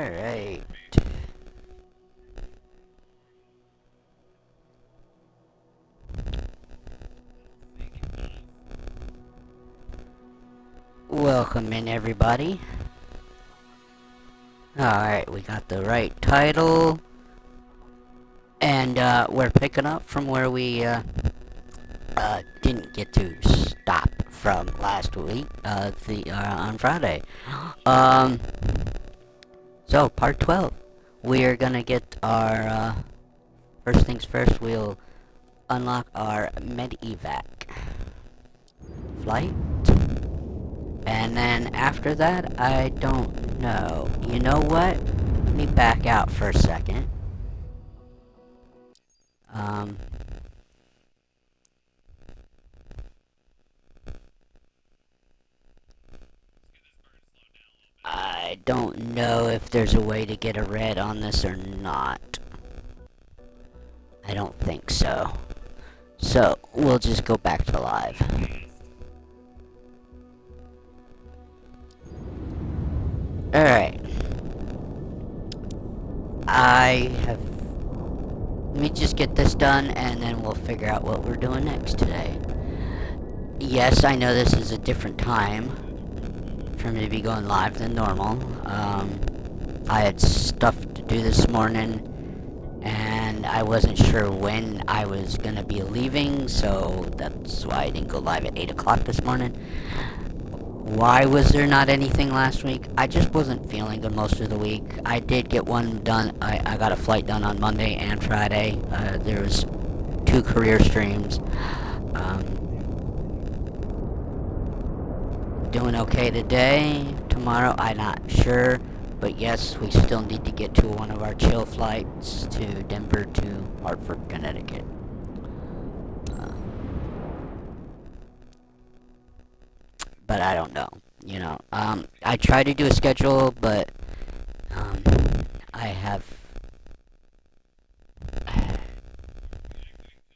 Alright. Welcome in, everybody. Alright, we got the right title. And, we're picking up from where we, didn't get to stop from last week, on Friday. So, part 12. We are gonna get our, first things first, we'll unlock our med-evac flight. And then after that, I don't know. You know what? Let me back out for a second. I don't know if there's a way to get a red on this or not. I don't think so. So, we'll just go back to live. Alright. Let me just get this done and then we'll figure out what we're doing next today. Yes, I know this is a different time for me to be going live than normal. I had stuff to do this morning and I wasn't sure when I was gonna be leaving, so that's why I didn't go live at 8 o'clock this morning. Why was there not anything last week? I just wasn't feeling good most of the week. I did get one done. I got a flight done on Monday and Friday. There was 2 career streams. Doing okay today. Tomorrow, I'm not sure. But yes, we still need to get to one of our chill flights to Denver to Hartford, Connecticut. But I don't know, you know. I try to do a schedule, but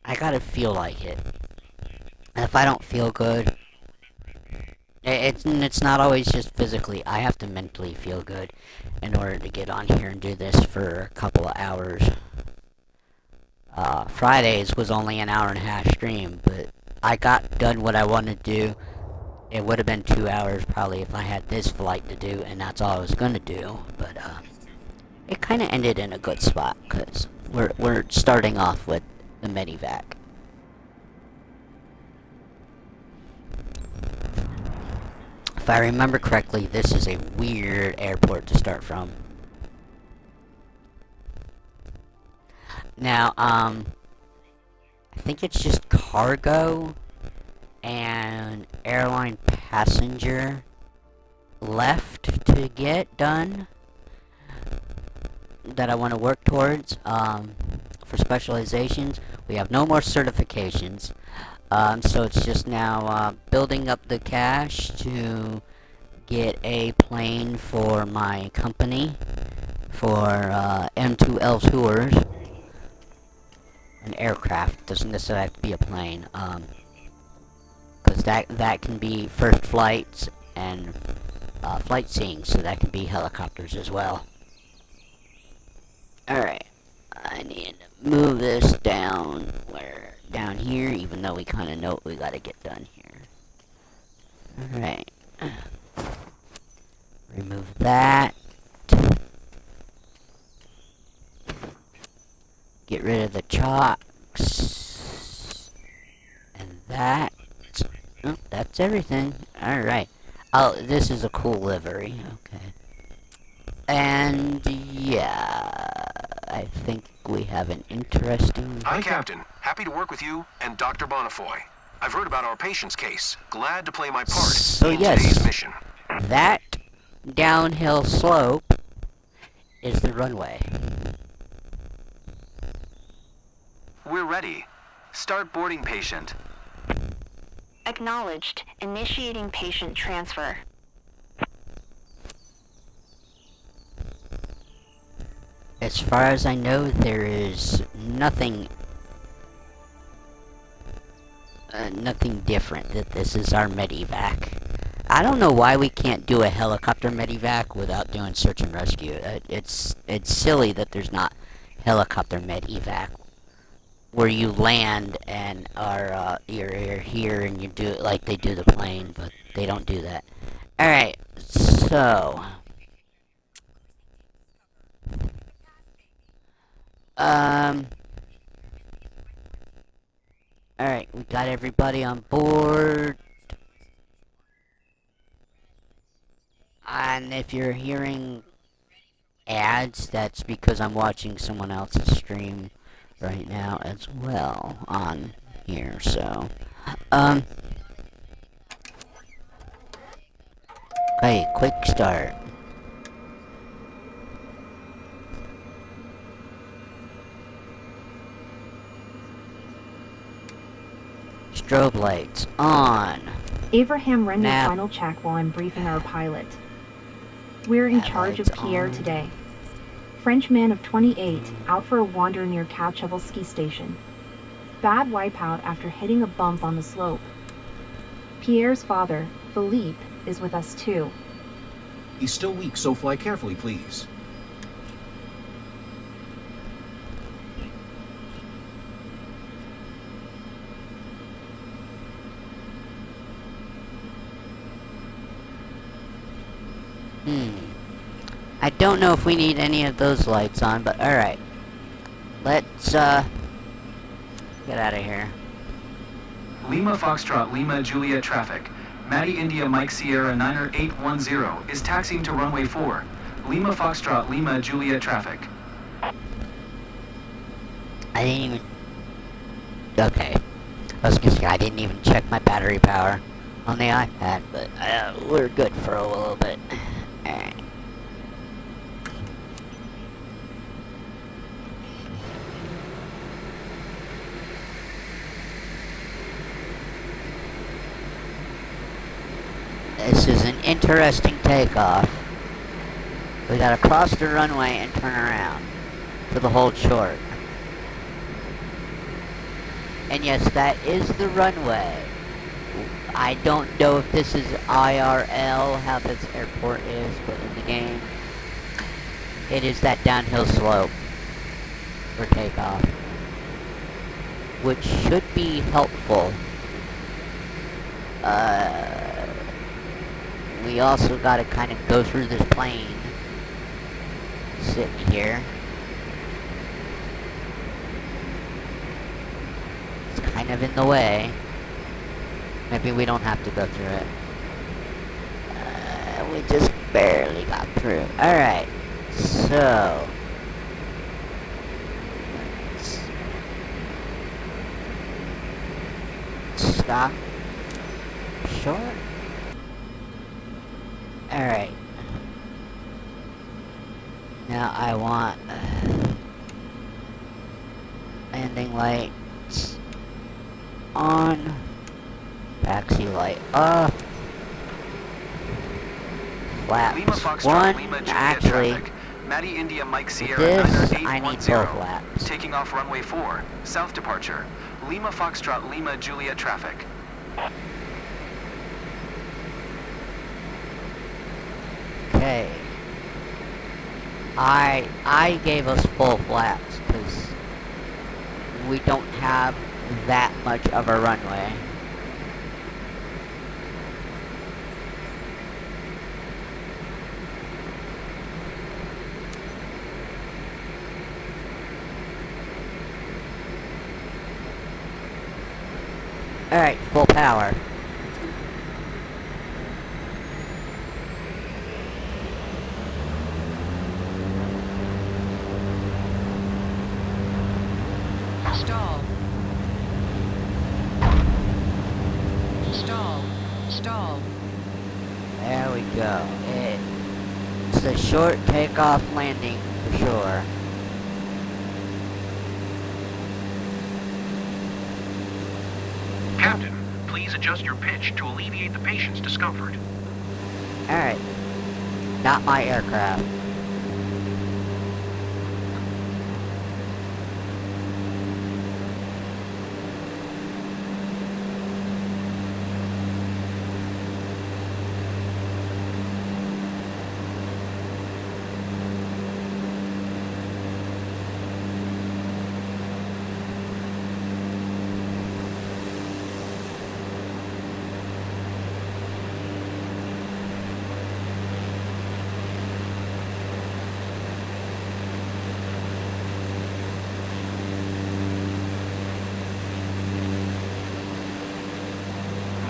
I gotta feel like it. And if I don't feel good, it's not always just physically. I have to mentally feel good in order to get on here and do this for a couple of hours. Fridays was only an hour and a half stream, but I got done what I wanted to do. It would have been 2 hours probably if I had this flight to do, and that's all I was gonna do. But it kind of ended in a good spot because we're starting off with the medevac. If I remember correctly, this is a weird airport to start from. Now, I think it's just cargo and airline passenger left to get done that I want to work towards. For specializations, we have no more certifications, so it's just now building up the cash to get a plane for my company for M2L tours. An aircraft doesn't necessarily have to be a plane. Because that can be first flights and flight scenes, so that can be helicopters as well. Alright, I need to move this down here, even though we kind of know what we gotta get done here. Alright. Remove that. Get rid of the chocks. And that. Oh, that's everything. Alright. Oh, this is a cool livery. Okay. And, yeah, I think we have an interesting... Hi, Captain. Happy to work with you and Dr. Bonifoy. I've heard about our patient's case. Glad to play my part in today's mission. That downhill slope is the runway. We're ready. Start boarding patient. Acknowledged. Initiating patient transfer. As far as I know, there is nothing different. That this is our medevac. I don't know why we can't do a helicopter medevac without doing search and rescue. It's silly that there's not helicopter medevac where you land and are you're here and you do it like they do the plane, but they don't do that. All right, so all right, we got everybody on board. And if you're hearing ads, that's because I'm watching someone else's stream right now as well on here, so okay, quick start. Strobe lights on. Abraham, run your Nav. final check while I'm briefing our pilot. We're in charge of Pierre on. today. French man of 28, out for a wander near Kachevelski station. Bad wipeout after hitting a bump on the slope. Pierre's father, Philippe, is with us too. He's still weak, so fly carefully, please. I don't know if we need any of those lights on, but alright. Let's, get out of here. Lima Foxtrot Lima Juliet traffic. Maddie India Mike Sierra 90810 is taxiing to runway 4. Lima Foxtrot Lima Juliet traffic. I didn't even... Okay. I was gonna say, I didn't even check my battery power on the iPad, but we're good for a little bit. Alright. This is an interesting takeoff. We gotta cross the runway and turn around for the hold short. And yes, that is the runway. I don't know if this is IRL, how this airport is, but in the game, it is that downhill slope for takeoff, which should be helpful. We also gotta kind of go through this plane, sitting here. It's kind of in the way. Maybe we don't have to go through it. We just barely got through. Alright, so... let's stop short. Alright. Now I want... landing lights on. Taxi light off. Flaps Lima Foxtrot one. Lima Juliet Actually, traffic. Maddie India Mike Sierra this I need both 90810. flaps. Taking off runway 4. South departure. Lima Foxtrot Lima Juliet traffic. Okay. I gave us full flaps because we don't have that much of a runway. Alright, full power. Stall. Stall. Stall. There we go. It's a short takeoff landing for sure. Captain, please adjust your pitch to alleviate the patient's discomfort. Alright. Not my aircraft.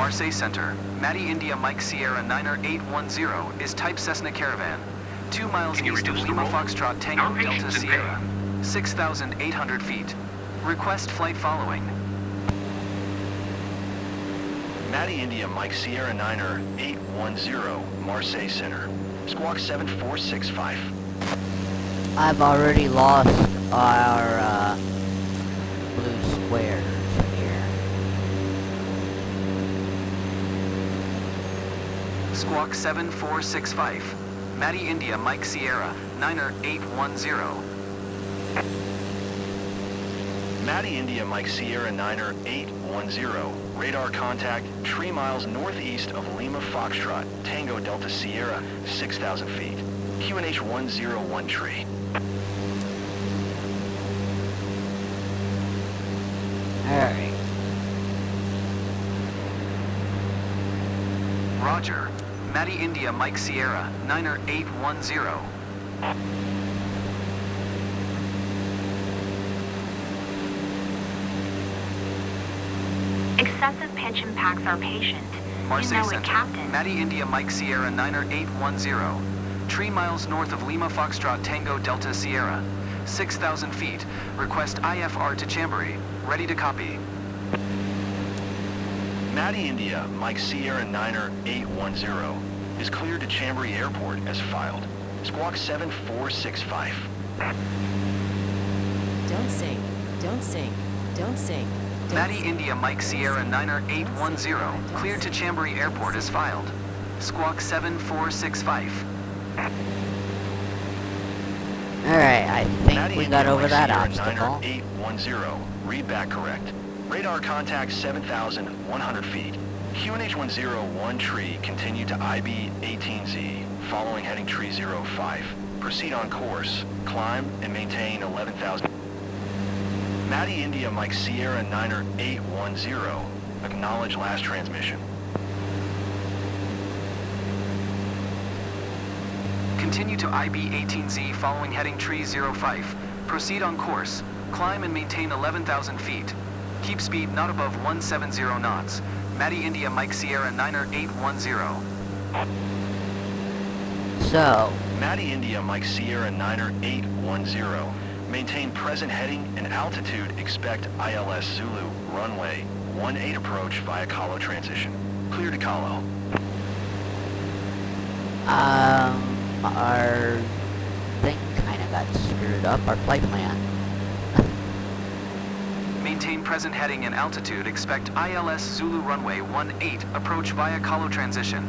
Marseille Center, Maddie India Mike Sierra 90810 is type Cessna Caravan. 2 miles east of Lima Foxtrot Tango Delta Sierra. 6,800 feet. Request flight following. Maddie India Mike Sierra 90810 Marseille Center. Squawk 7465. I've already lost our blue squares here. Squawk 7465. Maddie India Mike Sierra 90810. Maddie India Mike Sierra 90810. Radar contact 3 miles northeast of Lima Foxtrot Tango Delta Sierra, 6,000 feet. QNH 101 tree. Alright. Roger. Maddie India Mike Sierra 90810. Excessive pinch impacts our patient. Marseille You know it, Center, Captain. Maddie India Mike Sierra 90810. 3 miles north of Lima Foxtrot Tango Delta Sierra. 6,000 feet. Request IFR to Chambéry. Ready to copy. Maddie India Mike Sierra 90810 is cleared to Chambéry Airport as filed. Squawk 7465. Don't sink, don't sink, don't sink. don't Maddie sink. India Mike Sierra 90810. Cleared to Chambéry Airport as filed. Squawk 7465. Alright, I think Maddie we India got over Mike that Sierra obstacle. 90810. Read back correct. Radar contact 7,100 feet. QNH 101 tree continue to IB 18Z, following heading tree 05. Proceed on course, climb and maintain 11,000. Maddie India Mike Sierra 90810. Acknowledge last transmission. Continue to IB 18Z following heading tree 05. Proceed on course. Climb and maintain 11,000 feet. Keep speed not above 170 knots. Maddie India Mike Sierra 90810. So, Maddie India Mike Sierra 90810. Maintain present heading and altitude. Expect ILS Zulu runway 18 approach via Calo transition. Clear to Calo. our thing kinda got screwed up, our flight plan. Maintain present heading and altitude. Expect ILS Zulu runway 18 approach via Calo transition.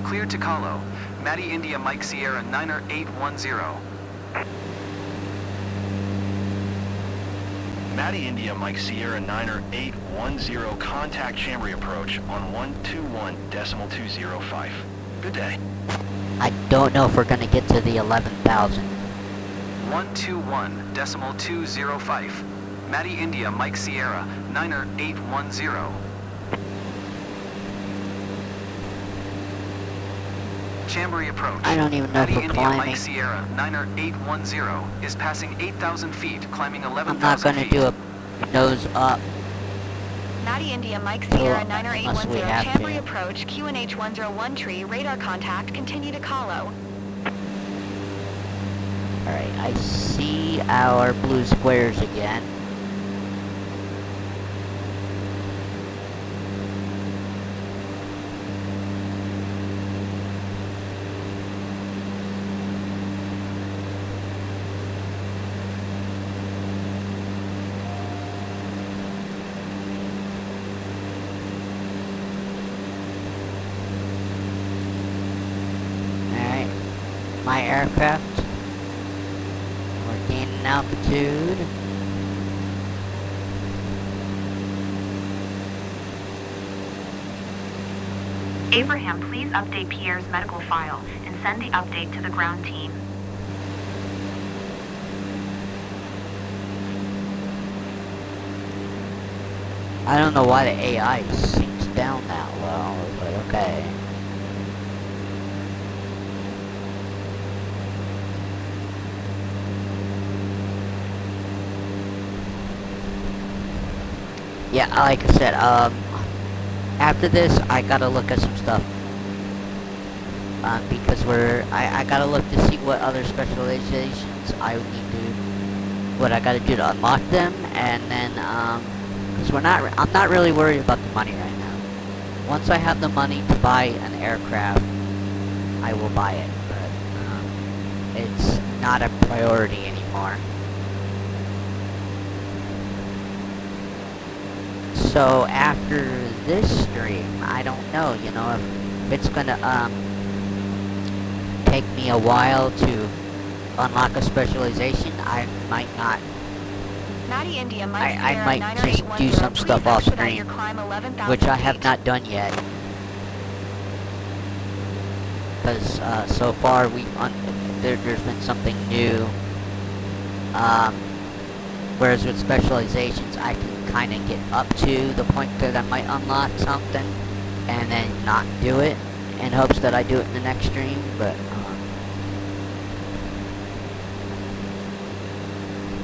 Clear to Calo. Maddie India Mike Sierra 90810. Maddie India Mike Sierra 90810. Contact Chambéry approach on 121.205. Good day. I don't know if we're gonna get to the 11,000. 121.205. Maddie India Mike Sierra 90810. Chambéry approach. I don't even know if Maddie we're India climbing. Mike Sierra 90810 is passing 8,000 feet, climbing I'm 11,000 not gonna feet. do a nose up. Maddie India Mike Sierra Unless we 90810 have Chambéry to. approach QNH 101 tree radar contact continue to Calo. Alright, I see our blue squares again. Alright, my aircraft. We're gaining altitude. Abraham, please update Pierre's medical file and send the update to the ground team. I don't know why the AI sinks down that well, but okay. Yeah, like I said, after this, I gotta look at some stuff. Because I gotta look to see what other specializations I would need to, what I gotta do to unlock them, and then, because I'm not really worried about the money right now. Once I have the money to buy an aircraft, I will buy it, but, it's not a priority anymore. So after this stream, I don't know, you know, if it's gonna, take me a while to unlock a specialization, I might not. Maddie India, I might just do some stuff off screen, which I have not done yet. Because, so far, there's been something new. Whereas with specializations, I can kind of get up to the point that I might unlock something, and then not do it, in hopes that I do it in the next stream, but,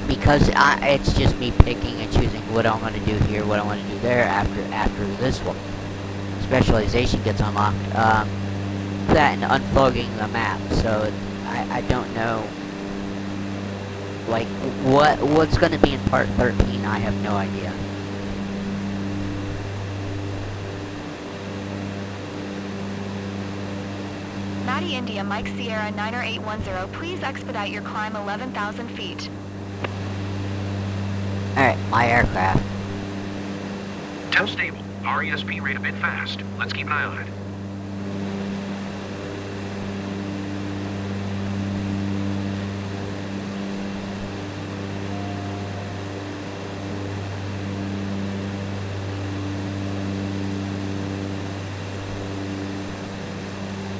because it's just me picking and choosing what I want to do here, what I want to do there after this one. Specialization gets unlocked. That and unfogging the map, so I don't know, like, what's going to be in part 13, I have no idea. Maddie India, Mike Sierra 90810, please expedite your climb 11,000 feet. Alright, my aircraft. Tell stable. RESP rate a bit fast. Let's keep an eye on it.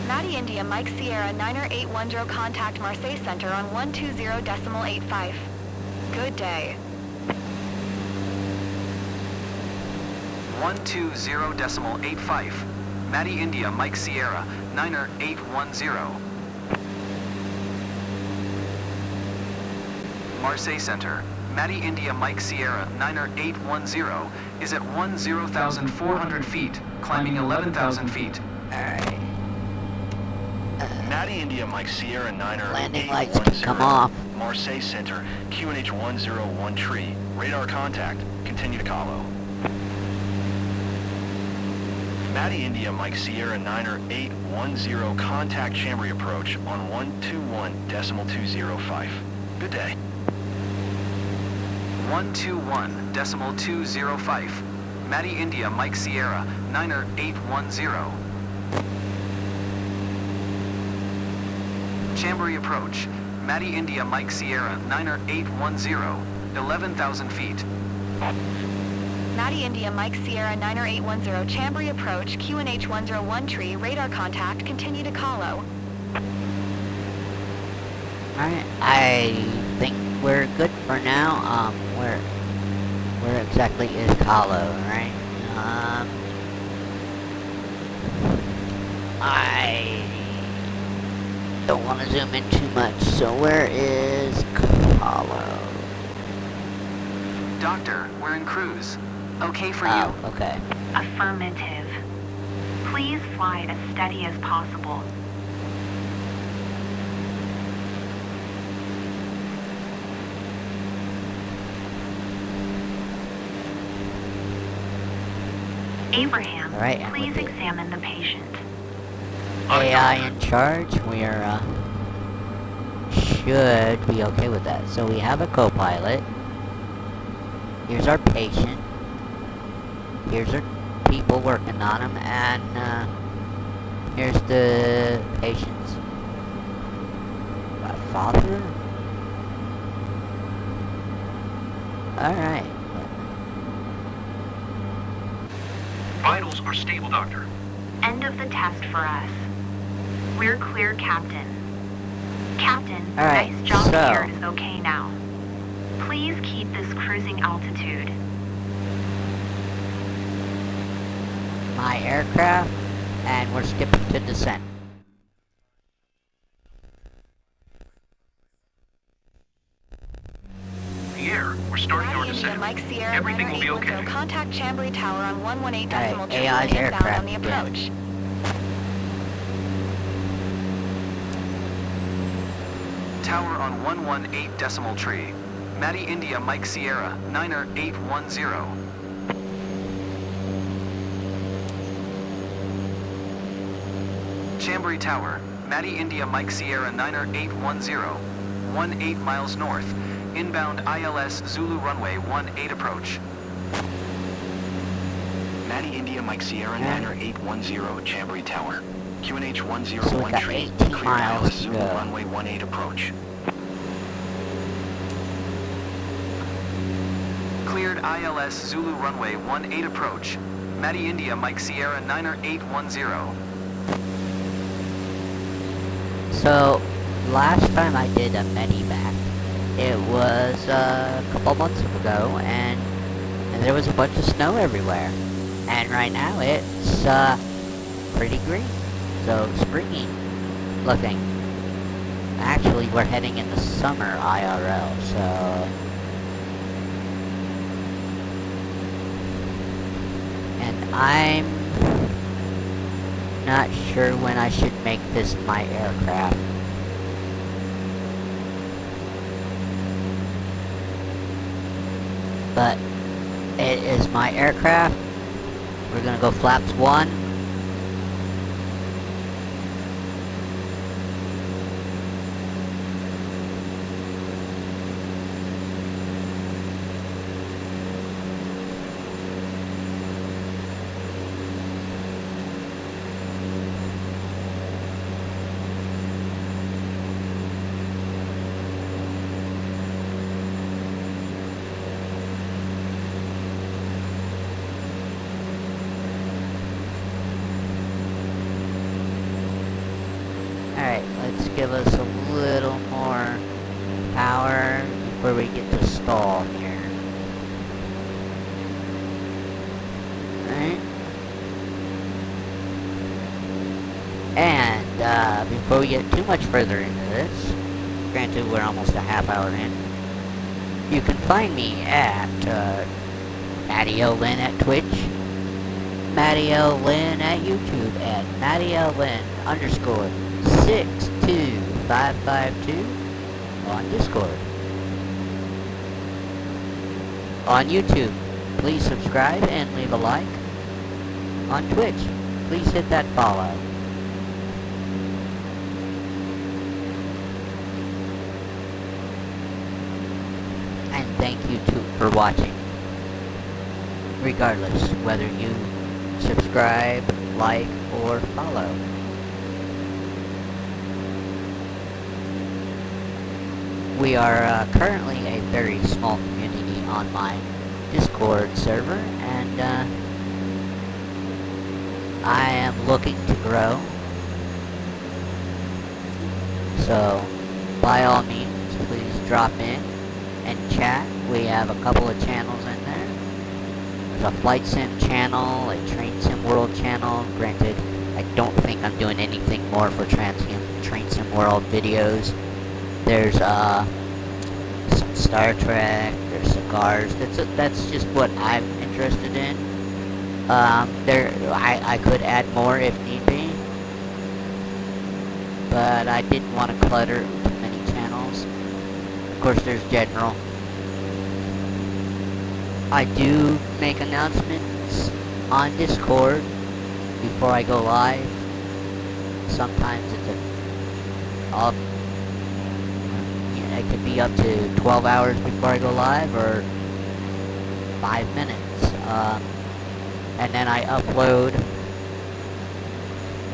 Maddie India, Mike Sierra 90810, contact Marseille Center on 120.85. Good day. 120.85. Maddie India, Mike Sierra, 90810. Marseille Center. Maddie India, Mike Sierra, 90810 is at 10,400 feet, climbing 11,000 feet. Alright. Maddie India, Mike Sierra, 90810. Landing lights can come off. Marseille Center, QNH 101 tree. Radar contact. Continue to follow. Maddie India, Mike Sierra 90810, contact Chambry approach on 121.205. Good day. 121.205. Maddie India, Mike Sierra 90810. Chambry approach. Maddie India, Mike Sierra 90810, 11,000 feet. Maddie India, Mike Sierra 90810, Chambry approach, QNH 101 tree, radar contact, continue to Kahlo. Alright, I think we're good for now. Where exactly is Kahlo, right? I don't want to zoom in too much, so where is Kahlo? Doctor, we're in cruise. Okay for you? Oh, okay. Affirmative. Please fly as steady as possible. Abraham, All right, and please with the examine the patient. AI in charge, we are, should be okay with that. So we have a co-pilot. Here's our patient. Here's our people working on him, and, here's the patient's father? Alright. Vitals are stable, Doctor. End of the test for us. We're clear, Captain. Captain, All right, nice job so here is okay now. Please keep this cruising altitude. my aircraft, and we're skipping to descent. Pierre, we're starting our Maddie India, center. Mike Sierra Everything will be 9810. okay. Contact Chambry Tower on 118 decimal tree AI's and inbound on the aircraft, approach. Tower on 118 decimal tree. Matty India Mike Sierra, 9er 810. Chambry Tower, Matty India Mike Sierra 9er 810. 18 miles north. Inbound ILS Zulu runway 18 approach. Matty India Mike Sierra 9er 810 Chambry Tower. QNH So we 101 got tree, 18 clear miles ILS to Zulu go. runway 18 approach. Cleared ILS Zulu runway 18 approach. Matty India Mike Sierra 9er 810. So, last time I did a medevac, it was a couple months ago, and there was a bunch of snow everywhere. And right now it's pretty green, so springy looking. Actually, we're heading into summer IRL, so... And I'm not sure when I should make this my aircraft. But it is my aircraft. We're gonna go flaps 1. Alright, let's give us a little more power before we get to stall here. Alright. And, before we get too much further into this, granted we're almost a half hour in, you can find me at, Matty L. Lynn at Twitch, Matty L. Lynn at YouTube, at Matty L. Lynn _ 62552 on Discord. On YouTube, please subscribe and leave a like. On Twitch, please hit that follow. And thank you for watching. Regardless whether you subscribe, like, or follow. We are currently a very small community on my Discord server, and I am looking to grow. So, by all means, please drop in and chat. We have a couple of channels in there. There's a Flight Sim channel, a Train Sim World channel. Granted, I don't think I'm doing anything more for Train Sim World videos. There's some Star Trek, there's cigars. That's just what I'm interested in. I could add more if need be, but I didn't want to clutter too many channels. Of course, there's general. I do make announcements on Discord before I go live. Sometimes it could be up to 12 hours before I go live, or 5 minutes. And then I upload.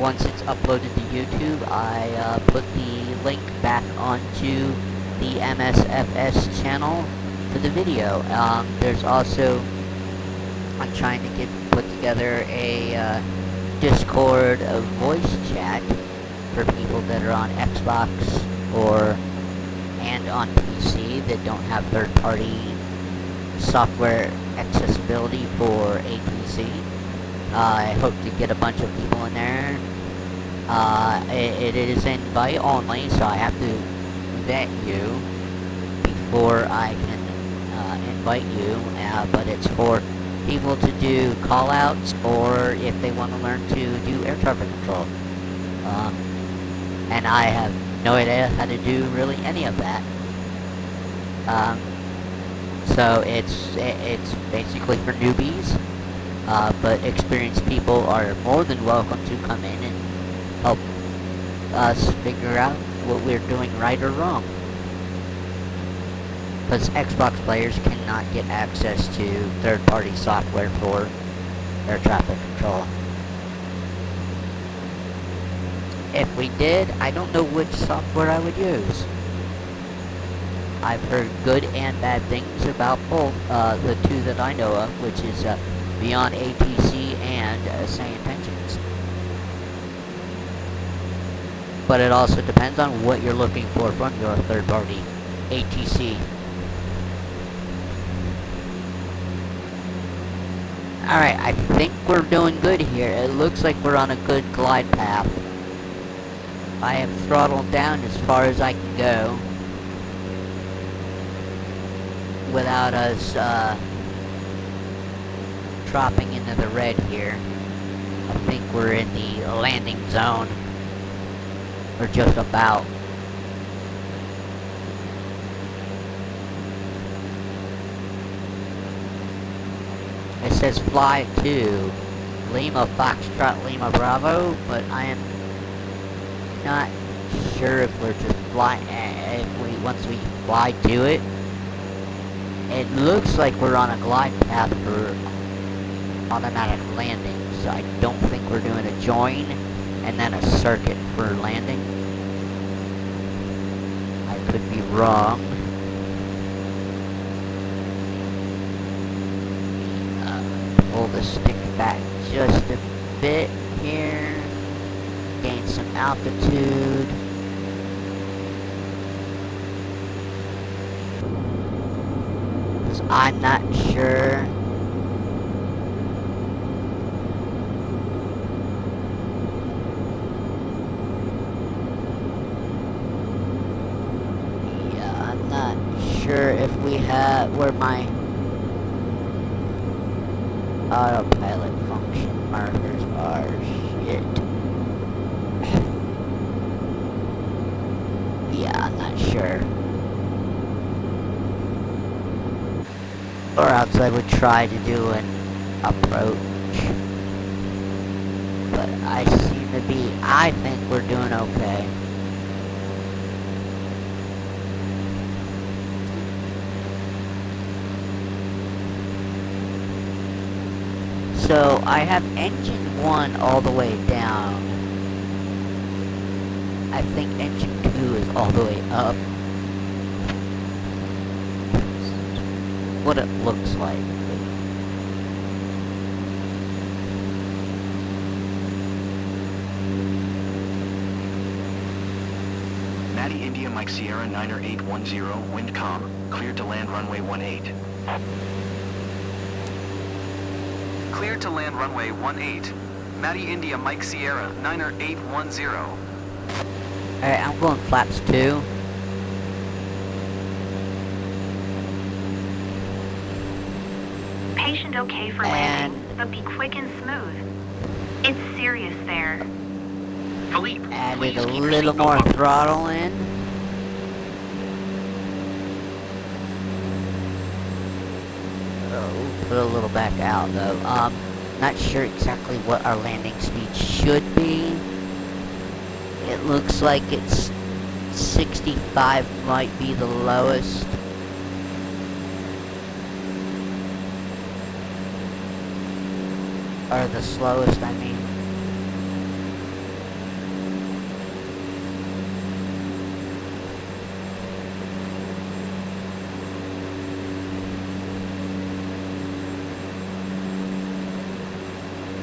Once it's uploaded to YouTube, I put the link back onto the MSFS channel for the video. There's also, I'm trying to put together a Discord voice chat for people that are on Xbox and on PC that don't have third-party software accessibility for a PC. I hope to get a bunch of people in there. It is invite only, so I have to vet you before I can invite you, but it's for people to do call-outs or if they want to learn to do air traffic control. And I have no idea how to do really any of that. So it's basically for newbies, but experienced people are more than welcome to come in and help us figure out what we're doing right or wrong. Because Xbox players cannot get access to third-party software for air traffic control. If we did, I don't know which software I would use. I've heard good and bad things about both, the two that I know of, which is Beyond ATC and Say Intentions. But it also depends on what you're looking for from your third-party ATC. Alright, I think we're doing good here. It looks like we're on a good glide path. I have throttled down as far as I can go without us dropping into the red here. I think we're in the landing zone, or just about. It says fly to Lima Foxtrot Lima Bravo, but I am not sure if we're just flying, once we fly to it. It looks like we're on a glide path for automatic landing, so I don't think we're doing a join and then a circuit for landing. I could be wrong. Pull the stick back just a bit here. Gain some altitude. Because I'm not sure. Yeah, I'm not sure if we have where my autopilot function markers are. Shit. Yeah, I'm not sure. Or else I would try to do an approach. But I think we're doing okay. So I have engine 1 all the way down. I think engine 2 is all the way up. What it looks like. Maddie India Mike Sierra 90810, wind calm, cleared to land runway 18. Cleared to land runway 18. Maddie India Mike Sierra 90810. Alright, I'm going flaps 2. Patient okay for landing, but be quick and smooth. It's serious there. Philippe, Added please a keep your little seatbelt more buckled. throttle in. Oh, put a little back out though. Not sure exactly what our landing speed should be. It looks like it's 65 might be the lowest. Or the slowest, I mean.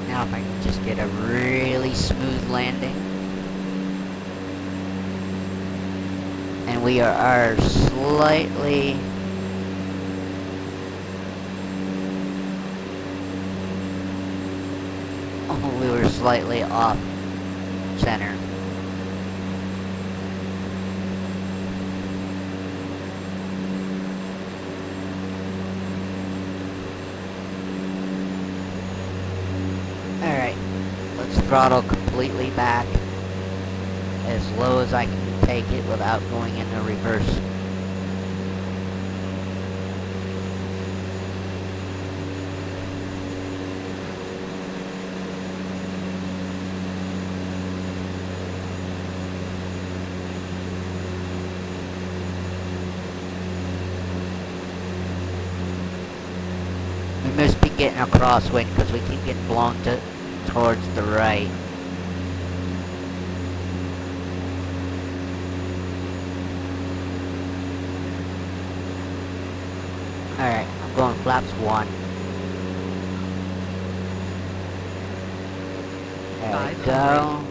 Now if I can just get a really smooth landing. And we are slightly... Oh, we were slightly off center. throttle completely back as low as I can take it without going into reverse. We must be getting a crosswind because we keep getting blown towards the right. Alright, I'm going flaps 1. There we go.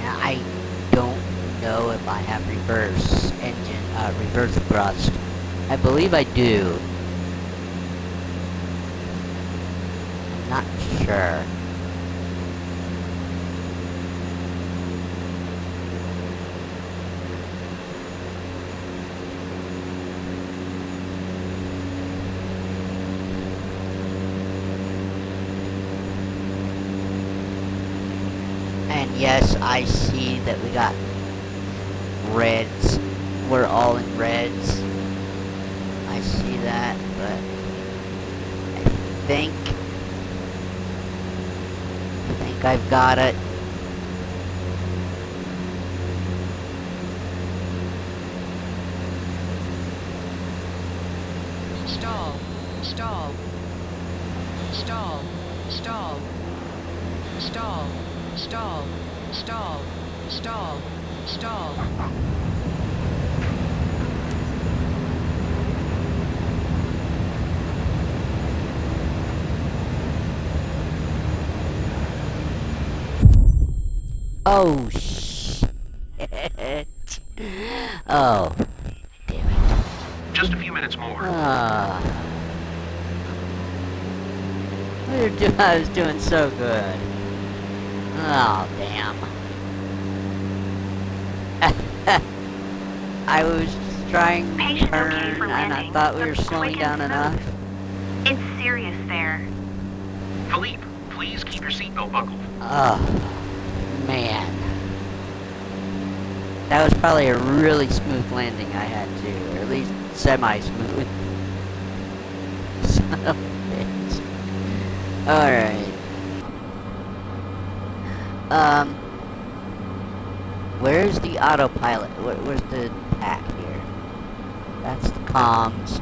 Now I don't know if I have reverse thrust. I believe I do. I'm not sure. And yes, I see that we got reds. We're all in reds. I see that, but I think I've got it. Stall. Stall. Stall. Stall. Stall. Stall. Stall. Stall. Stall. Oh, shit. Oh, damn it. Just a few minutes more. I was doing so good. Oh, damn. I was trying to Patient turn, okay for and I landing, thought we but were slowing quick down and enough. It's serious there. Philippe, please keep your seatbelt buckled. Oh, man. That was probably a really smooth landing I had too, or at least semi-smooth. Son of a bitch. Alright. Where's the autopilot? Where's the pack here? That's the comms.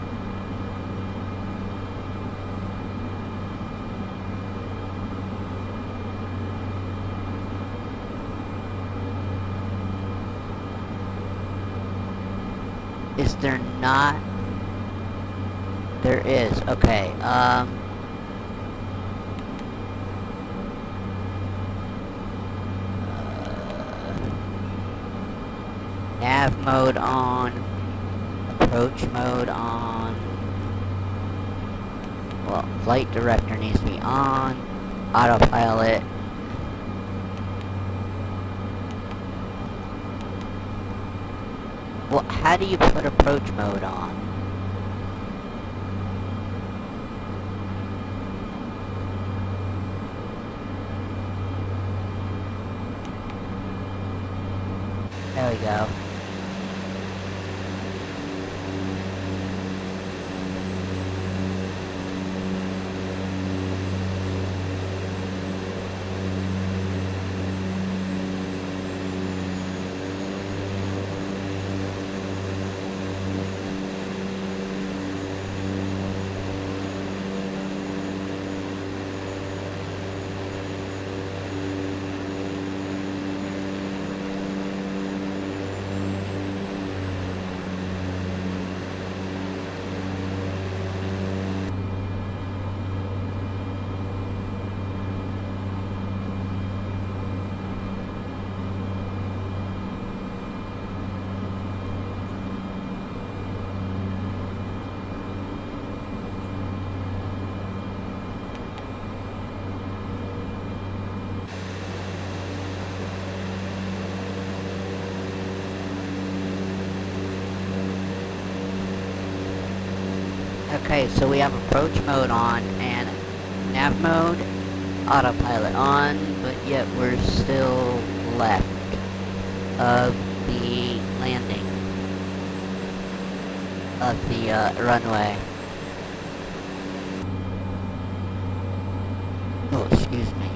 Is there not? There is. Okay. Nav mode on. Approach mode on. Well, flight director needs to be on. Autopilot. Well, how do you put approach mode on? There we go. Okay, so we have approach mode on and nav mode, autopilot on, but yet we're still left of the landing of the runway. Oh, excuse me.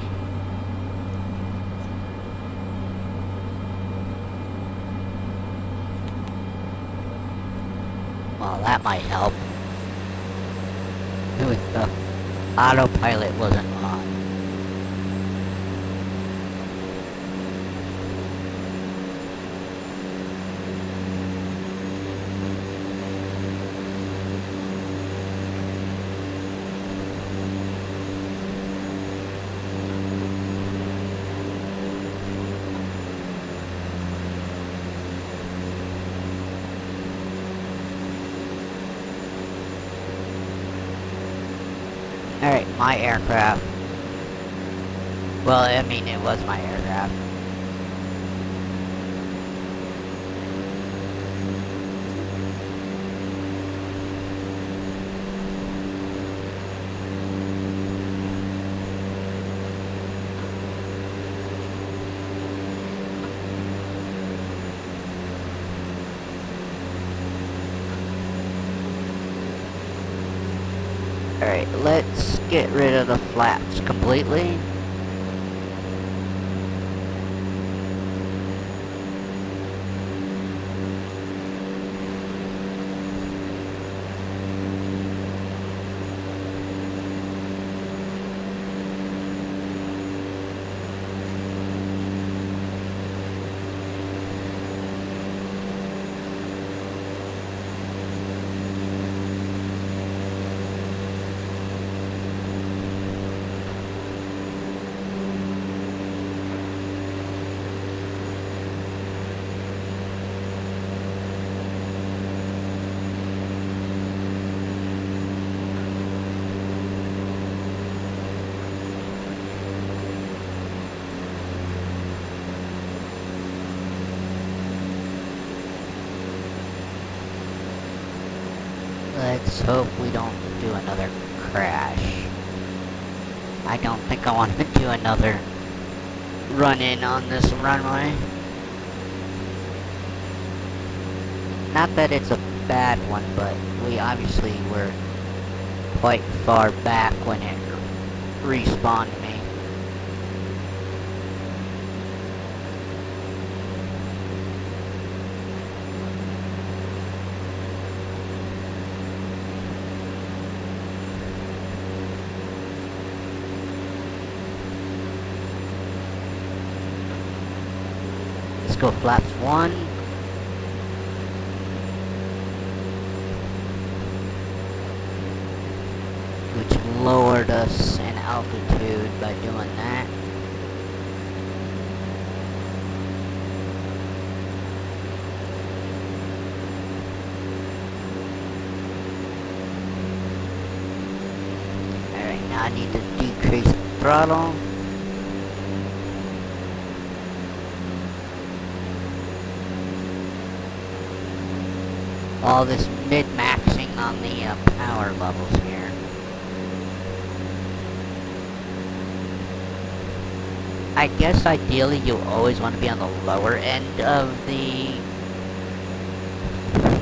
Well, that might help. If the autopilot wasn't on. Alright, my aircraft. Well, I mean, it was my aircraft. Alright, let's get rid of the flaps completely. Let's hope we don't do another crash. I don't think I want to do another run-in on this runway. Not that it's a bad one, but we obviously were quite far back when it respawned me. Let's go flaps 1. Which lowered us in altitude by doing that. Alright, now I need to decrease the throttle. All this mid-maxing on the power levels here. I guess ideally you always want to be on the lower end of the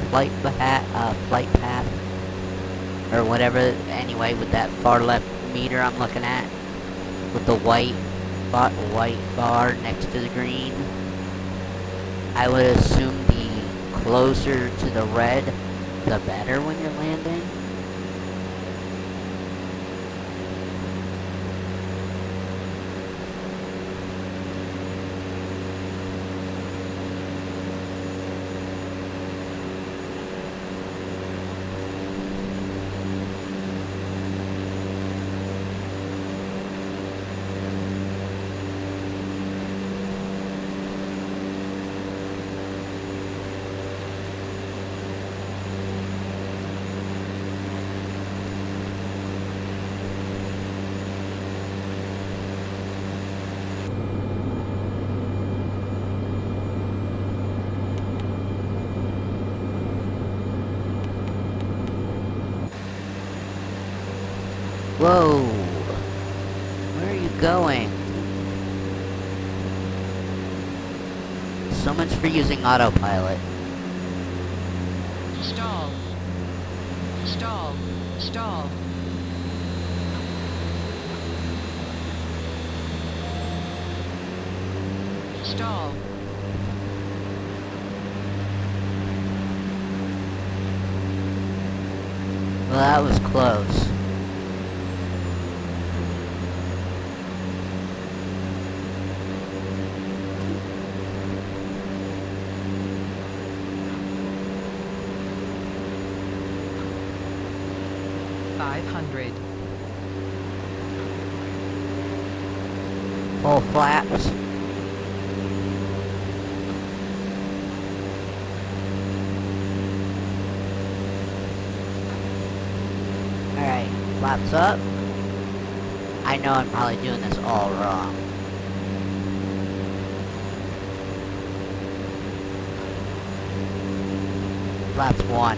flight path, or whatever. Anyway, with that far left meter I'm looking at, with the white bar next to the green, I would assume the closer to the red, the better when you're landing. Whoa. Where are you going? So much for using autopilot. Stall. Stall. Stall. Stall. Well, that was close. Full flaps. Alright, flaps up. I know I'm probably doing this all wrong. Flaps 1.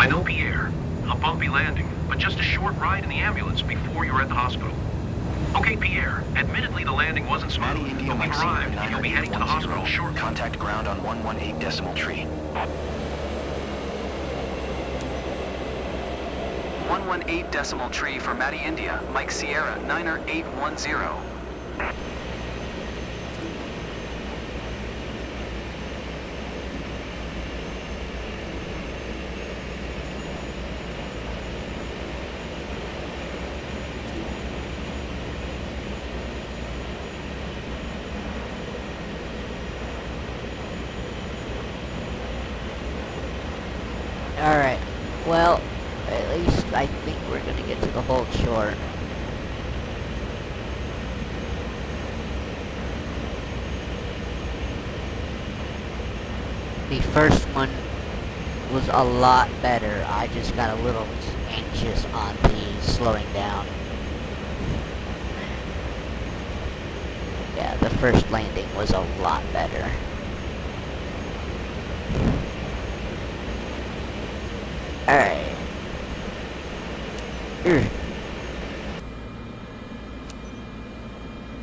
I know, Pierre. A bumpy landing, but just a short ride in the ambulance before you're at the hospital. Okay, Pierre. Admittedly, the landing wasn't smooth, Maddie India but we've Mike Sierra arrived, and you'll be heading to the hospital 90810. shortly. Contact ground on 118 decimal tree. 118 decimal tree for Maddie India, Mike Sierra, 90810. Alright, well, at least I think we're gonna get to the hold short. The first one was a lot better. I just got a little anxious on the slowing down. Yeah, the first landing was a lot better. Alright.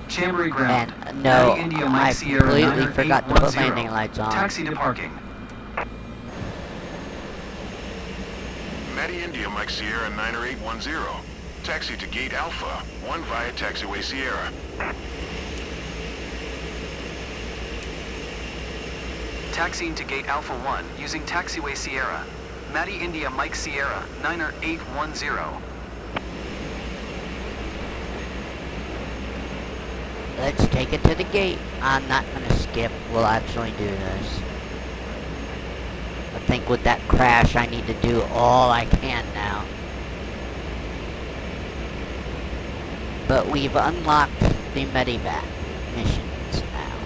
Chambry ground. And no, Maddie India, Mike I Sierra, completely forgot to put 90810. landing lights on. Taxi to parking. Maddie India, Mike Sierra, 90810. Taxi to Gate Alpha, 1 via Taxiway Sierra. Taxiing to Gate Alpha 1 using Taxiway Sierra. Maddie India, Mike Sierra, 90810. Let's take it to the gate. I'm not gonna skip. We'll actually do this. I think with that crash, I need to do all I can now. But we've unlocked the medevac missions now.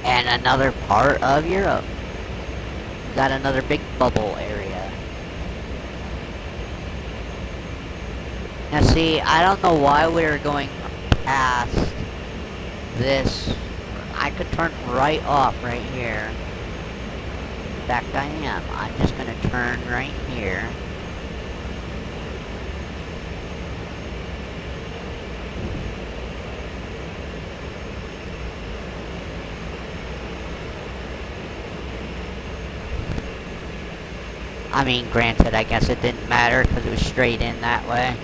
And another part of Europe. Got another big bubble area. Now see, I don't know why we're going past this. I could turn right off right here. In fact, I am. I'm just gonna turn right here. I mean, granted, I guess it didn't matter because it was straight in that way.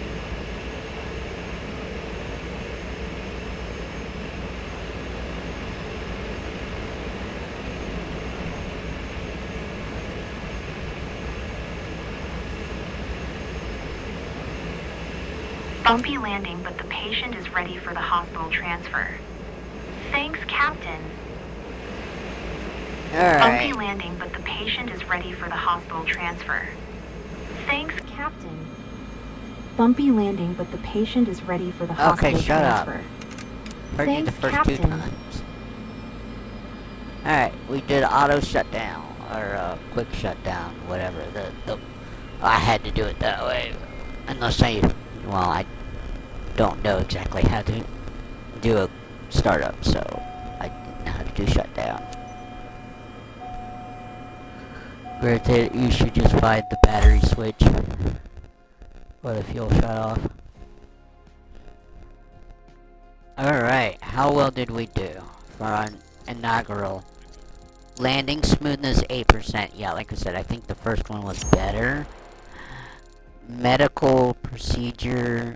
Bumpy landing, but the patient is ready for the hospital transfer. Thanks, Captain. Bumpy Alright. landing, but the patient is ready for the hospital transfer. Thanks, Captain. Bumpy landing, but the patient is ready for the hospital shut up. transfer. Heard you the Thanks, first two Captain. times. Alright, we did auto shutdown, or quick shutdown, whatever. I had to do it that way. Unless I don't know exactly how to do a startup, so I didn't know how to do shutdown. Granted, you should just find the battery switch or the fuel shut off. Alright, how well did we do for our inaugural landing? Smoothness 8%. Yeah, like I said, I think the first one was better. Medical procedure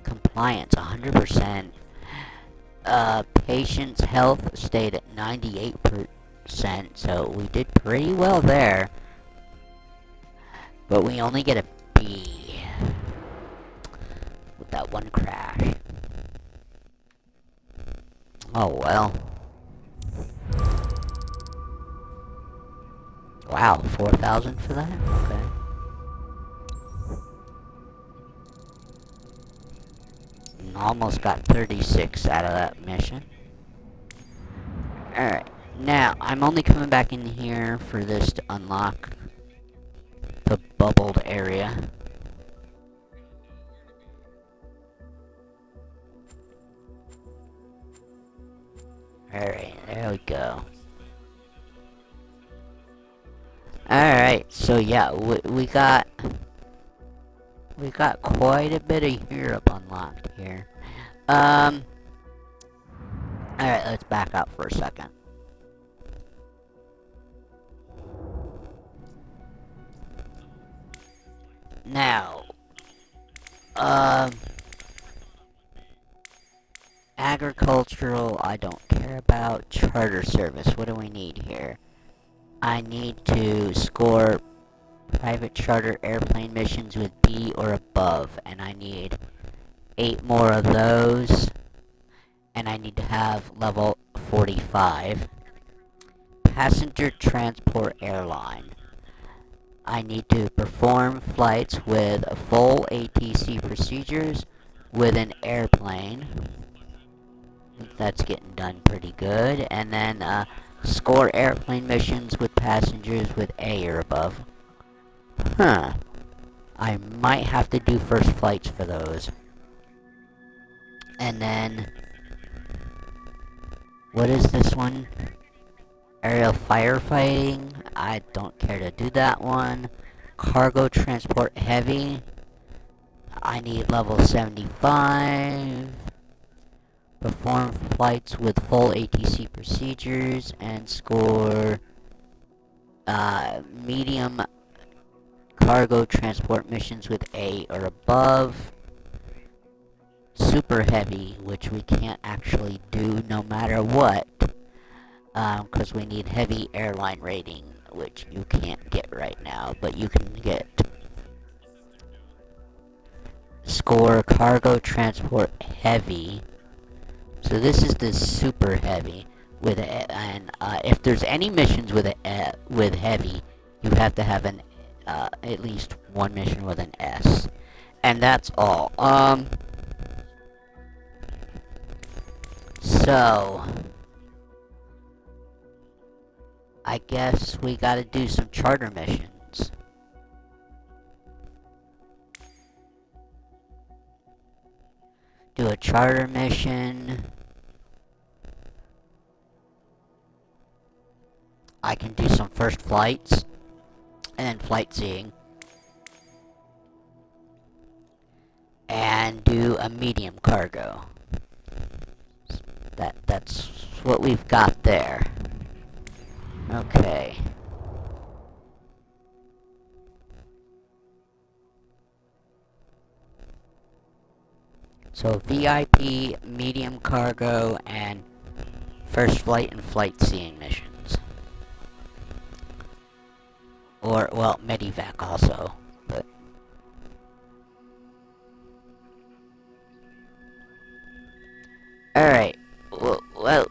compliance 100%. Patient's health stayed at 98%, so we did pretty well there. But we only get a B with that one crash. Oh well. Wow, 4,000 for that? Okay. Almost got 36 out of that mission. Alright, now, I'm only coming back in here for this to unlock the bubbled area. Alright, there we go. Alright, so yeah, we got quite a bit of Europe unlocked here. Alright, let's back up for a second. Now, agricultural, I don't care about. Charter service, what do we need here? I need to score private charter airplane missions with B or above, and I need 8 more of those, and I need to have level 45. Passenger transport airline. I need to perform flights with full ATC procedures with an airplane. I think that's getting done pretty good. And then score airplane missions with passengers with A or above. Huh. I might have to do first flights for those. And then, what is this one? Aerial firefighting. I don't care to do that one. Cargo transport heavy. I need level 75. Perform flights with full ATC procedures and score medium cargo transport missions with A or above. Super heavy, which we can't actually do no matter what, because we need heavy airline rating, which you can't get right now, but you can get. Score cargo transport heavy. So this is the super heavy with and if there's any missions with with heavy, you have to have an at least one mission with an S, and that's all. So I guess we gotta do some charter missions. Do a charter mission. I can do some first flights and flight seeing. And do a medium cargo. That's what we've got there. Okay. So VIP, medium cargo, and first flight and flight seeing missions. Or, well, medivac also, but... Alright, well...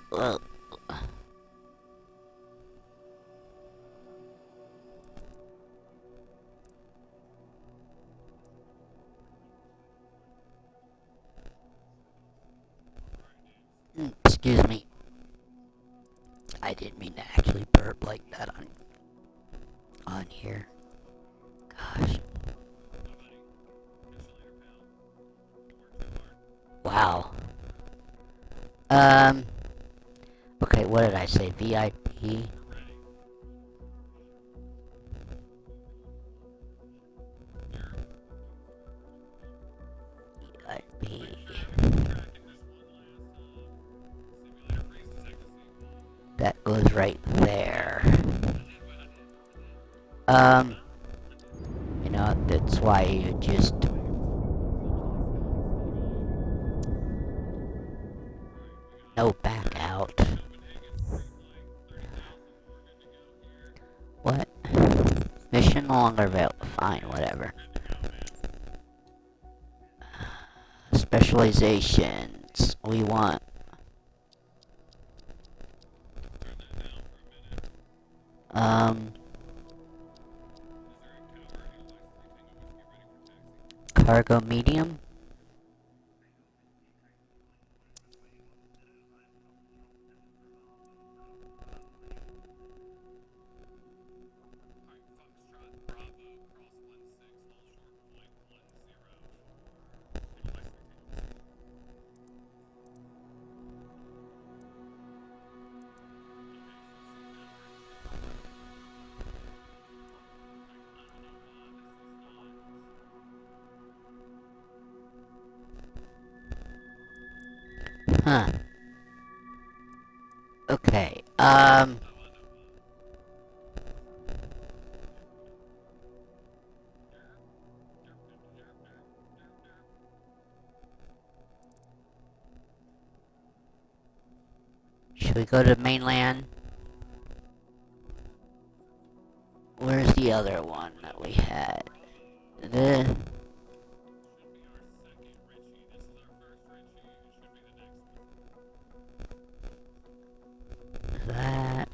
Excuse me. I didn't mean to actually burp like that on here. Gosh. Wow. Okay, what did I say? VIP? VIP. That goes right there. You know, that's why you just... No, back out. What? Mission no longer available. Fine, whatever. Specializations. We want... Cargo medium? Huh. Okay, should we go to mainland? Where's the other one that we had? The... That...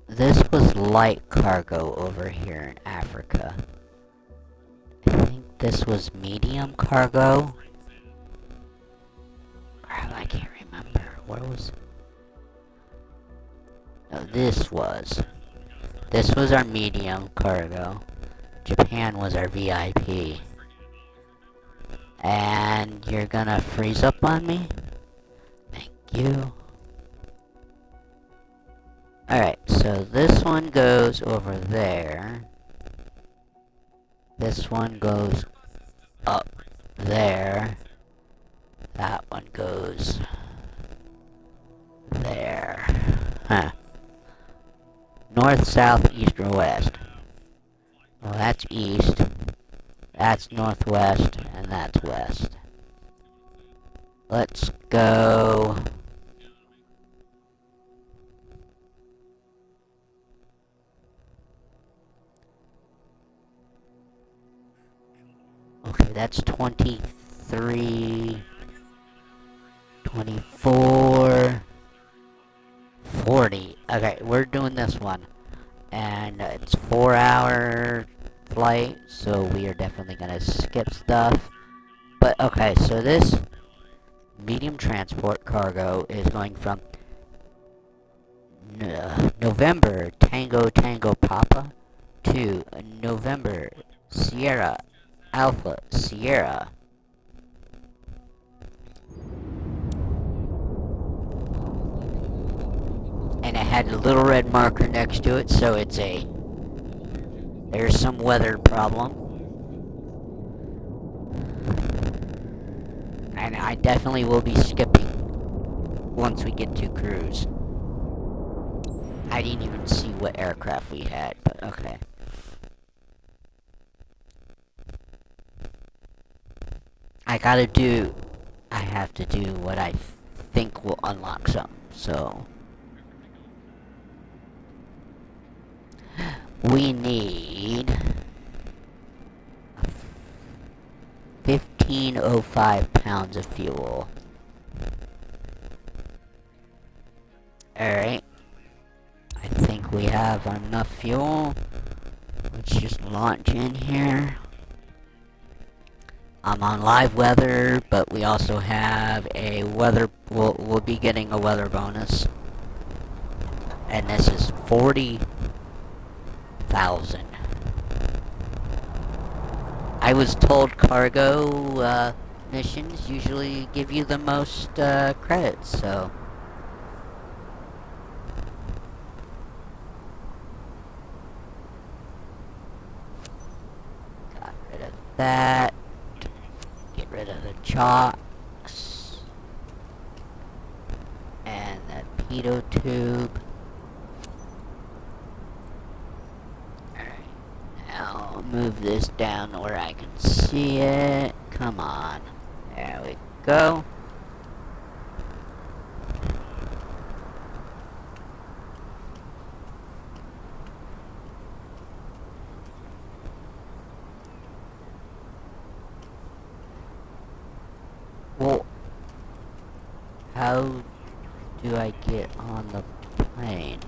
This was light cargo over here in Africa. I think this was medium cargo. Crap, I can't remember. What was... No, this was. This was our medium cargo. Japan was our VIP. And you're gonna freeze up on me? Thank you. Alright, so this one goes over there. This one goes up there. That one goes there. Huh. North, south, east, or west? Well, that's east. That's northwest, and that's west. Let's go... Okay, that's 23... 24... 40. Okay, we're doing this one. And it's 4-hour flight, so we are definitely gonna skip stuff. But, okay, so this medium transport cargo is going from November Tango Tango Papa to November Sierra Alpha Sierra. And it had a little red marker next to it, so it's a... There's some weather problem. And I definitely will be skipping once we get to cruise. I didn't even see what aircraft we had, but okay. I have to do what I think will unlock something, so... We need 1505 pounds of fuel. Alright. I think we have enough fuel. Let's just launch in here. I'm on live weather, but we also have a weather, we'll be getting a weather bonus. And this is 40,000. I was told cargo missions usually give you the most credits, so. Got rid of that. Get rid of the chocks. And that pitot tube. I'll move this down where I can see it. Come on. There we go. Well, how do I get on the plane?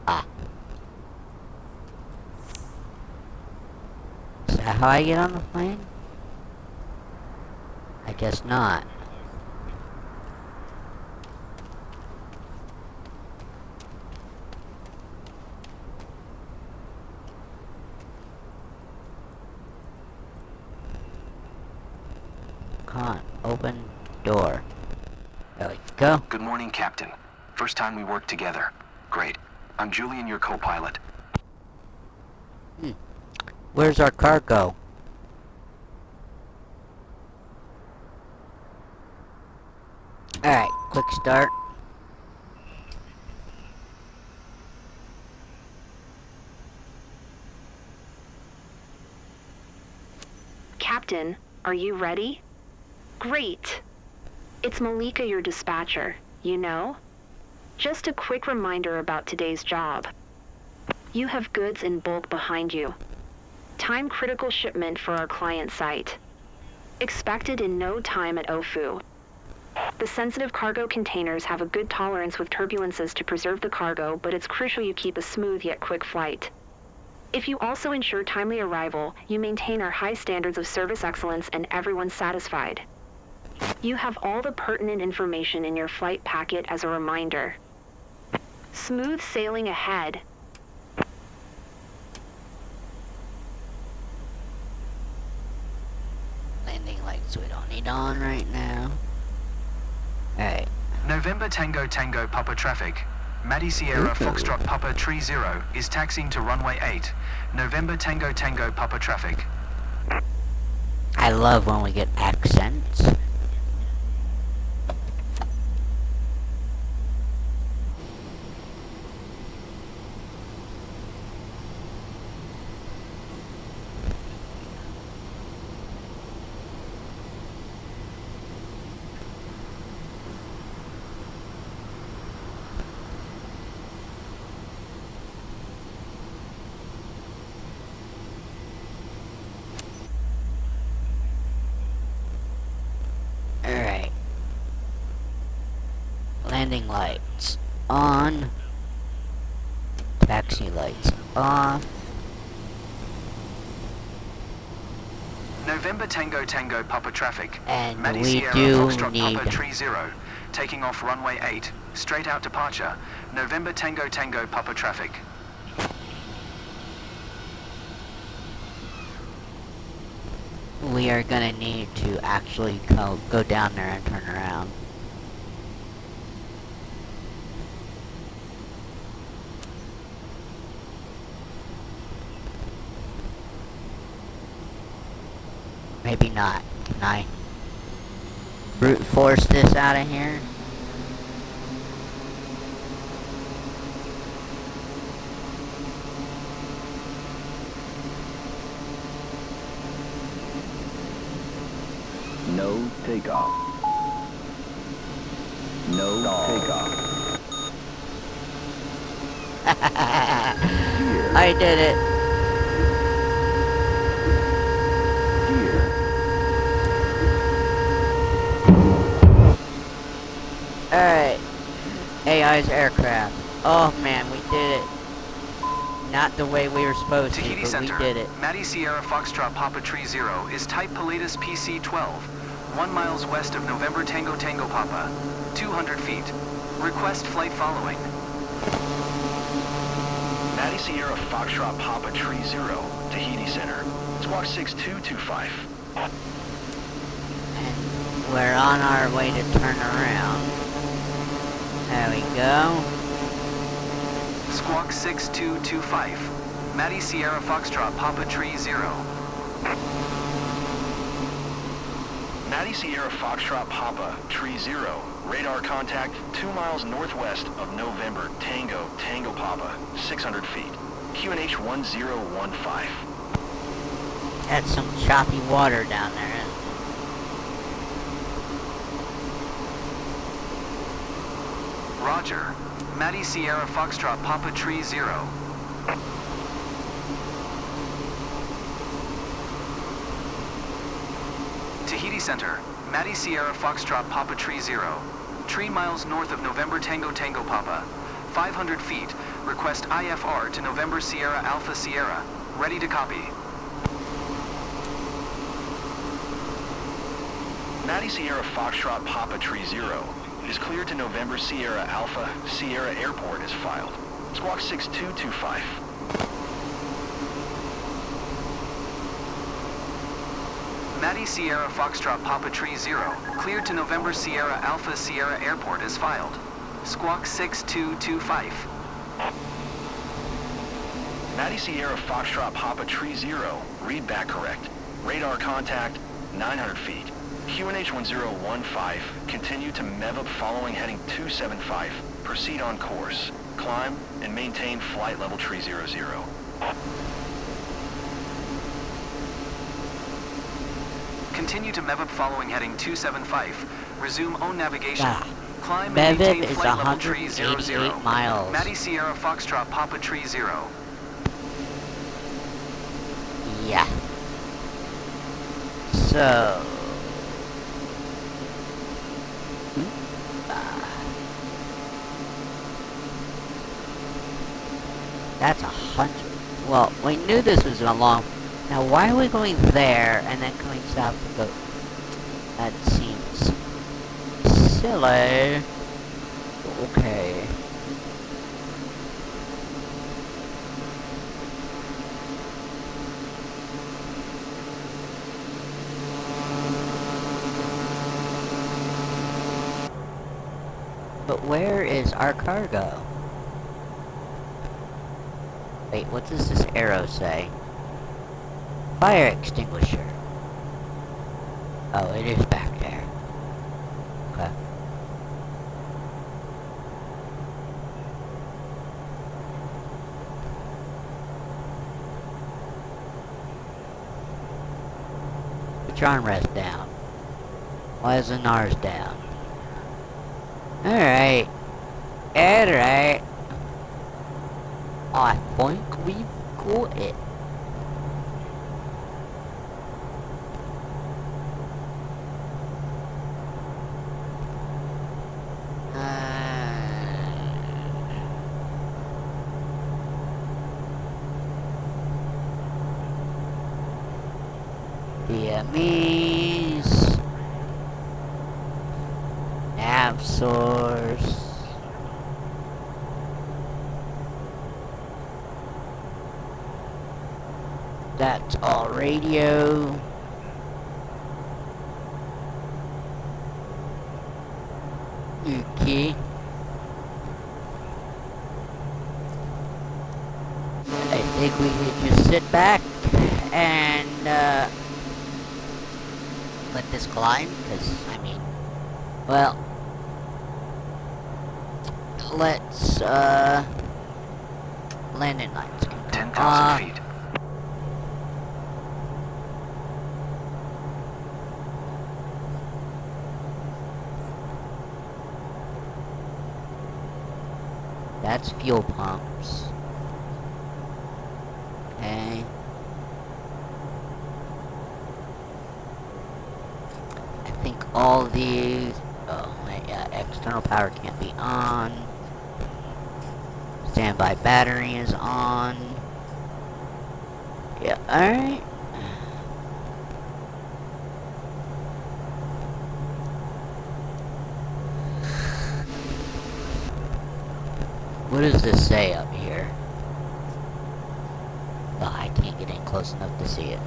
Ah. Is that how I get on the plane? I guess not. Come on, open door. There we go. Good morning, Captain. First time we work together. Great. I'm Julian, your co-pilot. Where's our cargo? Alright, quick start. Captain, are you ready? Great. It's Malika, your dispatcher. You know? Just a quick reminder about today's job. You have goods in bulk behind you. Time-critical shipment for our client site. Expected in no time at Ofu. The sensitive cargo containers have a good tolerance with turbulences to preserve the cargo, but it's crucial you keep a smooth yet quick flight. If you also ensure timely arrival, you maintain our high standards of service excellence and everyone's satisfied. You have all the pertinent information in your flight packet as a reminder. Smooth sailing ahead. Landing lights we don't need on right now. Alright. November Tango Tango Papa traffic. Maddie Sierra Foxtrot Papa Tree 0 is taxiing to runway 8. November Tango Tango Papa traffic. I love when we get accents. Landing lights on. Taxi lights off. November Tango Tango Papa traffic. And Maddie we Sierra do Foxtrot need... Papa Tree 0. Taking off runway 8. Straight out departure. November Tango Tango Papa traffic. We are gonna need to actually go down there and turn around. Maybe not. Can I brute force this out of here? No takeoff. No takeoff. I did it. Gear. Alright. AI's aircraft. Oh man, we did it. not the way we were supposed to, Tahiti but Center, we did it. Maddie Sierra Foxtrot Papa Tree 0 is type Pilatus PC-12, 1 miles west of November Tango Tango Papa, 200 feet. Request flight following. Maddie Sierra Foxtrot Papa Tree 0, Tahiti Center. Squawk 6225. And we're on our way to turn around. There we go. Squawk 6225. Maddie Sierra Foxtrot Papa Tree 0. Maddie Sierra Foxtrot Papa Tree 0. Radar contact 2 miles northwest of November Tango Tango Papa, 600 feet. QNH 1015. That's some choppy water down there. Roger. Maddie Sierra Foxtrot Papa Tree 0. Tahiti Center, Maddie Sierra Foxtrot Papa Tree 0. 3 miles north of November Tango Tango Papa. 500 feet. Request IFR to November Sierra Alpha Sierra. Ready to copy. Maddie Sierra Foxtrot Papa Tree 0 is cleared to November Sierra Alpha Sierra Airport as filed. Squawk 6225. Maddie Sierra Foxtrot Papa Tree 0, cleared to November Sierra Alpha Sierra Airport as filed. Squawk 6225. Maddie Sierra Foxtrot Papa Tree 0, read back correct. Radar contact 900 feet. QNH 1015, continue to MEVUP following heading 275. Proceed on course. Climb and maintain flight level tree 00. Continue to MEVUP following heading 275. Resume own navigation. Climb and MEVUP maintain is flight level tree 188 00. miles. Maddie Sierra Foxtrot Papa Tree 0. Yeah. So... That's 100. Well, we knew this was a long. Now, why are we going there and then coming south to go? That seems silly. Okay. But where is our cargo? Wait, what does this arrow say? Fire extinguisher. Oh, it is back there. Okay. Put your armrest down. Why is the NARS down? Alright. Alright. I think we've got it. DMEs. Nav source. That's all radio. Okay. I think we should just sit back and let this climb, because, I mean, well, let's, landing lights can come 10,000 feet. That's fuel pumps. Okay. I think all these... Oh, yeah, external power can't be on. Standby battery is on. Yeah, alright. What does this say up here? Oh, I can't get in close enough to see it.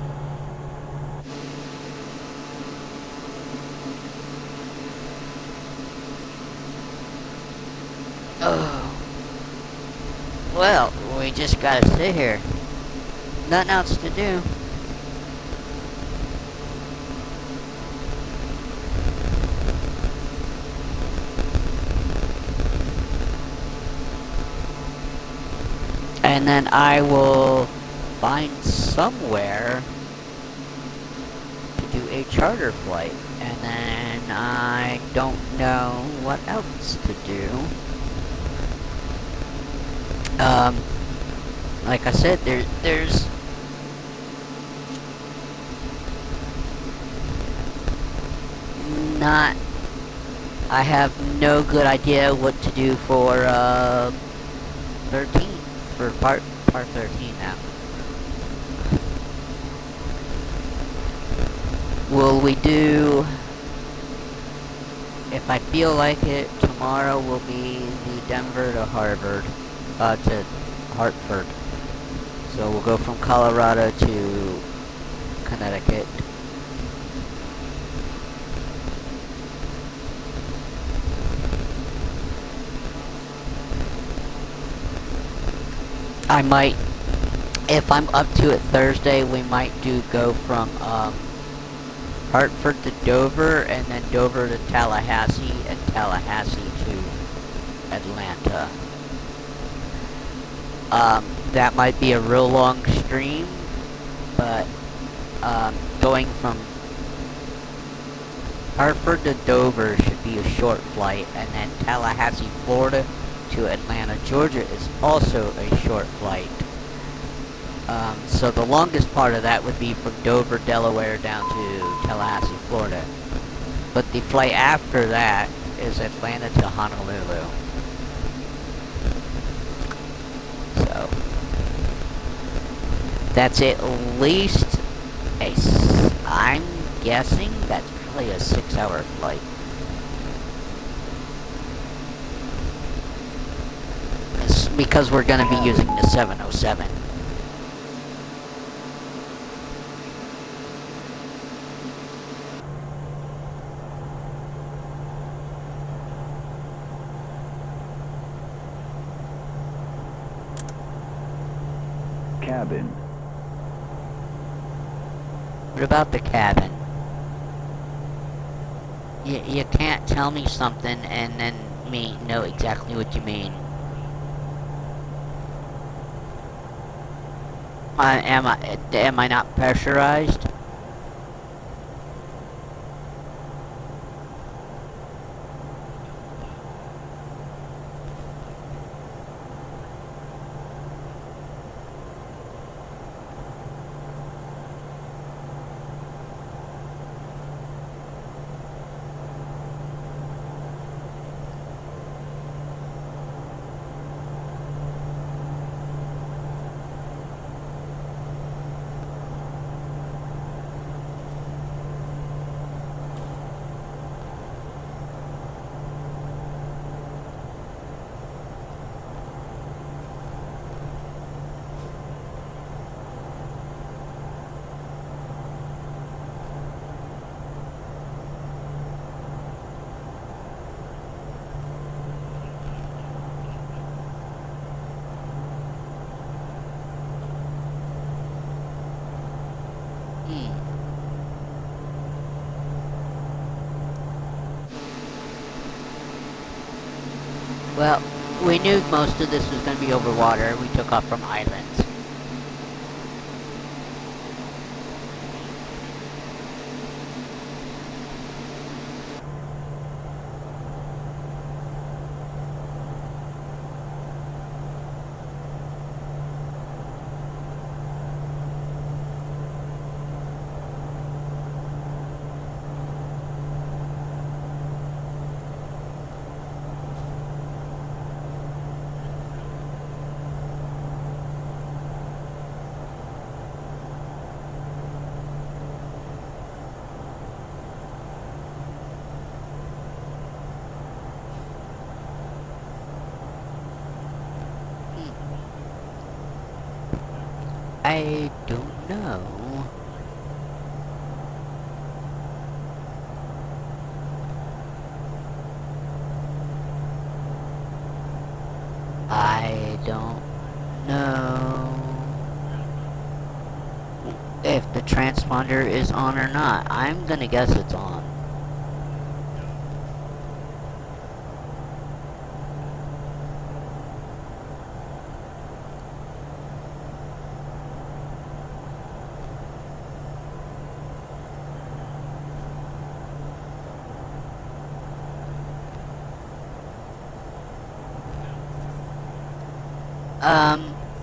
Oh. Well, we just gotta sit here. Nothing else to do. And then I will find somewhere to do a charter flight. And then I don't know what else to do. Like I said, there's not... I have no good idea what to do for, 13. For part 13 now. Will we do... If I feel like it, tomorrow will be the Denver to Hartford. So we'll go from Colorado to Connecticut. I might, if I'm up to it Thursday, we might go from Hartford to Dover, and then Dover to Tallahassee, and Tallahassee to Atlanta. That might be a real long stream, but going from Hartford to Dover should be a short flight, and then Tallahassee, Florida to Atlanta, Georgia is also a short flight. So the longest part of that would be from Dover, Delaware down to Tallahassee, Florida. But the flight after that is Atlanta to Honolulu. So that's at least I'm guessing that's probably a 6-hour flight. It's because we're going to be using the 707. Cabin. What about the cabin? You can't tell me something and then me know exactly what you mean. Am I not pressurized? Well, we knew most of this was going to be over water. We took off from islands. I don't know. I don't know if the transponder is on or not. I'm gonna guess it's on.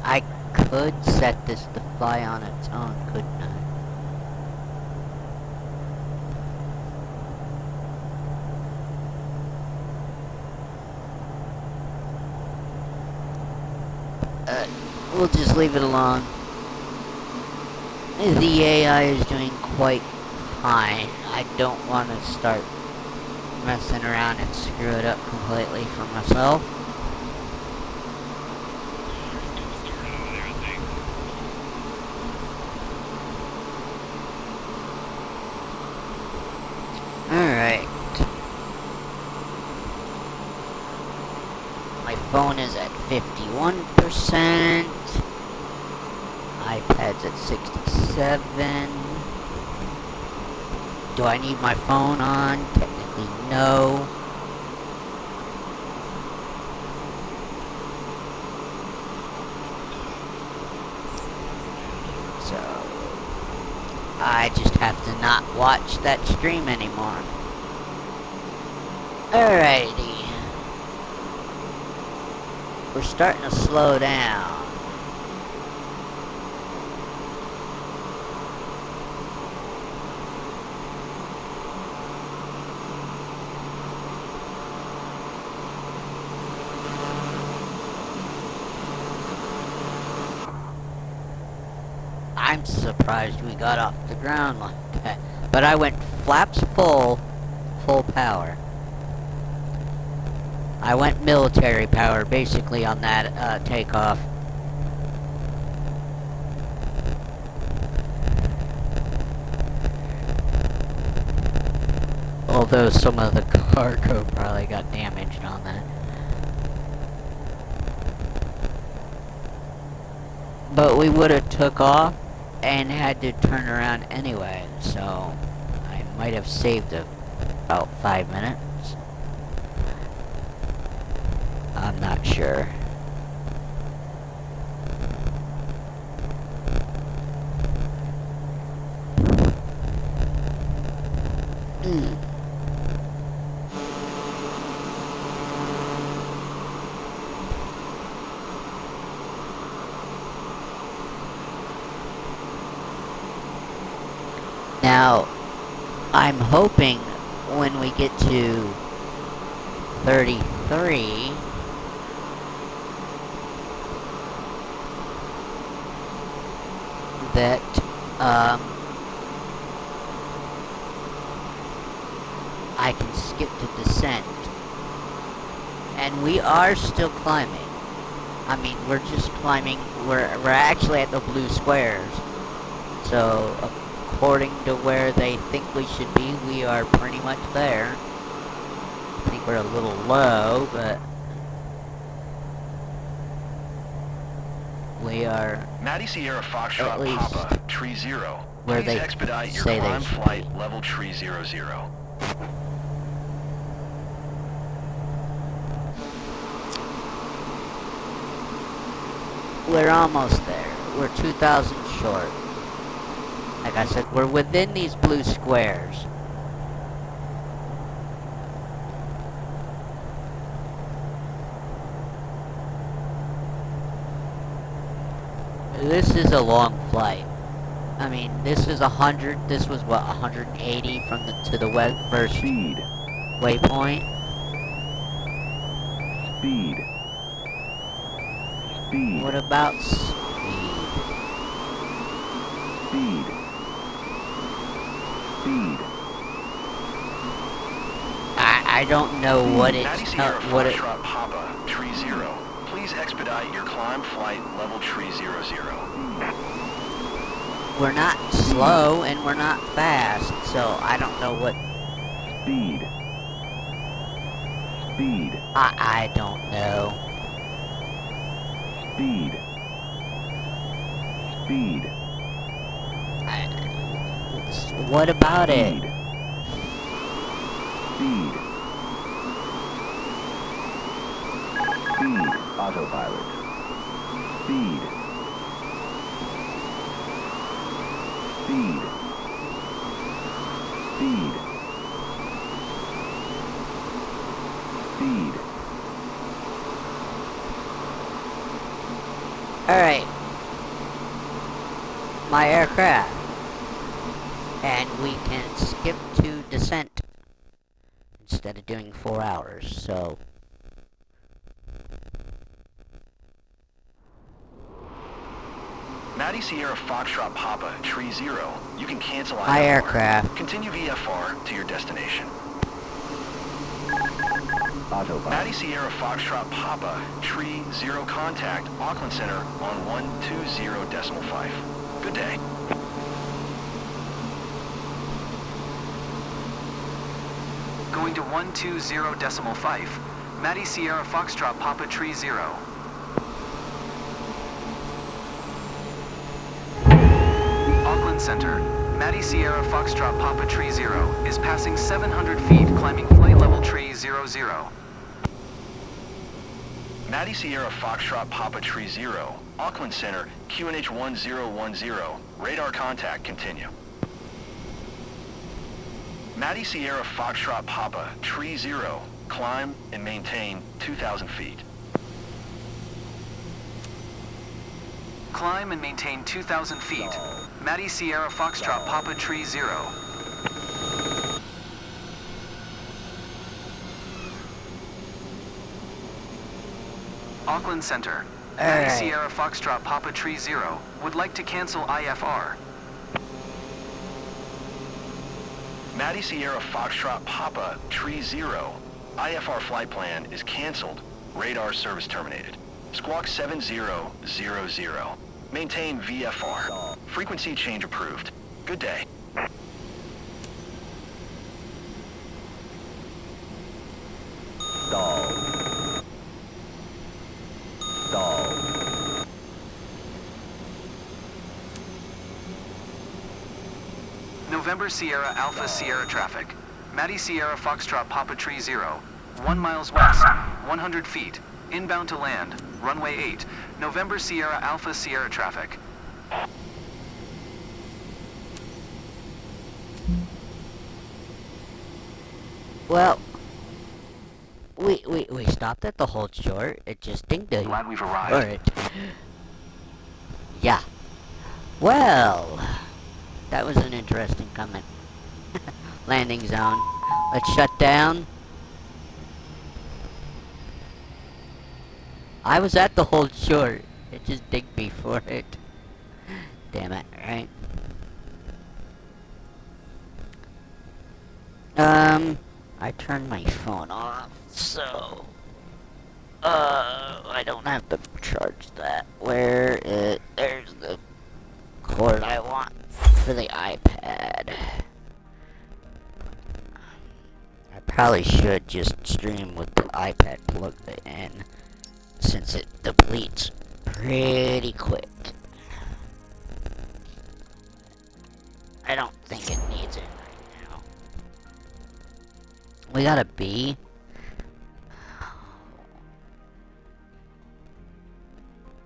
I could set this to fly on its own, couldn't I? We'll just leave it alone. The AI is doing quite fine. I don't want to start messing around and screw it up completely for myself. Alright. My phone is at 51%. iPad's at 67. Do I need my phone on? Technically, no. So, I just have to not watch that stream anymore. Alrighty. We're starting to slow down. I'm surprised we got off the ground like that. But I went flaps full power. I went military power basically on that takeoff. Although some of the cargo probably got damaged on that. But we would have took off and had to turn around anyway, so I might have saved about 5 minutes. I'm not sure. Now, I'm hoping when we get to 33, that, I can skip the descent. And we are still climbing. I mean, we're just climbing, we're actually at the blue squares. So, according to where they think we should be, we are pretty much there. I think we're a little low, but we are Maddie Sierra Foxtrot Papa, Tree 0. where Please they expedite your say they climb should flight be. level Tree 00. We're almost there. We're 2,000 short. Like I said, we're within these blue squares. This is a long flight. I mean, this is 100. This was what, 180 from the to the first Speed. waypoint. Speed. Speed. What about speed? Speed. Speed. I don't know what Maddie it's Sierra what it. Foxtrot Papa, Tree 0. Please expedite your climb flight level Tree 00. we're not slow and we're not fast, so I don't know what... Speed. Speed. I don't know. Speed. Speed. What about it? Speed. Speed. Speed. Autopilot. Speed. Speed. Speed. Speed. Alright. My aircraft. And we can skip to descent instead of doing 4 hours, so... Maddie Sierra Foxtrot Papa, Tree 0. You can cancel IFR. Hi, aircraft. Continue VFR to your destination. Autopilot. Maddie Sierra Foxtrot Papa, Tree 0 contact, Auckland Center on 120.5. Good day. Going to 120.5. Maddie Sierra Foxtrot Papa Tree 0. Auckland Center. Maddie Sierra Foxtrot Papa Tree 0 is passing 700 feet climbing flight level tree 00. Maddie Sierra Foxtrot Papa Tree 0, Auckland Center, QNH 1010. Radar contact, continue. Maddie Sierra Foxtrot Papa Tree 0, climb and maintain 2,000 feet. Climb and maintain 2,000 feet. Maddie Sierra Foxtrot Papa Tree 0. Auckland Center. Maddie Sierra Foxtrot Papa Tree 0 would like to cancel IFR. Maddie Sierra Foxtrot Papa Tree 0, IFR flight plan is canceled. Radar service terminated. Squawk 7000. Maintain VFR. Frequency change approved. Good day. Stall. Stall. November Sierra Alpha Sierra traffic. Maddie Sierra Foxtrot Papa Tree 0. 1 miles west, 100 feet. Inbound to land. Runway 8. November Sierra Alpha Sierra traffic. Well, we stopped at the hold short. It just dinged it. Glad we've arrived. Alright. Yeah. Well, that was an interesting comment. Landing zone. Let's shut down. I was at the hold short. It just dinged me for it. Damn it, right? I turned my phone off, so I don't have to charge that. There's the cord I want for the iPad. I probably should just stream with the iPad plugged in, since it depletes pretty quick. I don't think it needs it right now. We got a B.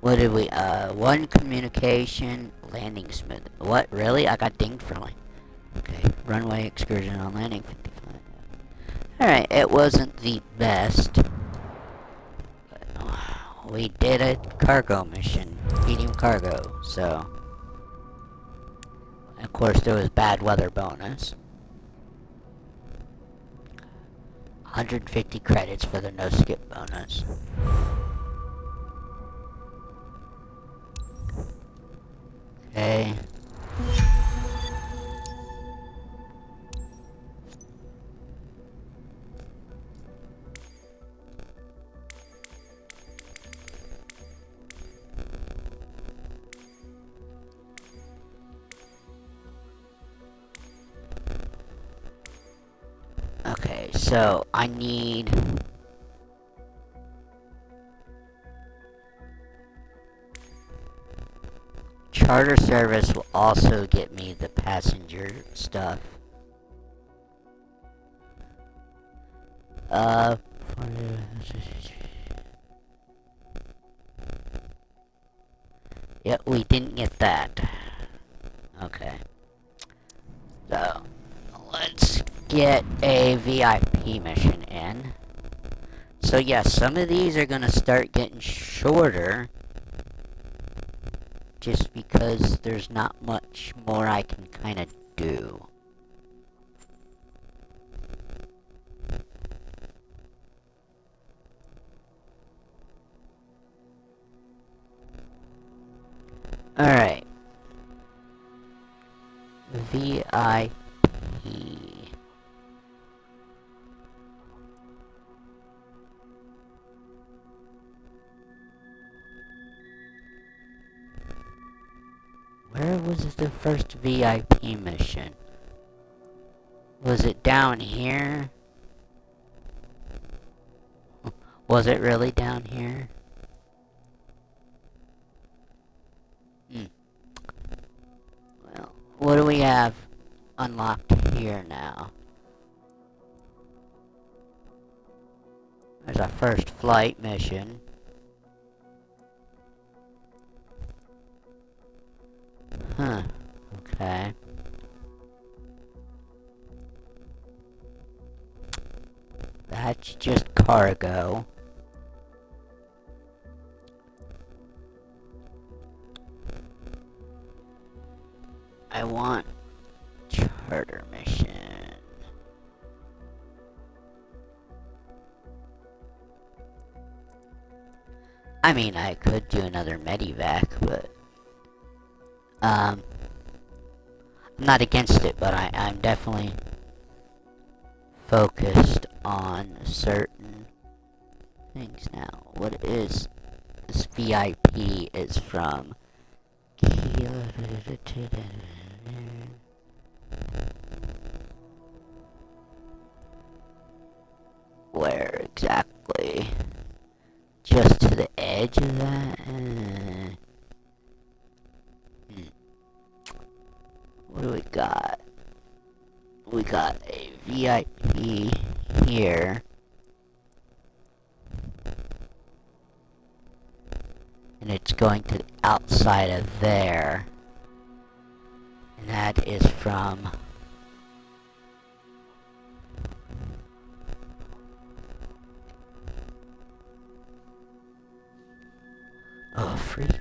What did we, one communication, landing smooth. What, really? I got dinged for like, okay, runway excursion on landing 55. Alright, it wasn't the best. But we did a cargo mission, medium cargo, so. Of course, there was bad weather bonus. 150 credits for the no skip bonus. Okay. So I need charter service will also get me the passenger stuff. Yep, we didn't get that. Okay. So, let's get a VIP mission in. So yeah, some of these are gonna start getting shorter. Just because there's not much more I can kinda do. Alright. VIP. Where was the first VIP mission? Was it down here? Was it really down here? Well, what do we have unlocked here now? There's our first flight mission. Huh. Okay. That's just cargo. I want charter mission. I mean, I could do another medivac, but I'm not against it, but I'm definitely focused on certain things now. What is this VIP is from? Where exactly? Just to the edge of that? What do we got? We got a VIP here. And it's going to the outside of there. And that is from... Oh, freak me.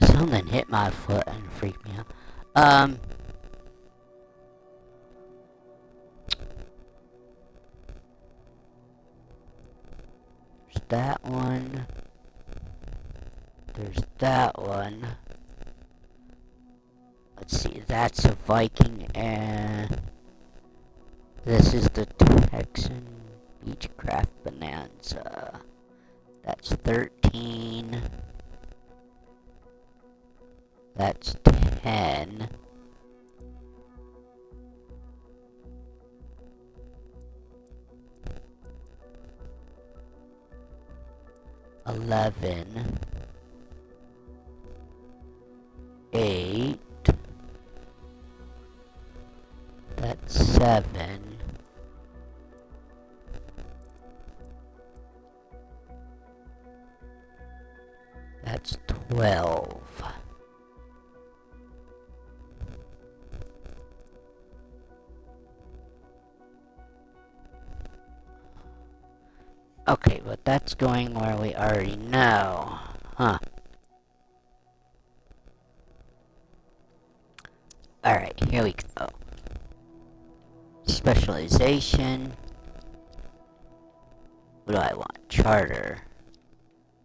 Something hit my foot and freaked me out. There's that one. There's that one. Let's see, that's a Viking, and this is the Texan Beechcraft Bonanza. That's 13. That's 10. $11. 8. That's 7. That's 12. Okay, but that's going where we already know. Huh. Alright, here we go. Specialization. What do I want? Charter.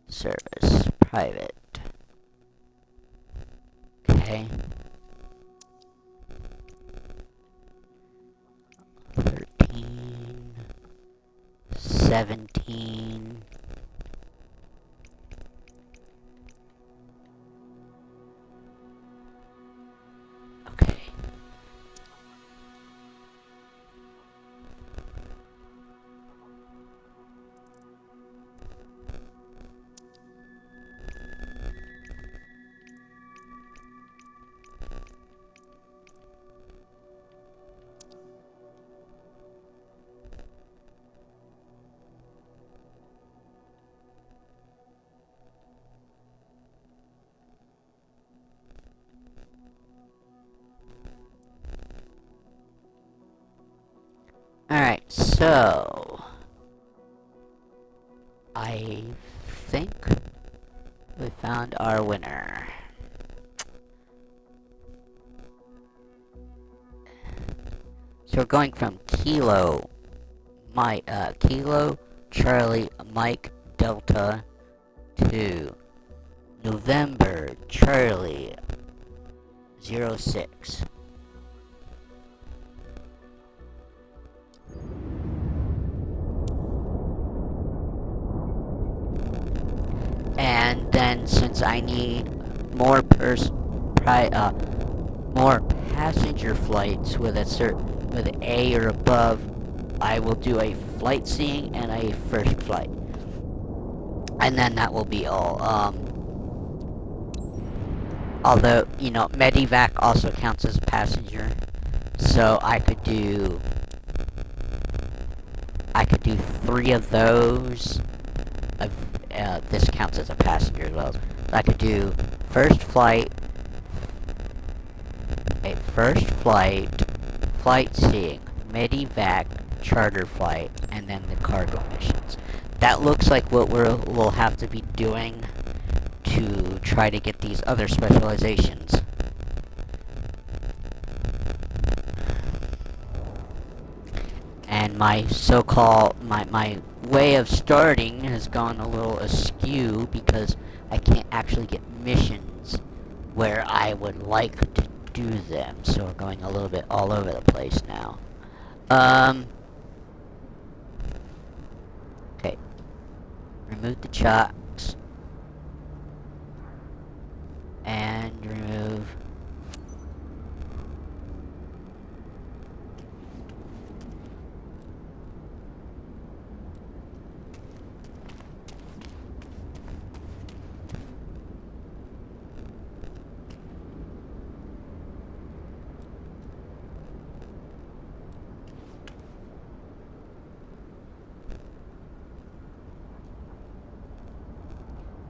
Service. Private. Okay. 13. 17. Okay. So I think we found our winner. So we're going from Kilo Charlie Mike Delta to November Charlie 06. And then since I need more more passenger flights with A or above, I will do a flight seeing and a first flight. And then that will be all. Although, you know, Medivac also counts as passenger. So I could do 3 of those. This counts as a passenger as well. I could do first flight, flight seeing, Medivac, charter flight, and then the cargo missions. That looks like what we'll have to be doing to try to get these other specializations. And my so-called, my way of starting has gone a little askew because I can't actually get missions where I would like to do them. So we're going a little bit all over the place now. Okay. Remove the chocks. And remove...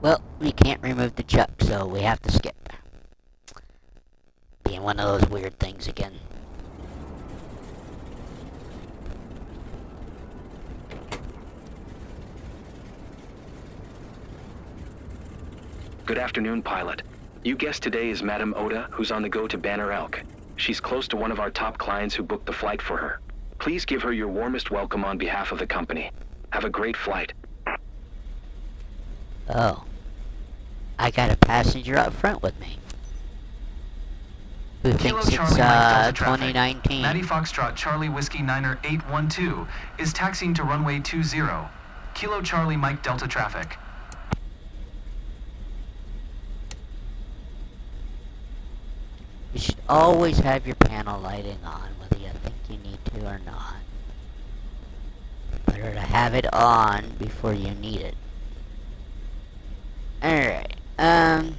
Well, we can't remove the chuck, so we have to skip. Being one of those weird things again. Good afternoon, pilot. You guessed today is Madame Oda, who's on the go to Banner Elk. She's close to one of our top clients who booked the flight for her. Please give her your warmest welcome on behalf of the company. Have a great flight. Oh. I got a passenger up front with me. Who thinks it's 2019? Matty Foxtrot Charlie Whiskey Niner 812 is taxiing to runway 20. Kilo Charlie Mike Delta traffic. You should always have your panel lighting on, whether you think you need to or not. Better to have it on before you need it. Alright, where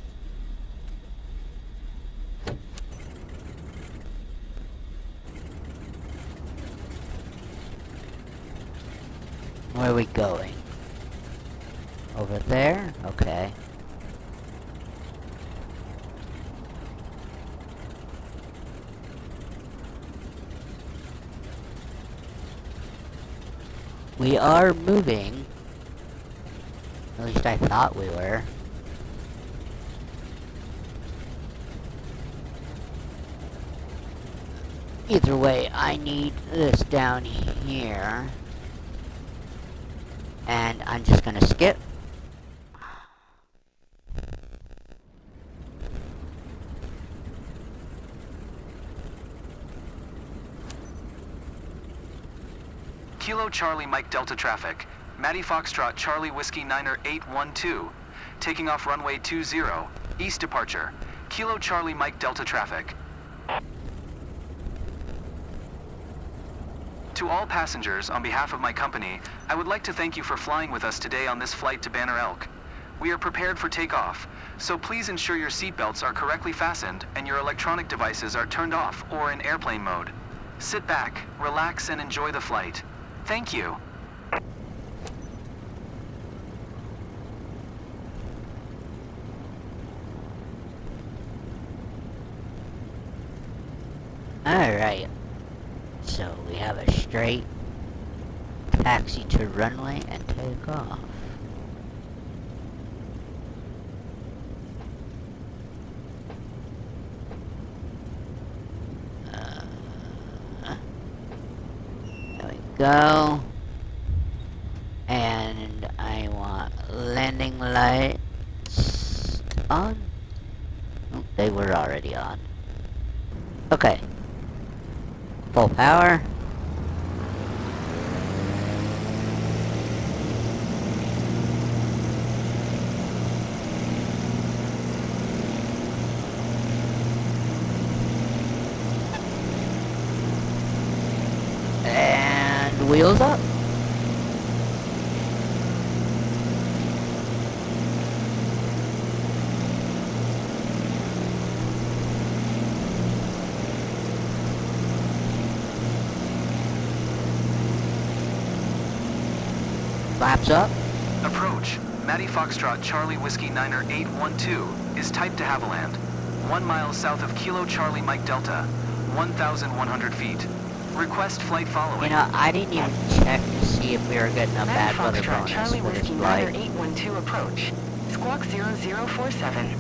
are we going? Over there? Okay. We are moving. At least I thought we were. Either way, I need this down here. And I'm just gonna skip. Kilo Charlie Mike Delta traffic. Matty Foxtrot Charlie Whiskey Niner 812. Taking off runway 20. East departure. Kilo Charlie Mike Delta traffic. To all passengers, on behalf of my company, I would like to thank you for flying with us today on this flight to Banner Elk. We are prepared for takeoff, so please ensure your seatbelts are correctly fastened and your electronic devices are turned off or in airplane mode. Sit back, relax, and enjoy the flight. Thank you. Alright. So we have a straight taxi to runway and take off. There we go. And I want landing lights on. Oh, they were already on. Okay. Full power. And wheels up. Flaps up. Approach. Matty Foxtrot Charlie Whiskey Niner 812 is typed to Haviland. 1 mile south of Kilo Charlie Mike Delta. 1,100 feet. Request flight following. You know, I didn't even check to see if we were getting a bad weather bonus Charlie for this Whiskey Niner flight. 812 approach. Squawk 0047.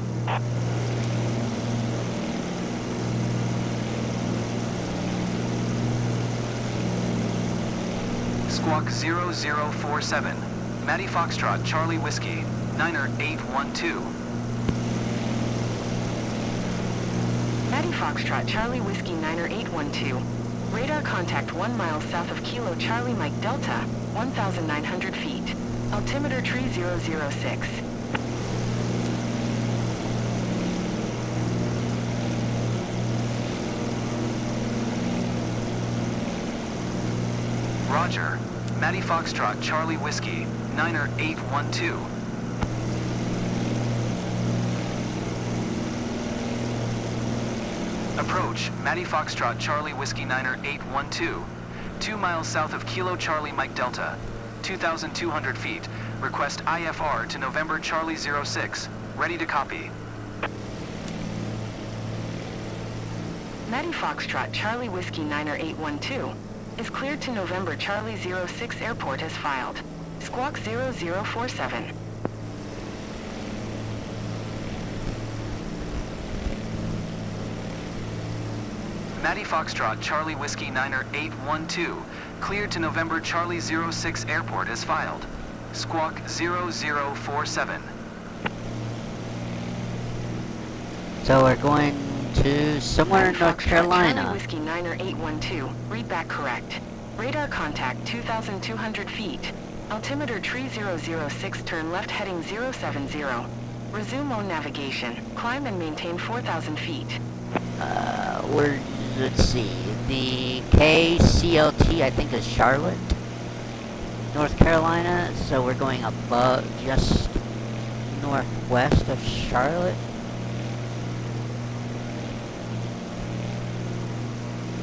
Squawk 0047. Matty Foxtrot Charlie Whiskey Niner 812. Matty Foxtrot Charlie Whiskey Niner 812. Radar contact 1 mile south of Kilo Charlie Mike Delta, 1,900 feet. Altimeter tree 006. Roger. Matty Foxtrot Charlie Whiskey Niner 812. Approach, Matty Foxtrot Charlie Whiskey Niner 812. 2 miles south of Kilo Charlie Mike Delta. 2,200 feet. Request IFR to November Charlie 06. Ready to copy. Matty Foxtrot Charlie Whiskey Niner 812 is cleared to November Charlie 06 airport as filed. Squawk 0047. Matty Foxtrot Charlie Whiskey Niner 812, cleared to November Charlie 06 airport as filed. Squawk 0047. So we're going to somewhere in North Carolina. Charlie Whiskey Niner 812, read back correct. Radar contact 2,200 feet. Altimeter tree 006, turn left heading 070. Resume on navigation. Climb and maintain 4,000 feet. Let's see, the KCLT I think is Charlotte, North Carolina, so we're going above, just northwest of Charlotte.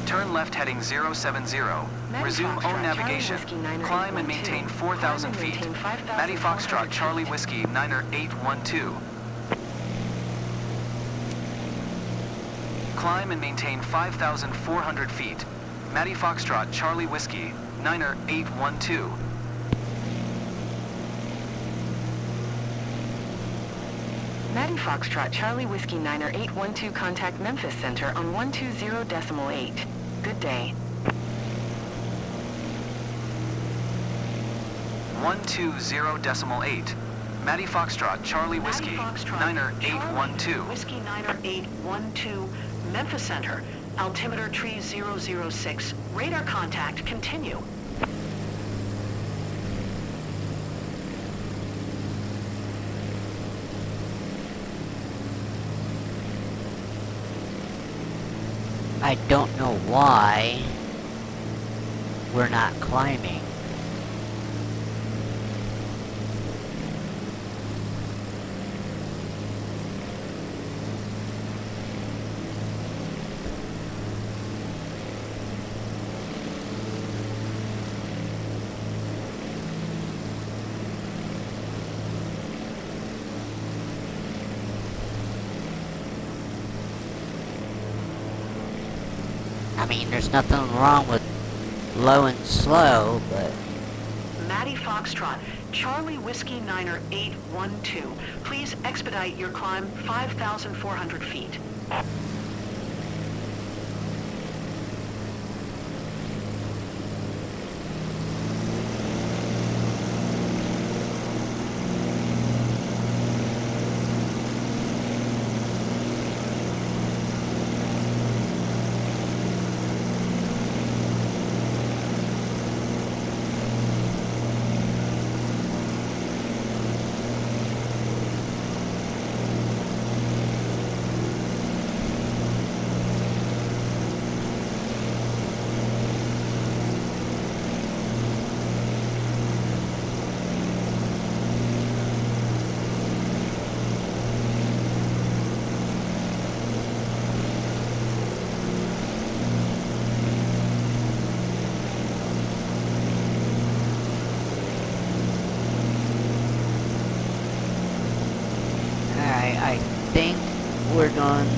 Turn left heading 070. Resume O navigation. Climb and maintain 4,000 feet. Matty Foxtrot Charlie Whiskey Niner 812. Climb and maintain 5,400 feet. Matty Foxtrot Charlie Whiskey Niner 812. Matty Foxtrot Charlie Whiskey Niner 812, contact Memphis Center on 120.8. Good day. 120.8. Matty Foxtrot Charlie Whiskey Niner 812. Whiskey Niner 812, Memphis Center. Altimeter tree 006. Radar contact continue. I don't know why we're not climbing. I mean, there's nothing wrong with low and slow, but Maddie Foxtrot, Charlie Whiskey Niner 812. Please expedite your climb 5,400 feet. I think we're going...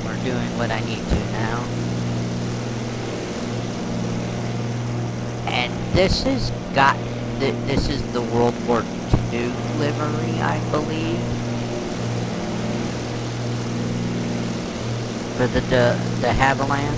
we're doing what I need to now. And this has got... this is the World War II livery, I believe. For the Haviland.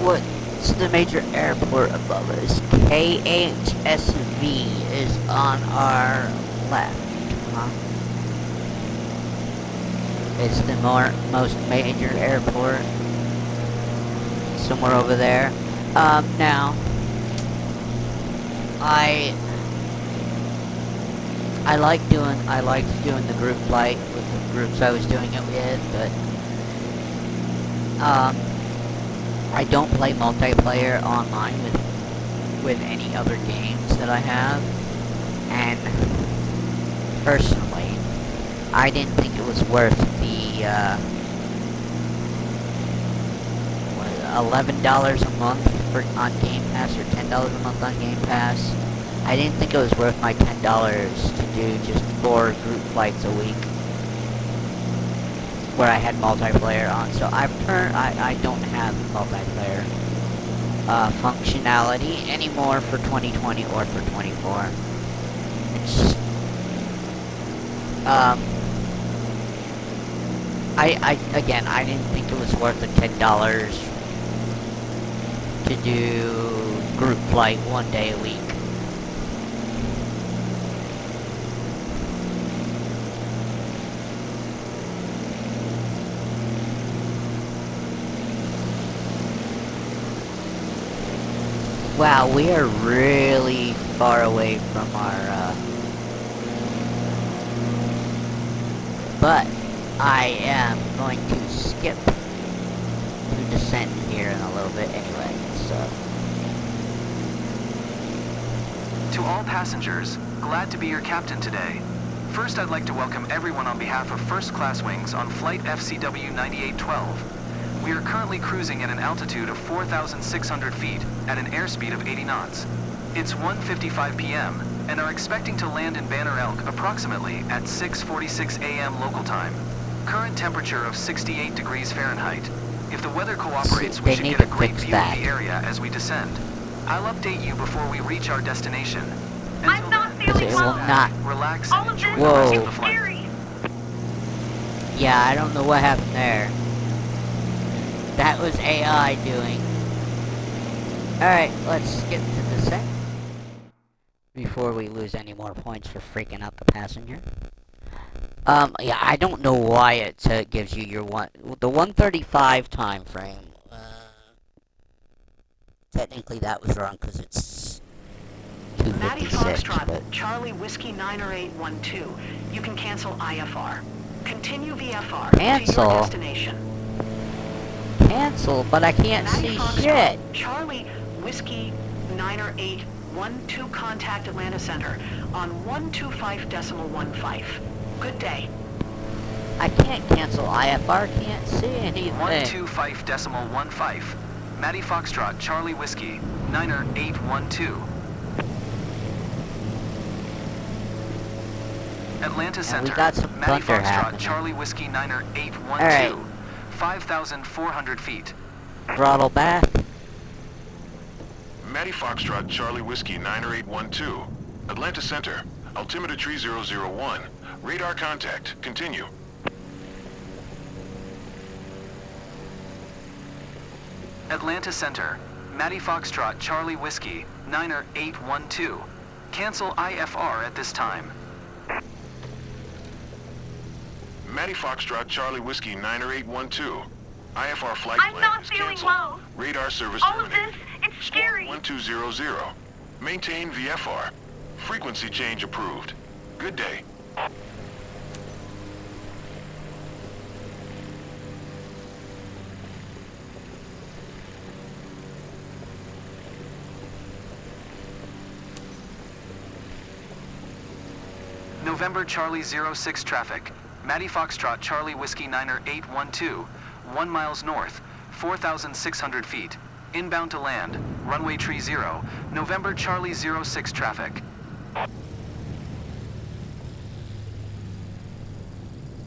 What's the major airport above us? KHSV is on our left, huh? It's the most major airport. Somewhere over there. Now, I liked doing the group flight with the groups I was doing it with, but, I don't play multiplayer online with any other games that I have, and personally, I didn't think it was worth the $11 a month on Game Pass, or $10 a month on Game Pass. I didn't think it was worth my $10 to do just 4 group flights a week, where I had multiplayer on. So I don't have multiplayer functionality anymore for 2020 or for 24. It's just, again, I didn't think it was worth the $10 to do group flight 1 day a week. Wow, we are really far away from our, but I am going to skip the descent here in a little bit anyway, so. To all passengers, glad to be your captain today. First, I'd like to welcome everyone on behalf of First Class Wings on Flight FCW 9812. We are currently cruising at an altitude of 4,600 feet at an airspeed of 80 knots. It's 1:55 p.m. and are expecting to land in Banner Elk approximately at 6:46 a.m. local time. Current temperature of 68 degrees Fahrenheit. If the weather cooperates, we should get a great view of the area as we descend. I'll update you before we reach our destination. I'm not feeling well. Relax All and of enjoy this the rest is of the flight. scary. Yeah, I don't know what happened there. That was AI doing. Alright, let's skip to the set before we lose any more points for freaking out the passenger. Yeah, I don't know why it gives you your the 135 time frame. Technically that was wrong because it's Maddie 256, Foxtrot, but Charlie Whiskey Niner 812. You can cancel IFR. Continue VFR to Cancel? your destination. cancel, but I can't Maddie see Foxtrot, shit. Charlie Whiskey Niner 8 12 contact Atlanta Center on 125.15. Good day. I can't cancel IFR, can't see anything. 125.15. Matty Foxtrot, Charlie Whiskey, Niner 812. Atlanta And Center, we got some Matty thunder Foxtrot, happening. Charlie Whiskey, Niner 812. Alright. 5,400 feet. Throttle back. Matty Foxtrot, Charlie Whiskey 90812. Atlanta Center, altimeter tree 001. Radar contact, continue. Atlanta Center, Matty Foxtrot, Charlie Whiskey, Niner 812. Cancel IFR at this time. Matty Foxtrot, Charlie Whiskey 90812. IFR flight I'm plan not is feeling canceled. well. Radar service All of terminated. this, it's scary. 1200. Maintain VFR. Frequency change approved. Good day. November Charlie 06 traffic. Matty Foxtrot, Charlie Whiskey Niner 812. 1 miles north, 4,600 feet. Inbound to land, runway tree 0. November Charlie 06 traffic.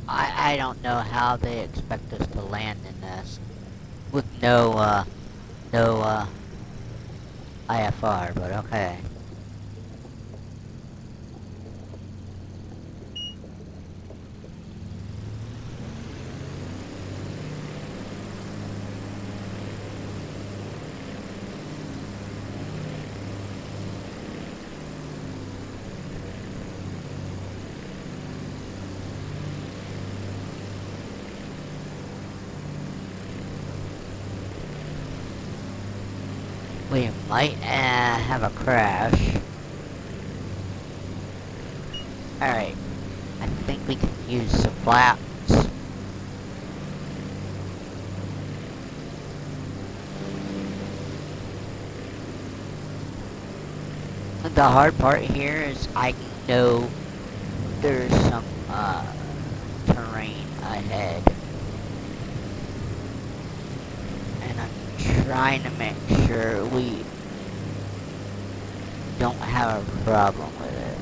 I don't know how they expect us to land in this with no IFR, but okay. We might have a crash. Alright. I think we can use some flaps. The hard part here is I know there's some terrain ahead. And I'm trying to make sure we don't have a problem with it.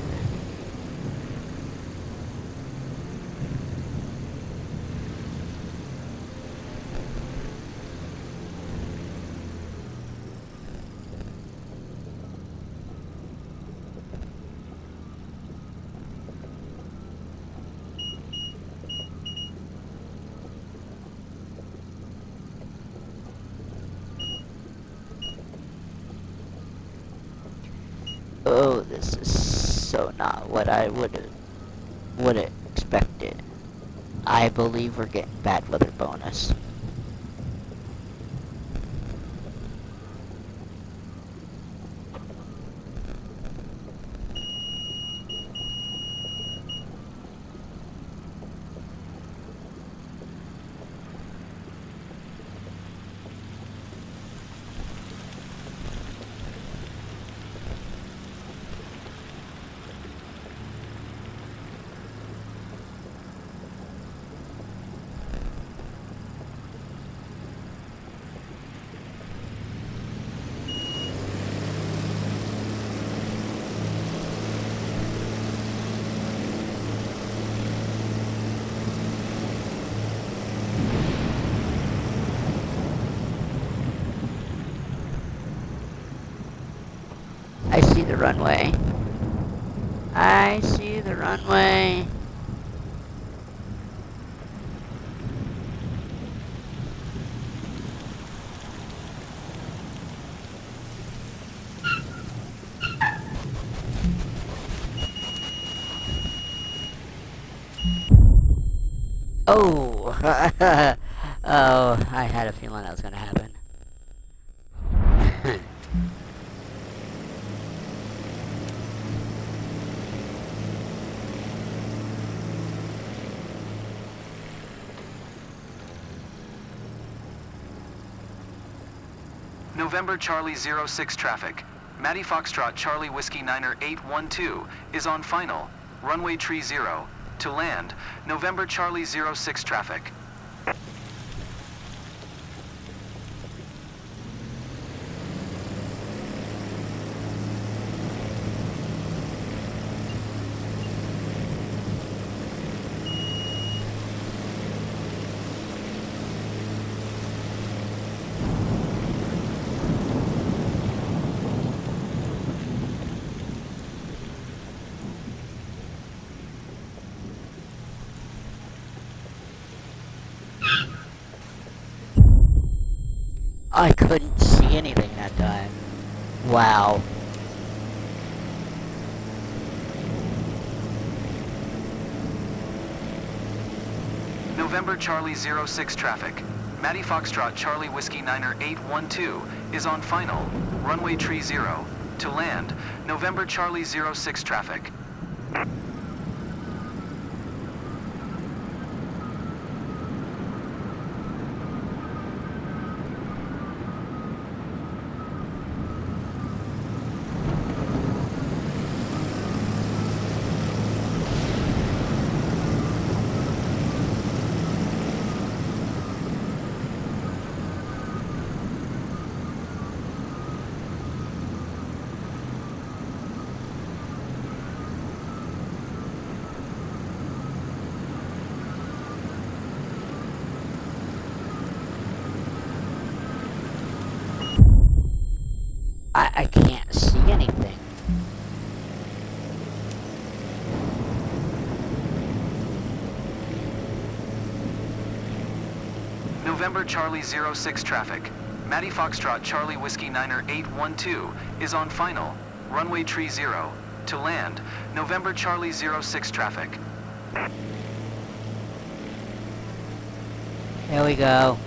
Oh, this is so not what I would have expected. I believe we're getting bad weather bonus. I see the runway. I see the runway. Oh, oh, I had a feeling that was gonna happen. November Charlie 06 traffic. Matty Foxtrot Charlie Whiskey Niner 812 is on final, runway tree 0, to land, November Charlie 06 traffic. I couldn't see anything that time. Wow. November Charlie 06 traffic. Matty Foxtrot Charlie Whiskey Niner 812 is on final, runway tree 0, to land, November Charlie 06 traffic. I can't see anything. November Charlie 06 traffic. Matty Foxtrot Charlie Whiskey Niner 812 is on final, runway tree 0, to land, November Charlie 06 traffic. Here we go.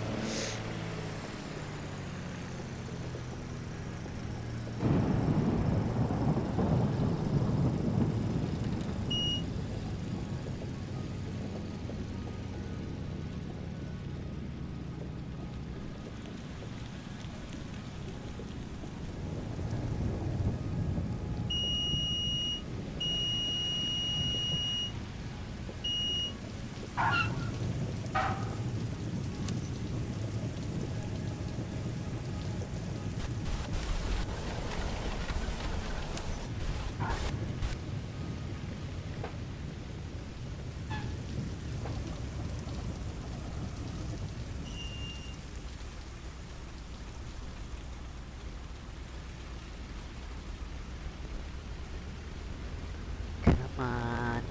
Come on.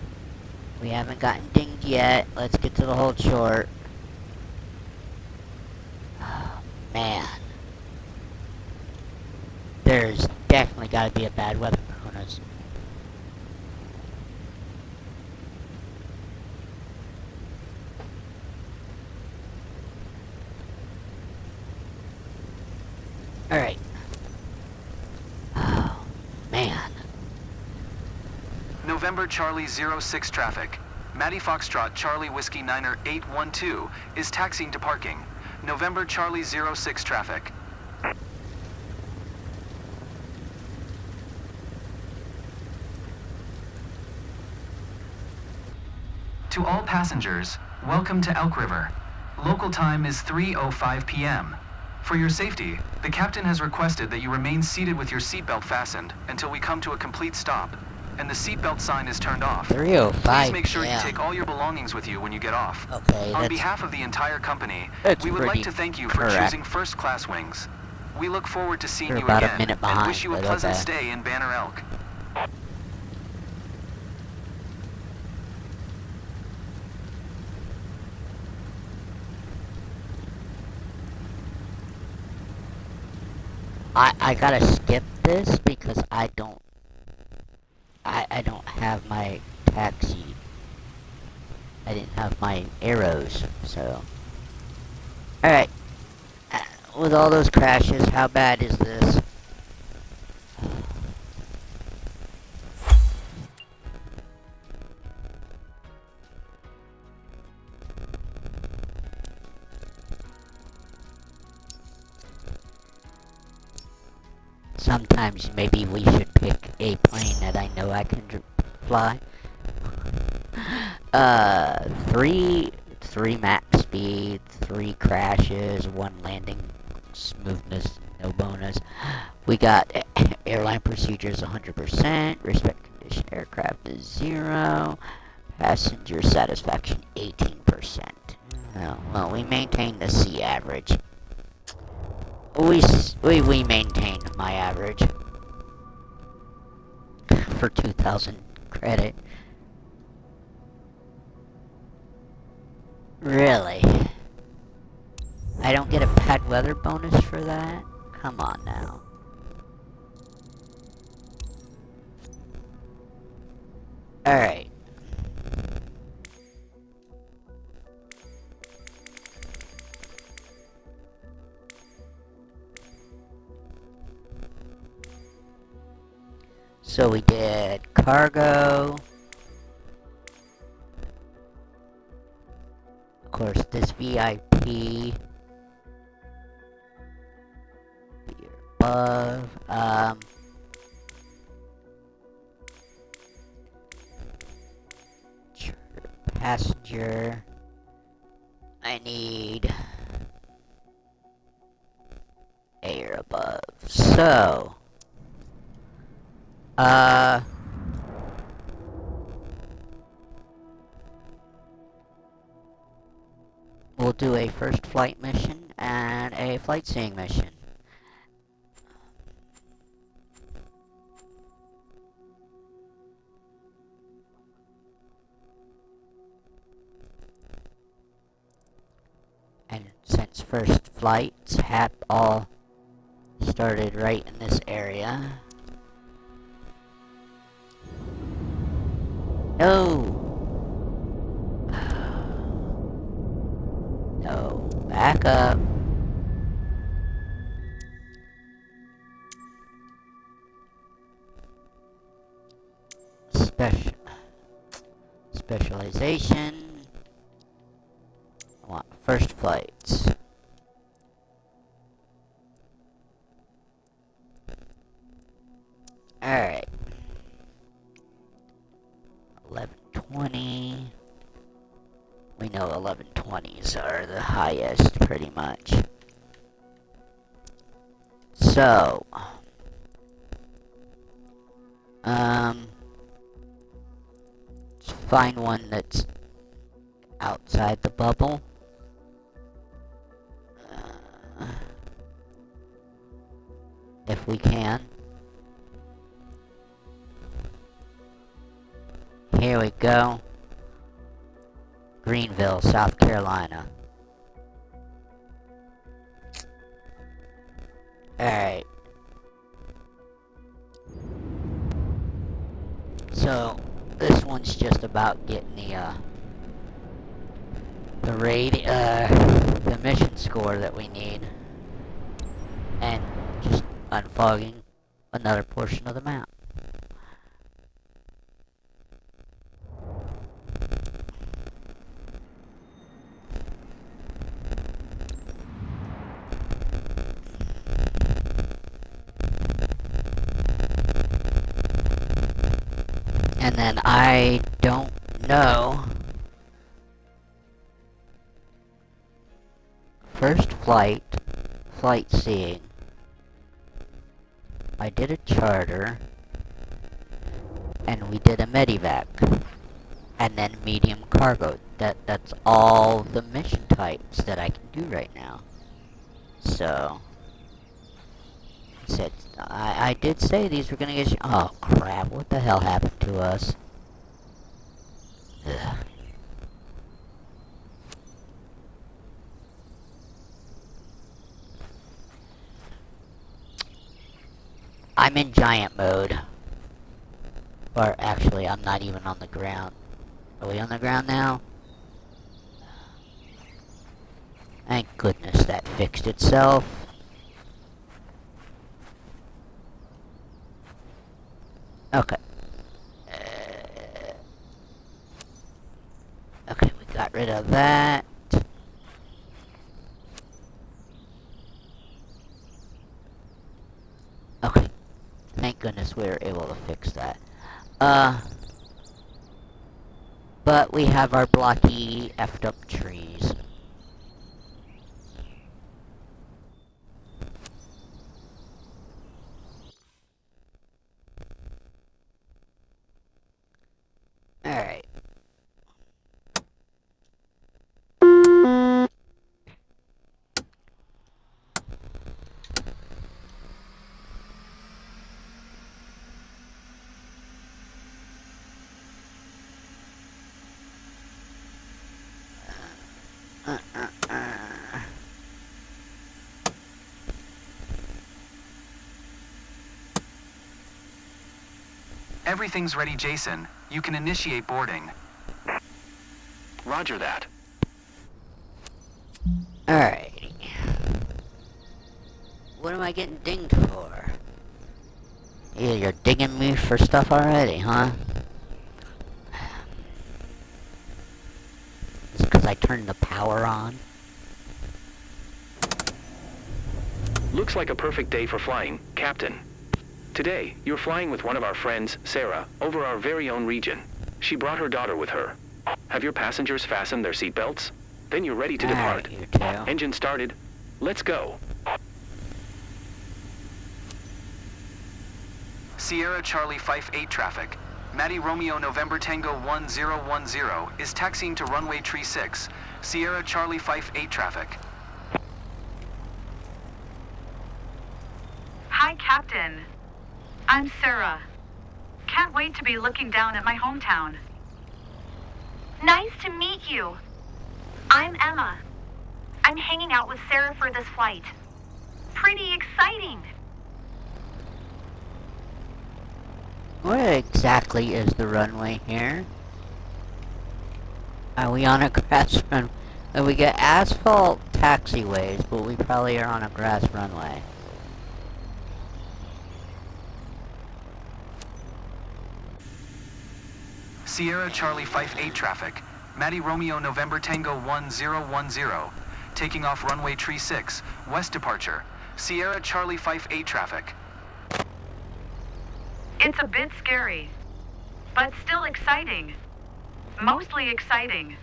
We haven't gotten dinged yet. Let's get to the hold short. Oh, man. There's definitely gotta be a bad weather bonus. Alright. Oh, man. November Charlie 06 traffic. Matty Foxtrot Charlie Whiskey Niner 812 is taxiing to parking. November Charlie 06 traffic. To all passengers, welcome to Elk River. Local time is 3:05 p.m. For your safety, the captain has requested that you remain seated with your seatbelt fastened until we come to a complete stop, and the seatbelt sign is turned off. 3:05. Please make sure you yeah. take all your belongings with you when you get off. Okay, On that's behalf of the entire company, that's we would like pretty to thank you for correct. choosing first class wings. We look forward to seeing We're you about a again minute and behind, wish you a but pleasant okay. stay in Banner Elk. I gotta skip this because I don't have my taxi. I didn't have my arrows, so. Alright. With all those crashes, how bad is this? sometimes maybe we should pick a plane that I know I can fly. Three max speed, 3 crashes, 1 landing smoothness, no bonus. We got airline procedures 100%, respect condition aircraft is 0, passenger satisfaction 18%. Well, we maintained the C average. We maintained my average for 2,000 credit. Really? I don't get a bad weather bonus for that? Come on now. Alright. So we did cargo. Of course, this VIP. Be above. Passenger. I need air above. So, we'll do a first flight mission and a flight seeing mission. And since first flights have all started right in this area. No! No. Back up. Specialization. I want first flights. Alright. 1120. We know 1120s are the highest, pretty much. So, let's find one that's outside the bubble. If we can. Here we go. Greenville, South Carolina. Alright. So, this one's just about getting the mission score that we need. And just unfogging another portion of the map. And then I don't know. First flight seeing. I did a charter, and we did a medevac, and then medium cargo. That's all the mission types that I can do right now. So, I did say these were gonna get. Oh crap! What the hell happened to us? Ugh. I'm in giant mode. Or actually, I'm not even on the ground. Are we on the ground now? Thank goodness that fixed itself. Okay. Okay, we got rid of that. Okay, goodness we were able to fix that. But we have our blocky, effed up trees. Alright. Everything's ready, Jason. You can initiate boarding. Roger that. Alrighty. What am I getting dinged for? Yeah, you're dinging me for stuff already, huh? It's because I turned the power on. Looks like a perfect day for flying, Captain. Today, you're flying with one of our friends, Sarah, over our very own region. She brought her daughter with her. Have your passengers fastened their seatbelts? Then you're ready to depart. You two. Engine started. Let's go. Sierra Charlie Fife 8 traffic. Matty Romeo November Tango 1010 is taxiing to runway tree 6. Sierra Charlie Fife 8 traffic. Hi, Captain. I'm Sarah. Can't wait to be looking down at my hometown. Nice to meet you. I'm Emma. I'm hanging out with Sarah for this flight. Pretty exciting. Where exactly is the runway here? Are we on a grass run? We get asphalt taxiways, but we probably are on a grass runway. Sierra Charlie Fife 8 traffic. Matty Romeo November Tango 1010. Taking off runway tree 6, west departure. Sierra Charlie Fife 8 traffic. It's a bit scary, but still exciting. Mostly exciting.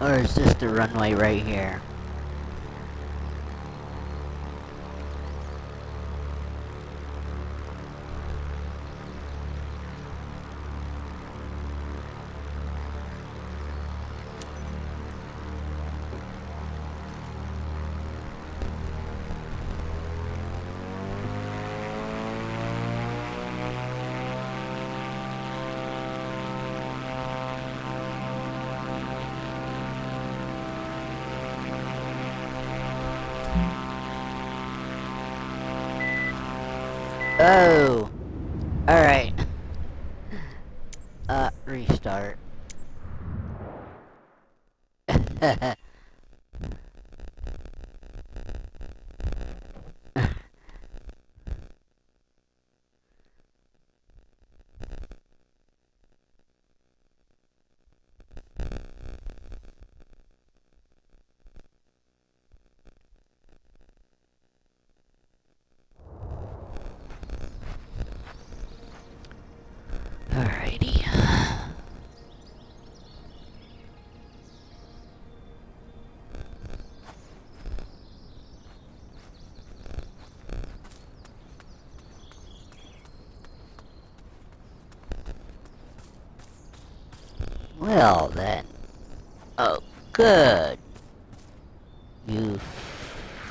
Or is this the runway right here? Oh! Alright. Restart. Alrighty. Well then. Oh, good. You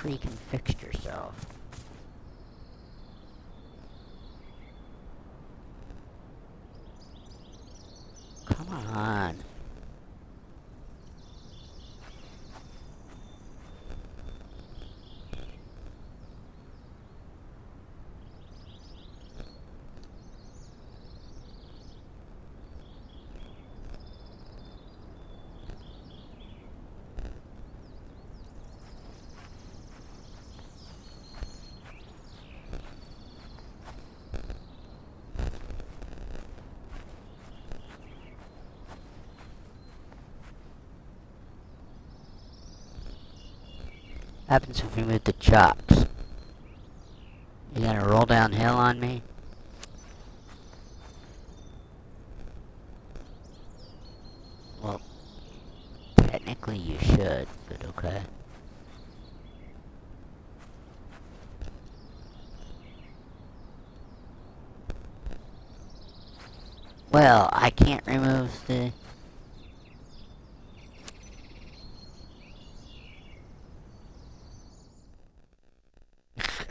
freaking fixed yourself. Come on. happens if we move the chocks? You gonna roll downhill on me? Well, technically you should, but okay. Well, I can't remove the...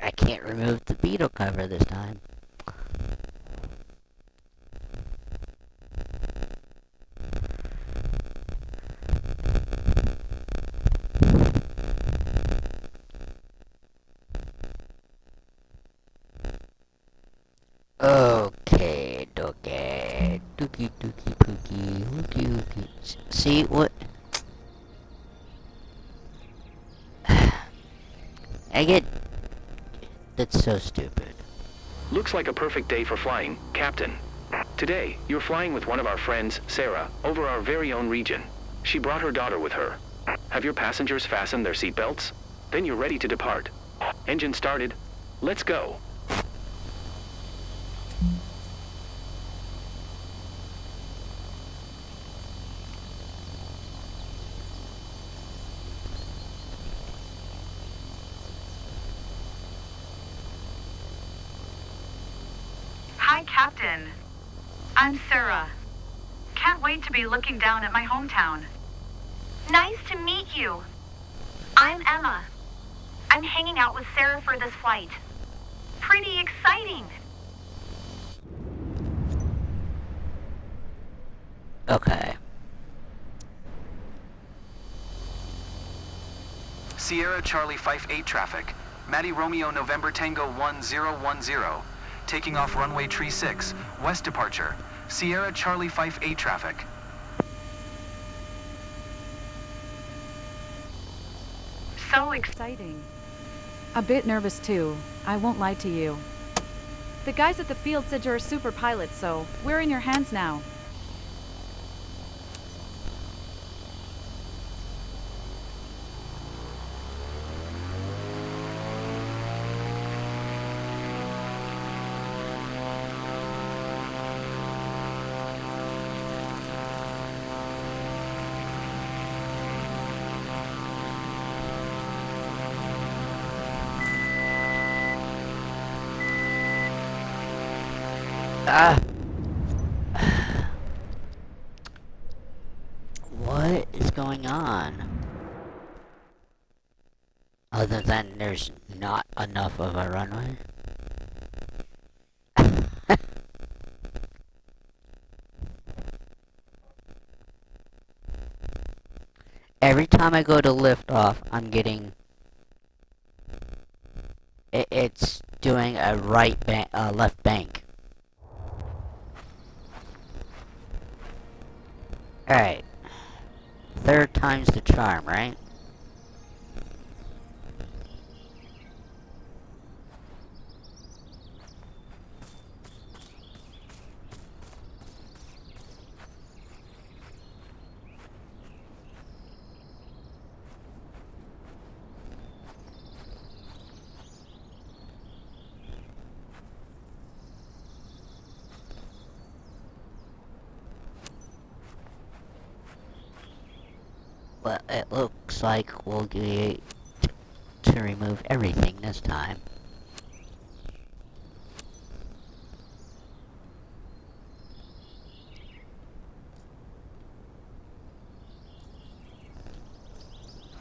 I can't remove the beetle cover this time. Okay, dookie, dookie, dookie, pookie, hookie, hookie. See what? I get. That's so stupid. Looks like a perfect day for flying, Captain. Today, you're flying with one of our friends, Sarah, over our very own region. She brought her daughter with her. Have your passengers fastened their seatbelts? Then you're ready to depart. Engine started. Let's go. Hi, Captain. I'm Sarah. Can't wait to be looking down at my hometown. Nice to meet you. I'm Emma. I'm hanging out with Sarah for this flight. Pretty exciting. Okay. Sierra Charlie 58 traffic. Matty Romeo November Tango 1010. Taking off runway tree 6, west departure. Sierra Charlie 58 traffic. So Exciting. A bit nervous too, I won't lie to you. The guys at the field said you're a super pilot, so we're in your hands now. What is going on? Other than there's not enough of a runway? Every time I go to lift off, I'm getting... It's doing a left bank. Alright. Third time's the charm, right? Well, it looks like we'll get to remove everything this time.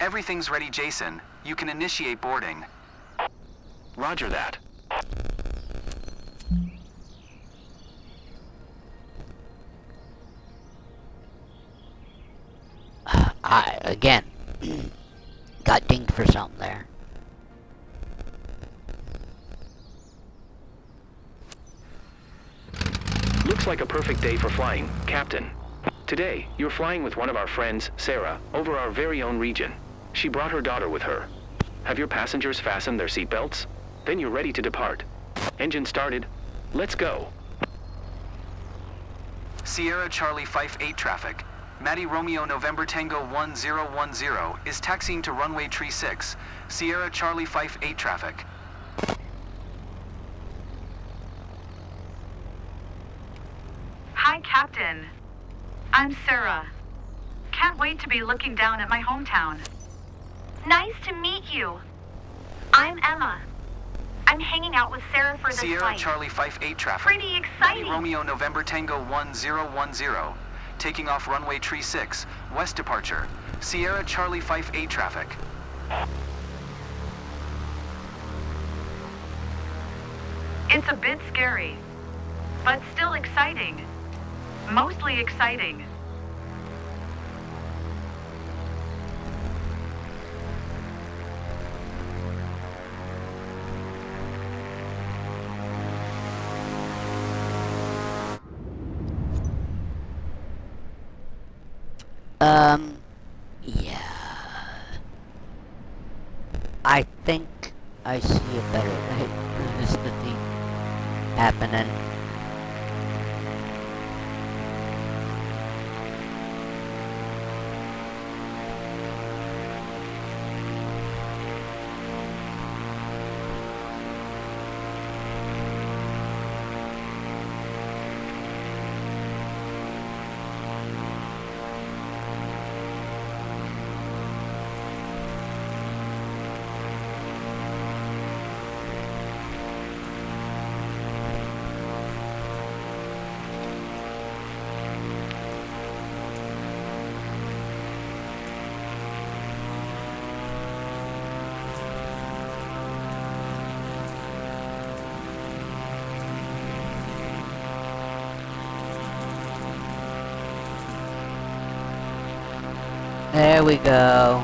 Everything's ready, Jason. You can initiate boarding. Roger that. I, again, got dinged for something there. Looks like a perfect day for flying, Captain. Today, you're flying with one of our friends, Sarah, over our very own region. She brought her daughter with her. Have your passengers fastened their seatbelts? Then you're ready to depart. Engine started. Let's go. Sierra Charlie 58 traffic. Maddie Romeo November Tango 1010 is taxiing to runway tree 6, Sierra Charlie 58 traffic. Hi, Captain. I'm Sarah. Can't wait to be looking down at my hometown. Nice to meet you. I'm Emma. I'm hanging out with Sarah for this Sierra flight. Charlie 58 traffic. Pretty exciting. Maddie Romeo November Tango 1010, taking off runway tree 6, west departure, Sierra Charlie 58 traffic. It's a bit scary, but still exciting. Mostly exciting. Yeah. I think I see a better way for this to be happening. There we go.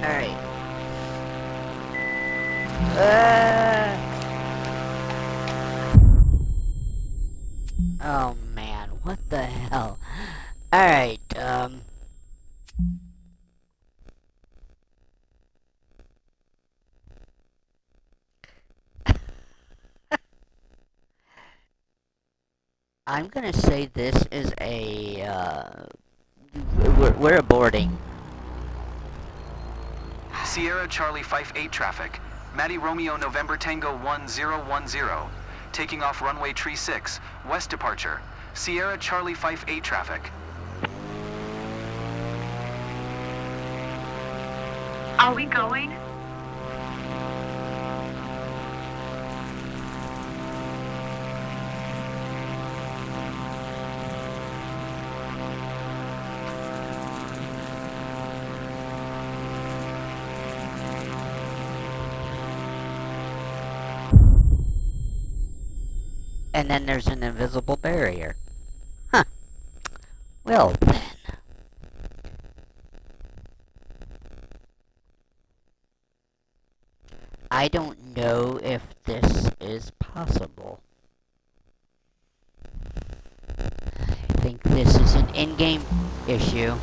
Alright. Oh man, what the hell? Alright, I'm gonna say this is a, we're aborting. Sierra Charlie 58 traffic, Maddie Romeo November Tango 1010, taking off runway tree 6, west departure, Sierra Charlie 58 traffic. Are we going? And then there's an invisible barrier. Huh. Well then. I don't know if this is possible. I think this is an in-game issue.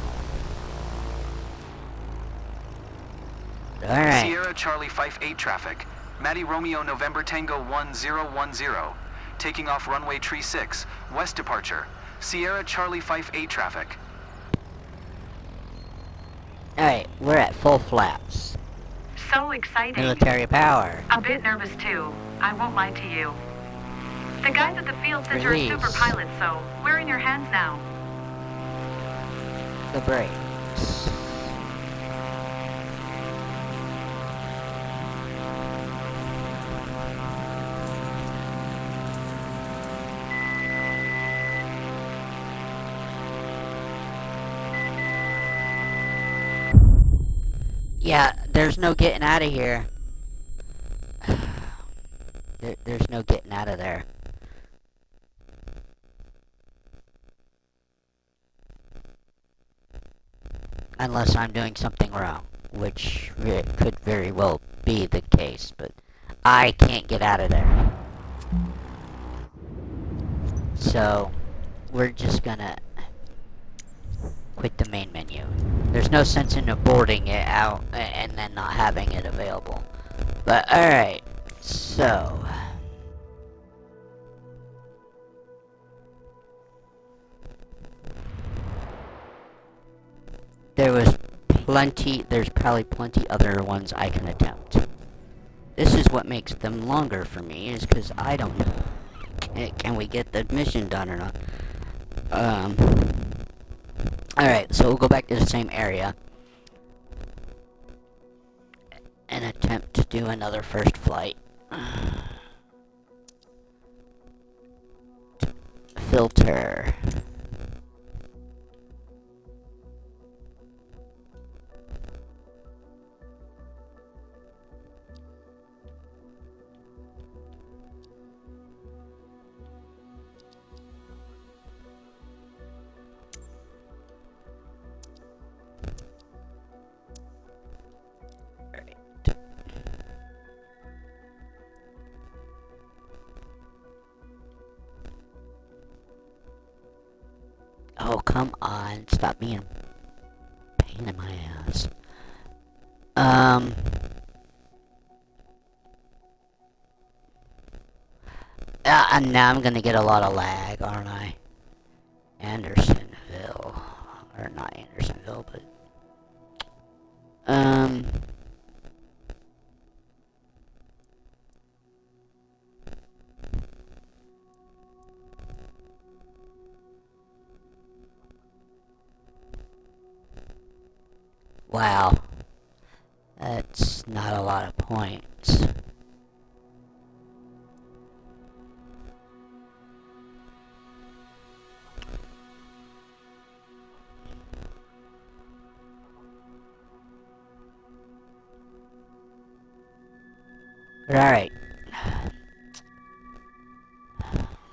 Alright. Sierra Charlie 58 traffic, Maddie Romeo November Tango 1010, taking off runway tree 6, west departure, Sierra Charlie 58 traffic. Alright, we're at full flaps. So exciting. Military power. A bit nervous too. I won't lie to you. The guys at the field said you're a Release. super pilot, so we're in your hands now. The brakes. Yeah, there's no getting out of here. There's no getting out of there. Unless I'm doing something wrong, which could very well be the case, but I can't get out of there. So, we're just gonna quit the main menu. There's no sense in aborting it out and then not having it available. But alright, so there's probably plenty other ones I can attempt. This is what makes them longer for me, is because I don't know. Can we get the mission done or not? Alright, so we'll go back to the same area. And attempt to do another first flight. Filter. Oh, come on. Stop being a pain in my ass. And now I'm gonna get a lot of lag, aren't I? Andersonville. Or not Andersonville, but... Wow. That's not a lot of points. Alright.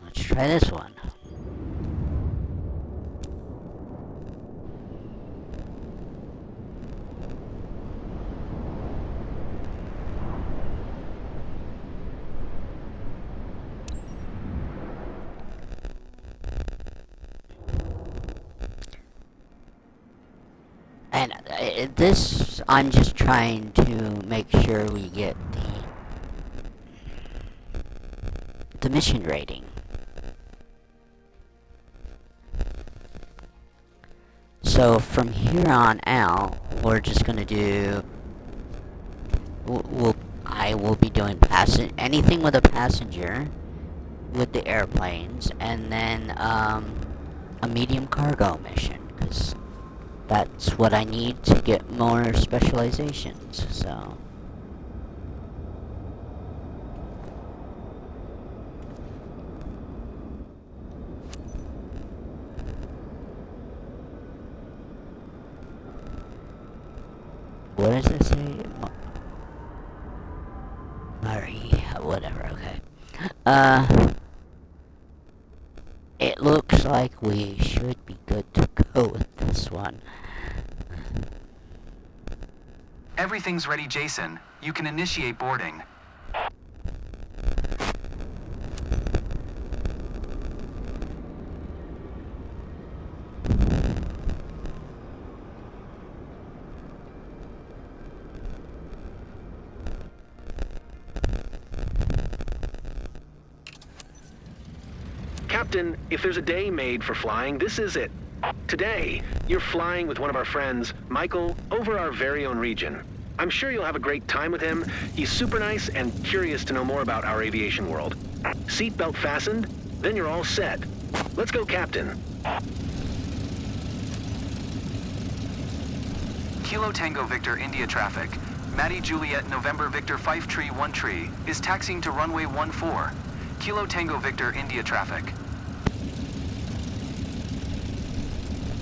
Let's try this one. And this, I'm just trying to make sure we get the mission rating. So from here on out, we're just gonna do. I will be doing anything with a passenger, with the airplanes, and then a medium cargo mission, because that's what I need to get more specializations, so... What does it say? Murray, whatever, okay. It looks like we should be good to go with this one. Everything's ready, Jason. You can initiate boarding. Captain, if there's a day made for flying, this is it. Today, you're flying with one of our friends, Michael, over our very own region. I'm sure you'll have a great time with him. He's super nice and curious to know more about our aviation world. Seatbelt fastened? Then you're all set. Let's go, Captain. Kilo Tango Victor India traffic. Maddie Juliet November Victor 5 Tree 1 Tree is taxiing to runway 14. Kilo Tango Victor India traffic.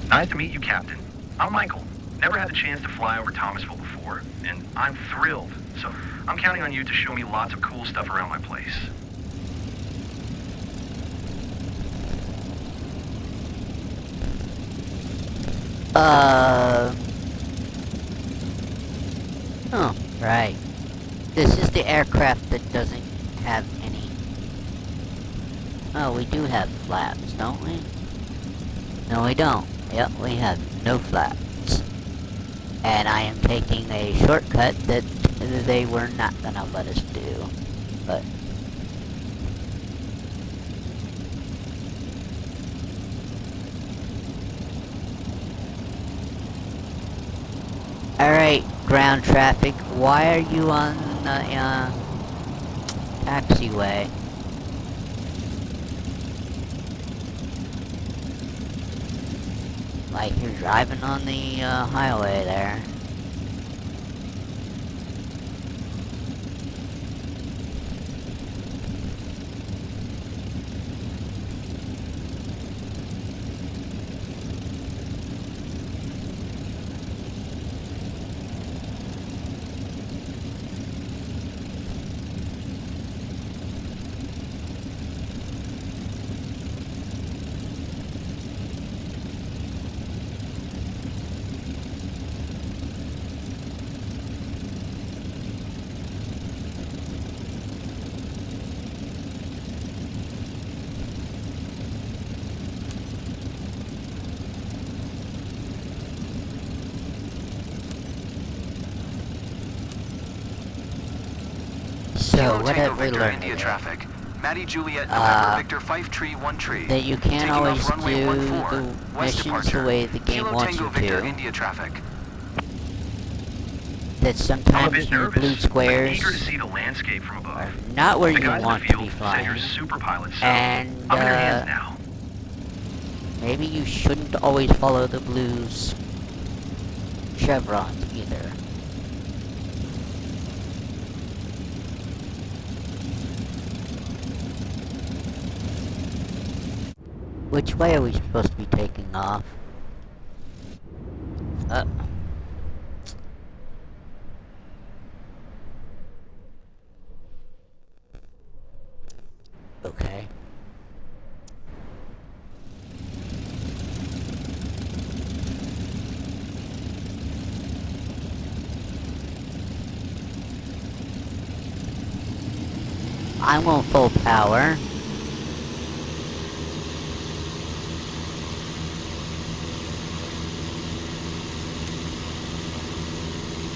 Nice to meet you, Captain. I'm Michael. Never had the chance to fly over Thomasville before, and I'm thrilled. So I'm counting on you to show me lots of cool stuff around my place. Oh, right. This is the aircraft that doesn't have any... Oh, we do have flaps, don't we? No, we don't. Yep, we have no flaps. And I am taking a shortcut that they were not gonna let us do. But... Alright, ground traffic, why are you on the, taxiway? Like you're driving on the, highway there. So, Kilo what Tango have we Victor learned India today? traffic. Maddie Juliet November Victor 5 tree 1 tree. That you can't Taking always off runway do 14, the west missions departure. the way the game Kilo wants Tango you Victor to. India traffic. That I'm a sometimes bit the nervous, blue but squares eager to see the landscape from above. are not where The you guys in the want to field be said flying. you're super pilots, so And, I'm in your hands now. maybe you shouldn't always follow the blues chevrons either. Which way are we supposed to be taking off? Okay. I'm on full power.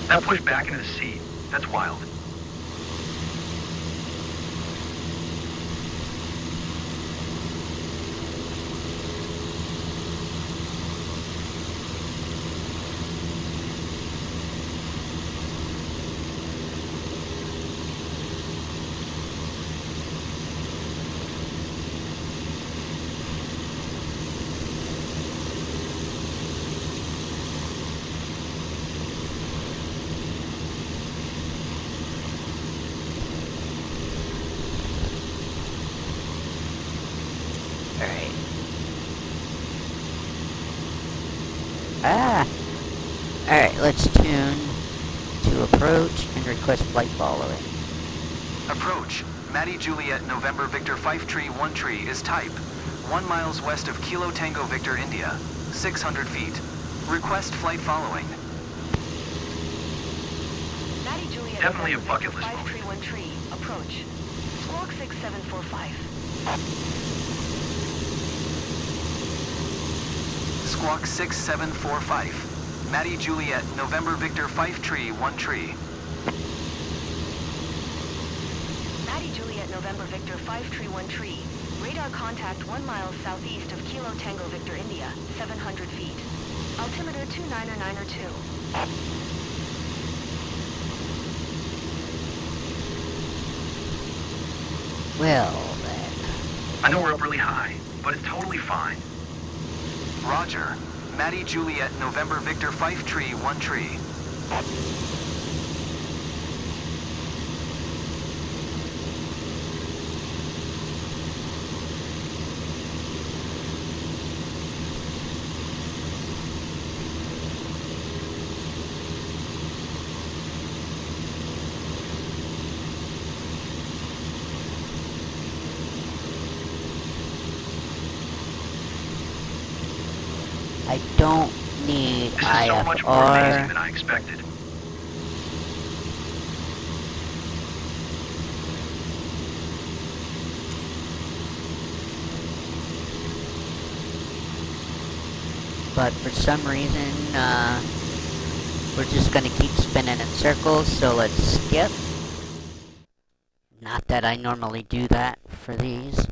That push back into the seat. That's wild. Alright. Ah! Alright, let's tune to approach and request flight following. Approach. Maddie Juliet November Victor 5 tree 1 tree is type. 1 miles west of Kilo Tango Victor India. 600 feet. Request flight following. Maddie Juliet Definitely a November bucket Victor list 5 tree 1 tree. Approach. Squawk 6745. Squawk 6745. Maddie Juliet November Victor 5 tree 1 tree. Maddie Juliet November Victor 5 tree 1 tree. Radar contact 1 mile southeast of Kilo Tango Victor India, 700 feet. Altimeter 29902. Well, then. I know we're up really high, but it's totally fine. Roger. Maddie Juliet November Victor 5 tree 1 tree. I don't need This is so much more amazing IFR. than I expected. But for some reason, we're just gonna keep spinning in circles, so let's skip. Not that I normally do that for these.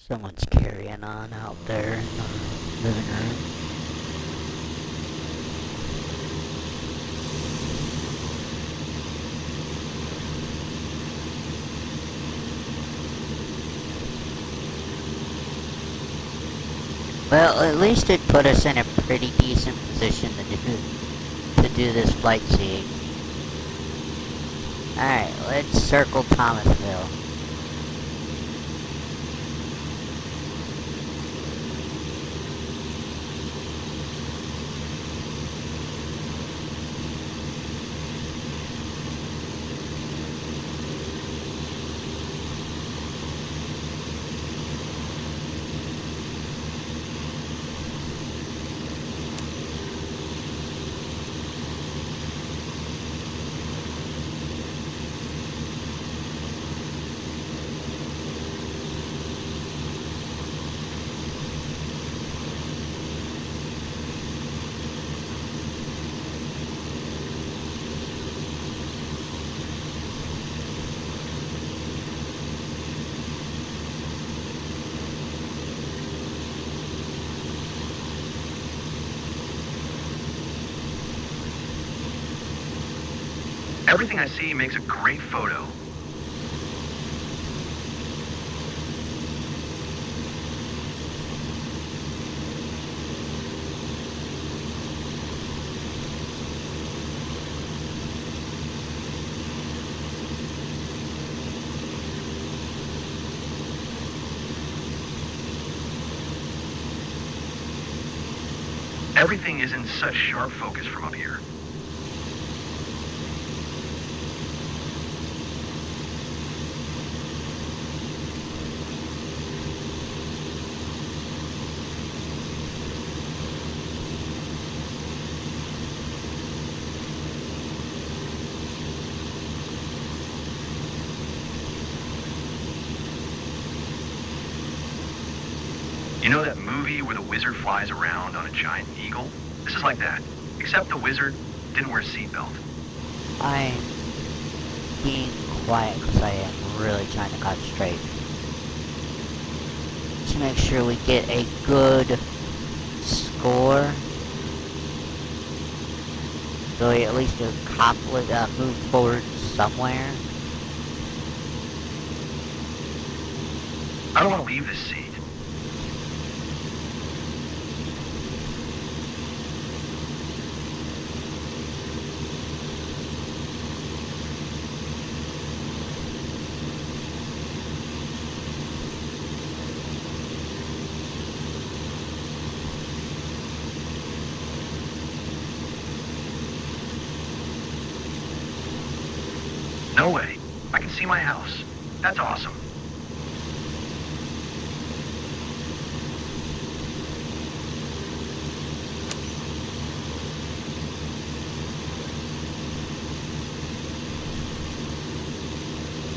Someone's carrying on out there in the living room. Well, at least it put us in a pretty decent position to do this flight seeing. Alright, let's circle Thomasville. Everything I see makes a great photo. Everything is in such sharp focus from up here. You know that movie where the wizard flies around on a giant eagle? This is like that, except the wizard didn't wear a seatbelt. I'm being quiet because I am really trying to concentrate. To make sure we get a good score. So we at least move forward somewhere. I don't want to leave this seat. No way. I can see my house. That's awesome.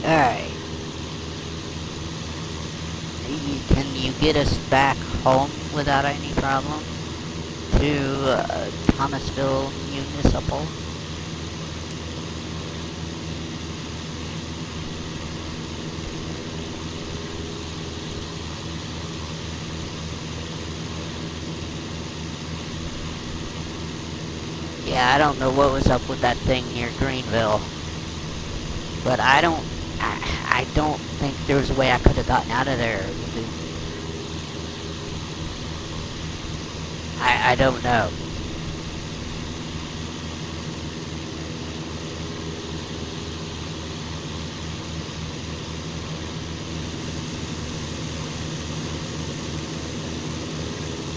Alright. Can you get us back home without any problem? To Thomasville Municipal? Yeah, I don't know what was up with that thing near Greenville. But I don't think there was a way I could have gotten out of there. I don't know.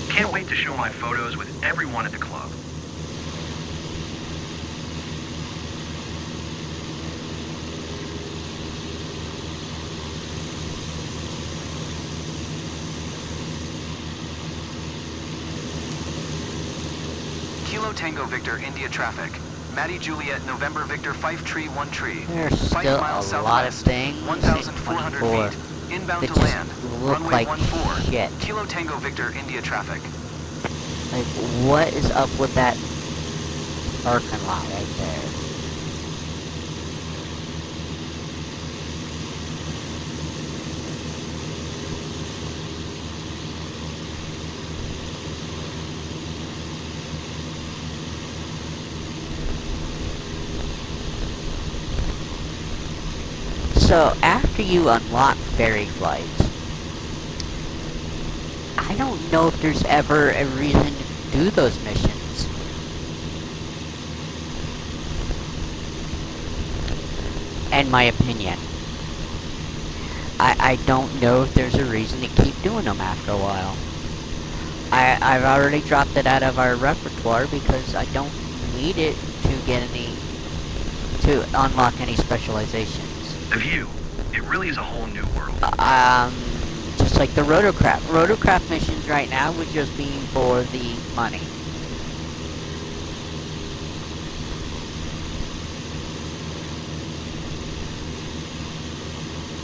Can't wait to show my photos with everyone at the club. Kilo Tango Victor, India traffic. Maddie Juliet, November Victor, Fife Tree, 1 tree. There's 5 still miles a lot of southwest, things 1,400 feet. Inbound that to just land. look Runway like 14. shit. Kilo Tango Victor, India traffic. Like, what is up with that parking lot right there? So, after you unlock ferry flights, I don't know if there's ever a reason to do those missions. In my opinion. I don't know if there's a reason to keep doing them after a while. I've already dropped it out of our repertoire because I don't need it to unlock any specializations. The view, it really is a whole new world. Just like the rotorcraft. Rotorcraft missions right now would just be for the money.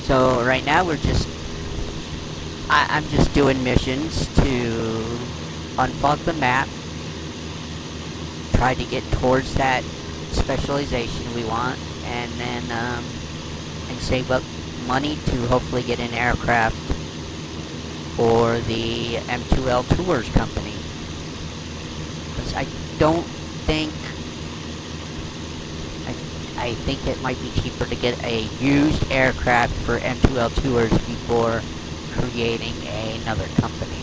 So right now I'm just doing missions to unfog the map, try to get towards that specialization we want, and then and save up money to hopefully get an aircraft for the M2L Tours company. Because I don't think I think it might be cheaper to get a used aircraft for M2L Tours before creating another company.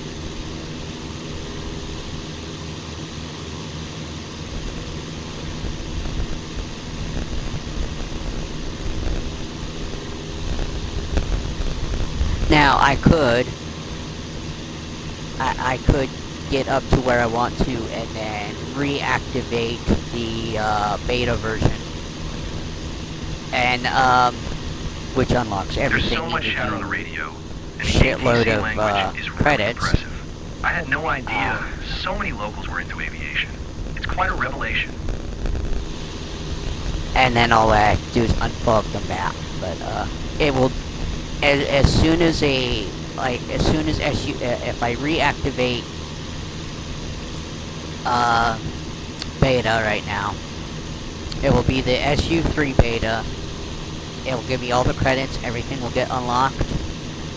Now I could get up to where I want to and then reactivate the beta version, and which unlocks everything. There's so much chatter on the radio. Shitload of credits. Really, I had no idea so many locals were into aviation. It's quite a revelation. And then all I have to do is unfog the map. But it will, as soon as if I reactivate beta right now, it will be the SU3 beta. It will give me all the credits. Everything will get unlocked.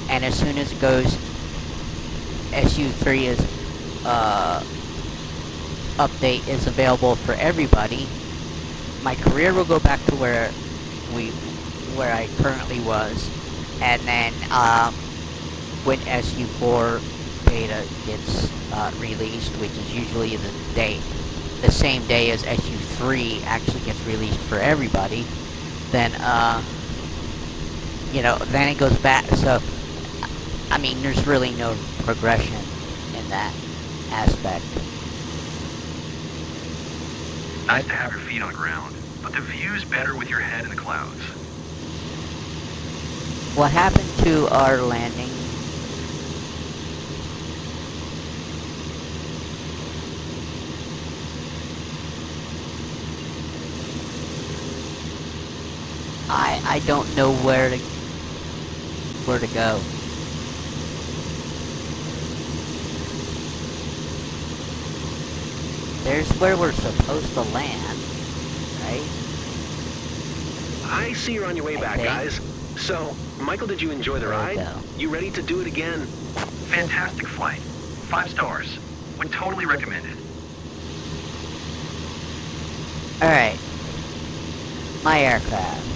And as soon as it goes, SU3 is update is available for everybody. My career will go back to where I currently was, and then when SU4 beta gets released, which is usually the same day as SU3 actually gets released for everybody, then then it goes back. So I mean, there's really no progression in that aspect. Nice to have your feet on the ground, but the view's better with your head in the clouds. What happened to our landing? I don't know where to go. There's where we're supposed to land, right? I see you're on your way back, guys. So, Michael, did you enjoy the ride? You ready to do it again? Fantastic flight. 5 stars. Would totally recommend it. Alright. My aircraft.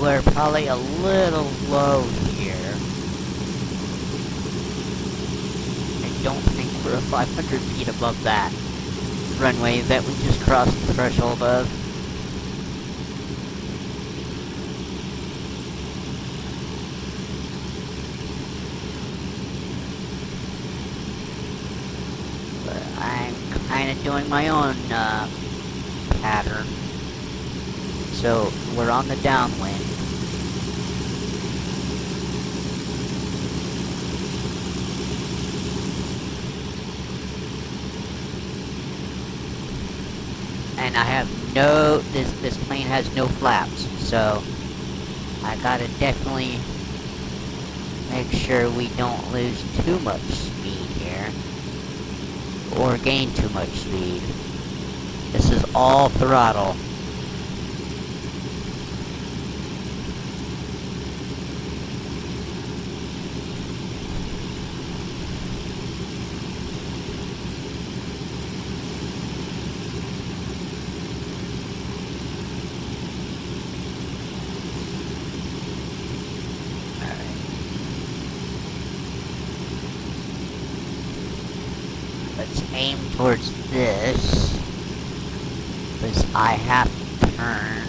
We're probably a little low here. I don't think over 500 feet above that runway that we just crossed the threshold of. But I'm kind of doing my own pattern. So we're on the downwind. And I have this plane has no flaps, so I gotta definitely make sure we don't lose too much speed here, or gain too much speed. This is all throttle. Let's aim towards this, because I have to turn.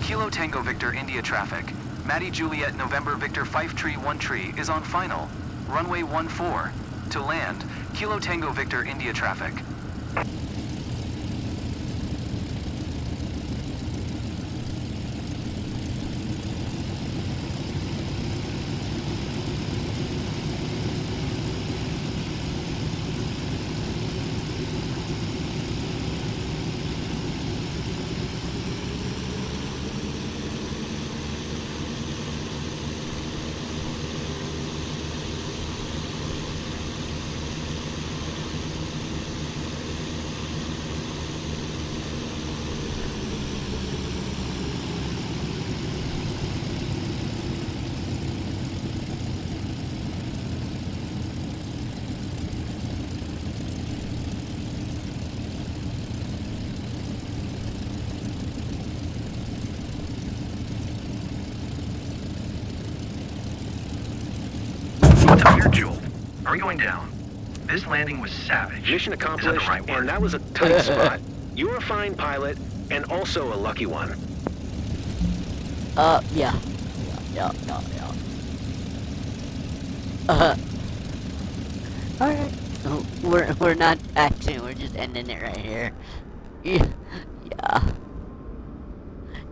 Kilo Tango Victor India traffic. Maddie Juliet November Victor 5 Tree 1 Tree is on final. Runway 14. To land, Kilo Tango Victor India traffic. What's up here, Jewel? Are we going down? This landing was savage. Mission accomplished, right and that was a tight spot. You're a fine pilot, and also a lucky one. Yeah. Alright. We're not acting, we're just ending it right here. Yeah.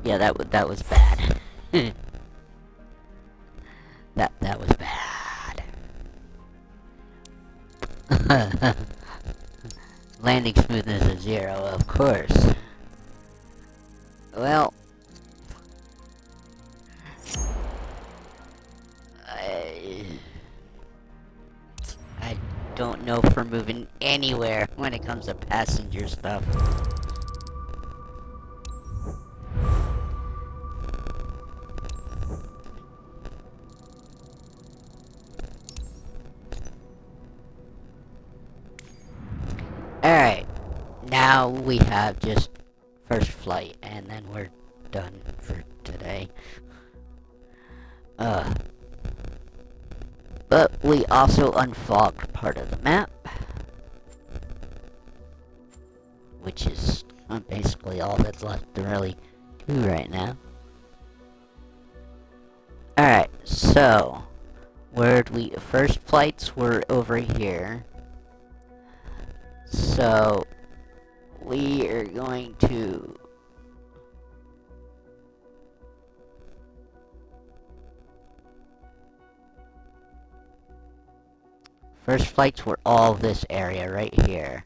Yeah, that was bad. that was bad. Landing smoothness of 0, of course. Well, I don't know if we're moving anywhere when it comes to passenger stuff. Alright, now we have just first flight, and then we're done for today. But we also unfogged part of the map, which is basically all that's left to really do right now. Alright, so where'd we first flights were over here. So we are going to First flights were all this area right here.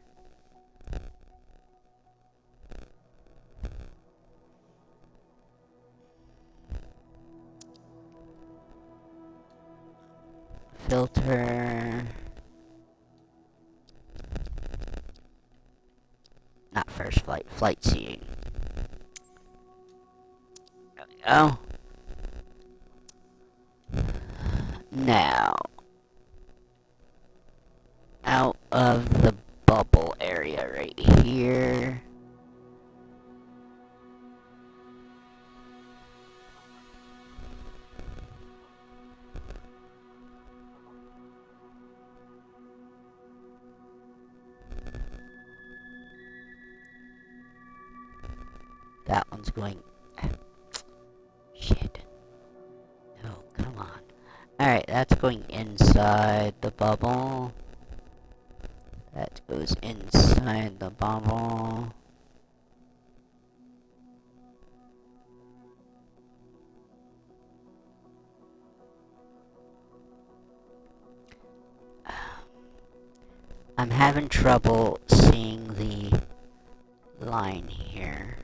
Filter. Not first flight, flight seating. Oh. Now. Out of the bubble area right here. That one's going... Shit. No, come on. Alright, that's going inside the bubble. That goes inside the bubble. I'm having trouble seeing the line here.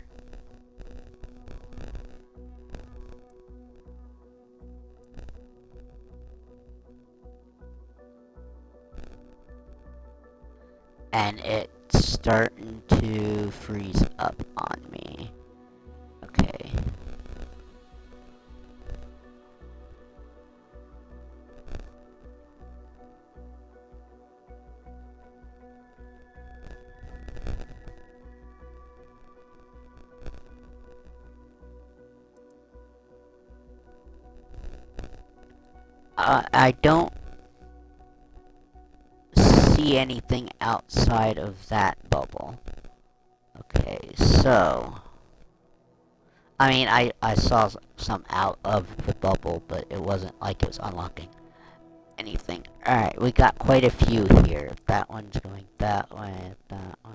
And it's starting to freeze up on me. Okay. I don't see anything outside of that bubble. Okay, so... I mean, I saw some out of the bubble, but it wasn't like it was unlocking anything. Alright, we got quite a few here. That one's going that way, that way.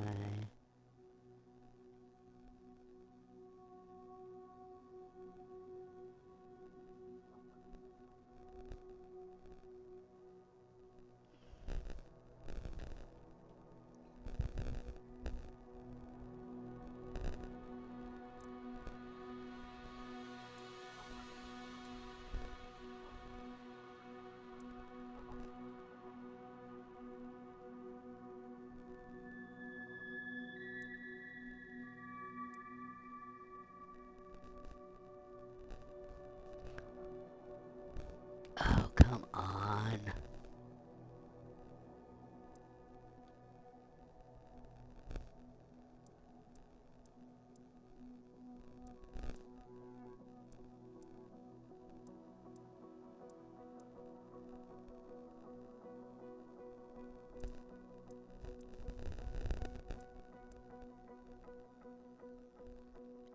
Oh, come on.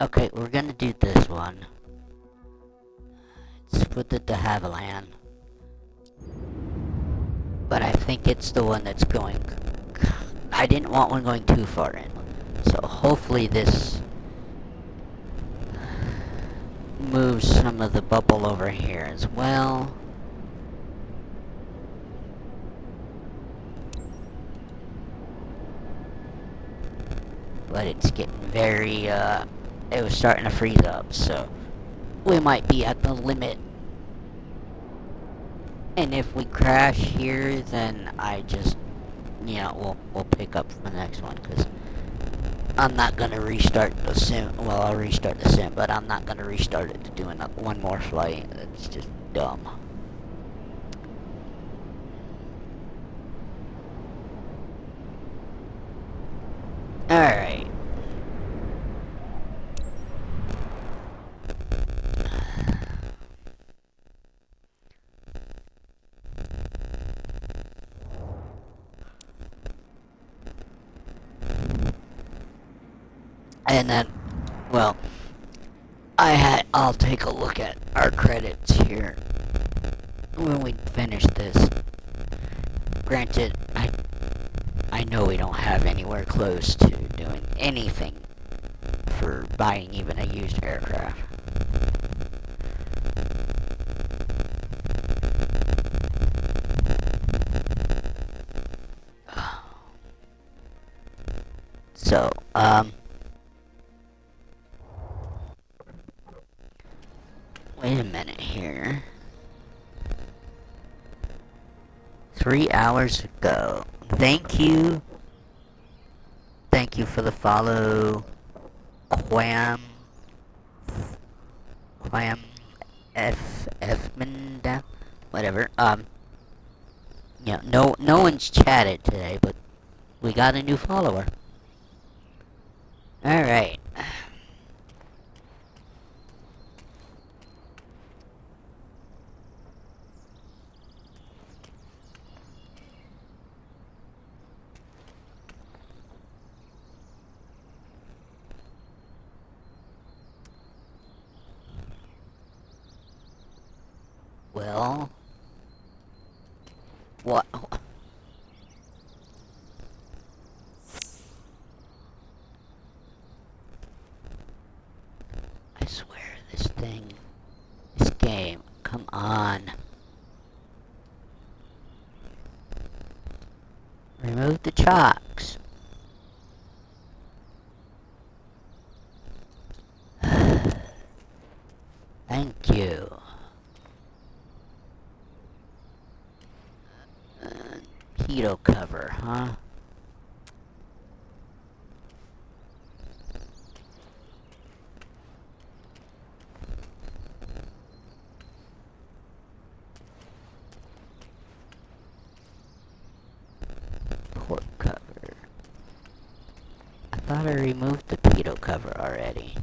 Okay, we're gonna do this one. It's with the de Havilland. But I think it's the one that's going... I didn't want one going too far in. So hopefully this moves some of the bubble over here as well. But it's getting very, it was starting to freeze up, so we might be at the limit. And if we crash here, then I just, you know, we'll pick up from the next one, because I'm not going to restart the sim. Well, I'll restart the sim, but I'm not going to restart it to do one more flight. That's just dumb. Alright. And then, well, I'll take a look at our credits here when we finish this. Granted, I know we don't have anywhere close to doing anything for buying even a used aircraft. So, wait a minute here. 3 hours ago. Thank you. Thank you for the follow. Quam F whatever. You know, no one's chatted today, but we got a new follower. Alright. Well, what? I swear, this game, come on. Remove the chocks. Thank you. Keto cover, huh? Port cover. I thought I removed the pedo cover already.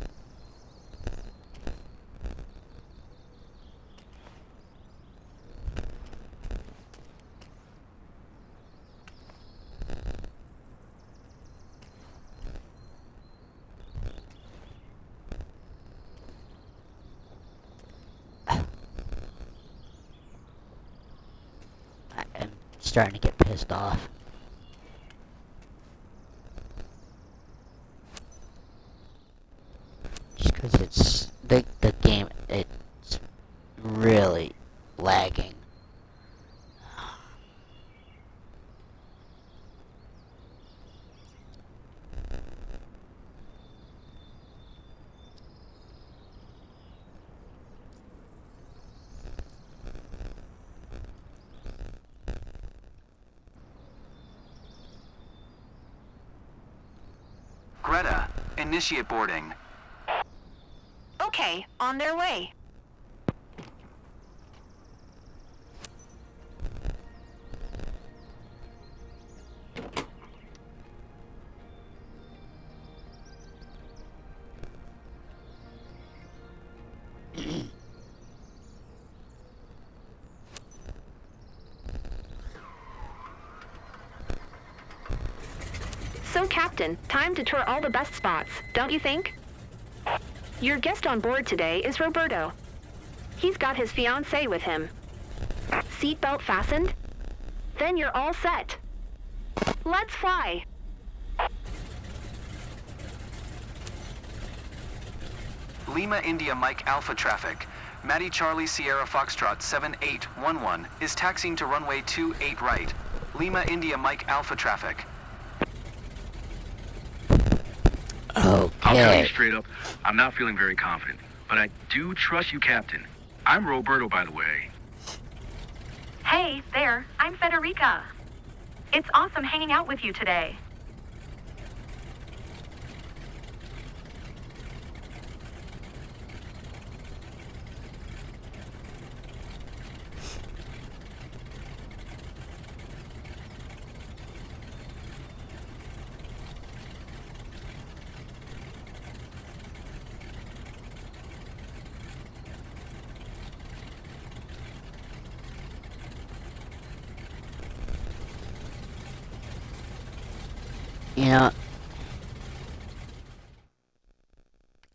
I'm starting to get pissed off. Just because it's the game, it's really lagging. Greta, initiate boarding. Okay, on their way. So, Captain, time to tour all the best spots, don't you think? Your guest on board today is Roberto. He's got his fiancée with him. Seatbelt fastened? Then you're all set. Let's fly! Lima India Mike Alpha traffic. Maddie Charlie Sierra Foxtrot 7811 is taxiing to runway 28 right. Lima India Mike Alpha traffic. Okay. I'll tell you straight up, I'm not feeling very confident, but I do trust you, Captain. I'm Roberto, by the way. Hey, there. I'm Federica. It's awesome hanging out with you today. You know,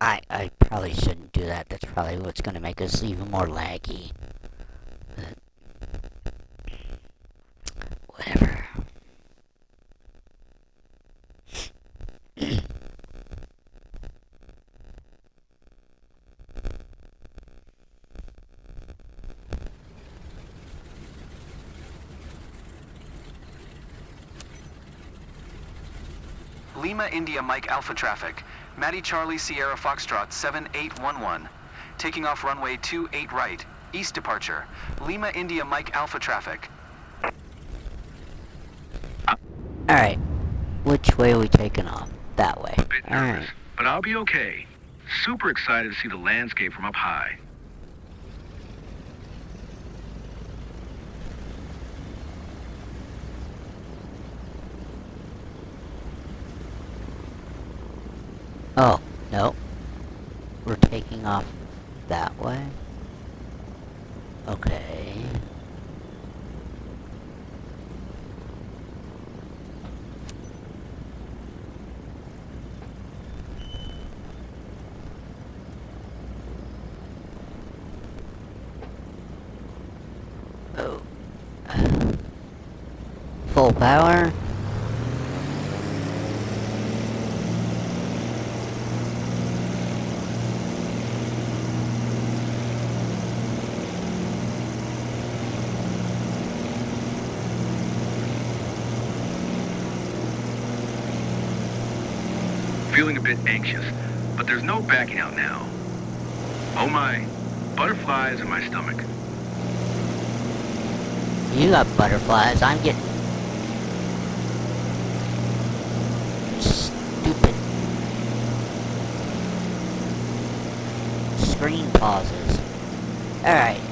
I probably shouldn't do that. That's probably what's going to make us even more laggy. But whatever. Lima India Mike Alpha traffic. Maddie Charlie Sierra Foxtrot 7811. Taking off runway 28 right. East departure. Lima India Mike Alpha traffic. Alright. Which way are we taking off? That way. A bit nervous, Alright. but I'll be okay. Super excited to see the landscape from up high. Oh, no. We're taking off that way? Okay. Oh. Full power? Feeling a bit anxious, but there's no backing out now. Oh my, butterflies in my stomach. You got butterflies, I'm getting stupid screen pauses. Alright.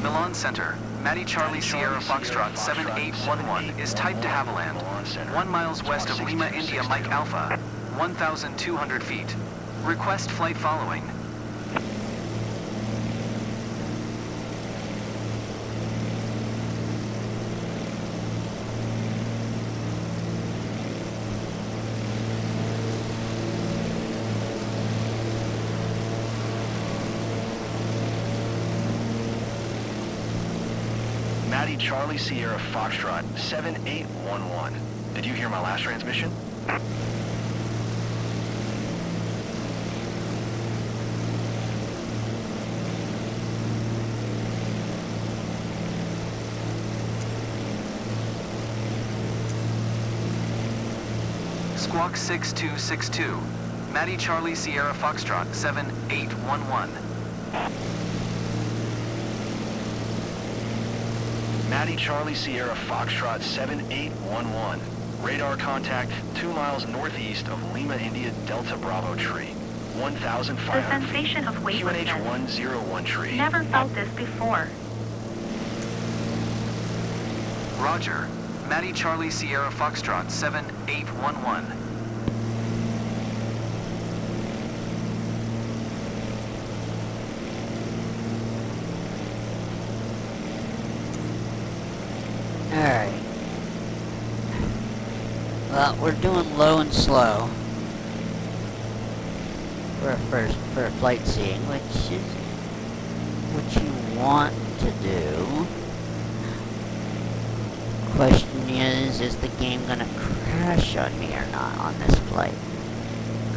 Milan Center. Maddie Charlie Sierra Foxtrot 7811 is typed de Havilland. 1 miles west of Lima India Mike Alpha. 1,200 feet. Request flight following. Maddie Charlie Sierra Foxtrot 7811. Did you hear my last transmission? Squawk 6262. Maddie Charlie Sierra Foxtrot 7811. Maddie Charlie Sierra Foxtrot 7811. Radar contact 2 miles northeast of Lima India Delta Bravo tree. 1,500 The sensation of weightlessness. QNH 101 tree. Never felt this before. Roger. Maddie Charlie Sierra Foxtrot 7811. Alright. Well, we're doing low and slow for a flight scene, which is what you want to do. Question is the game gonna crash on me or not on this flight?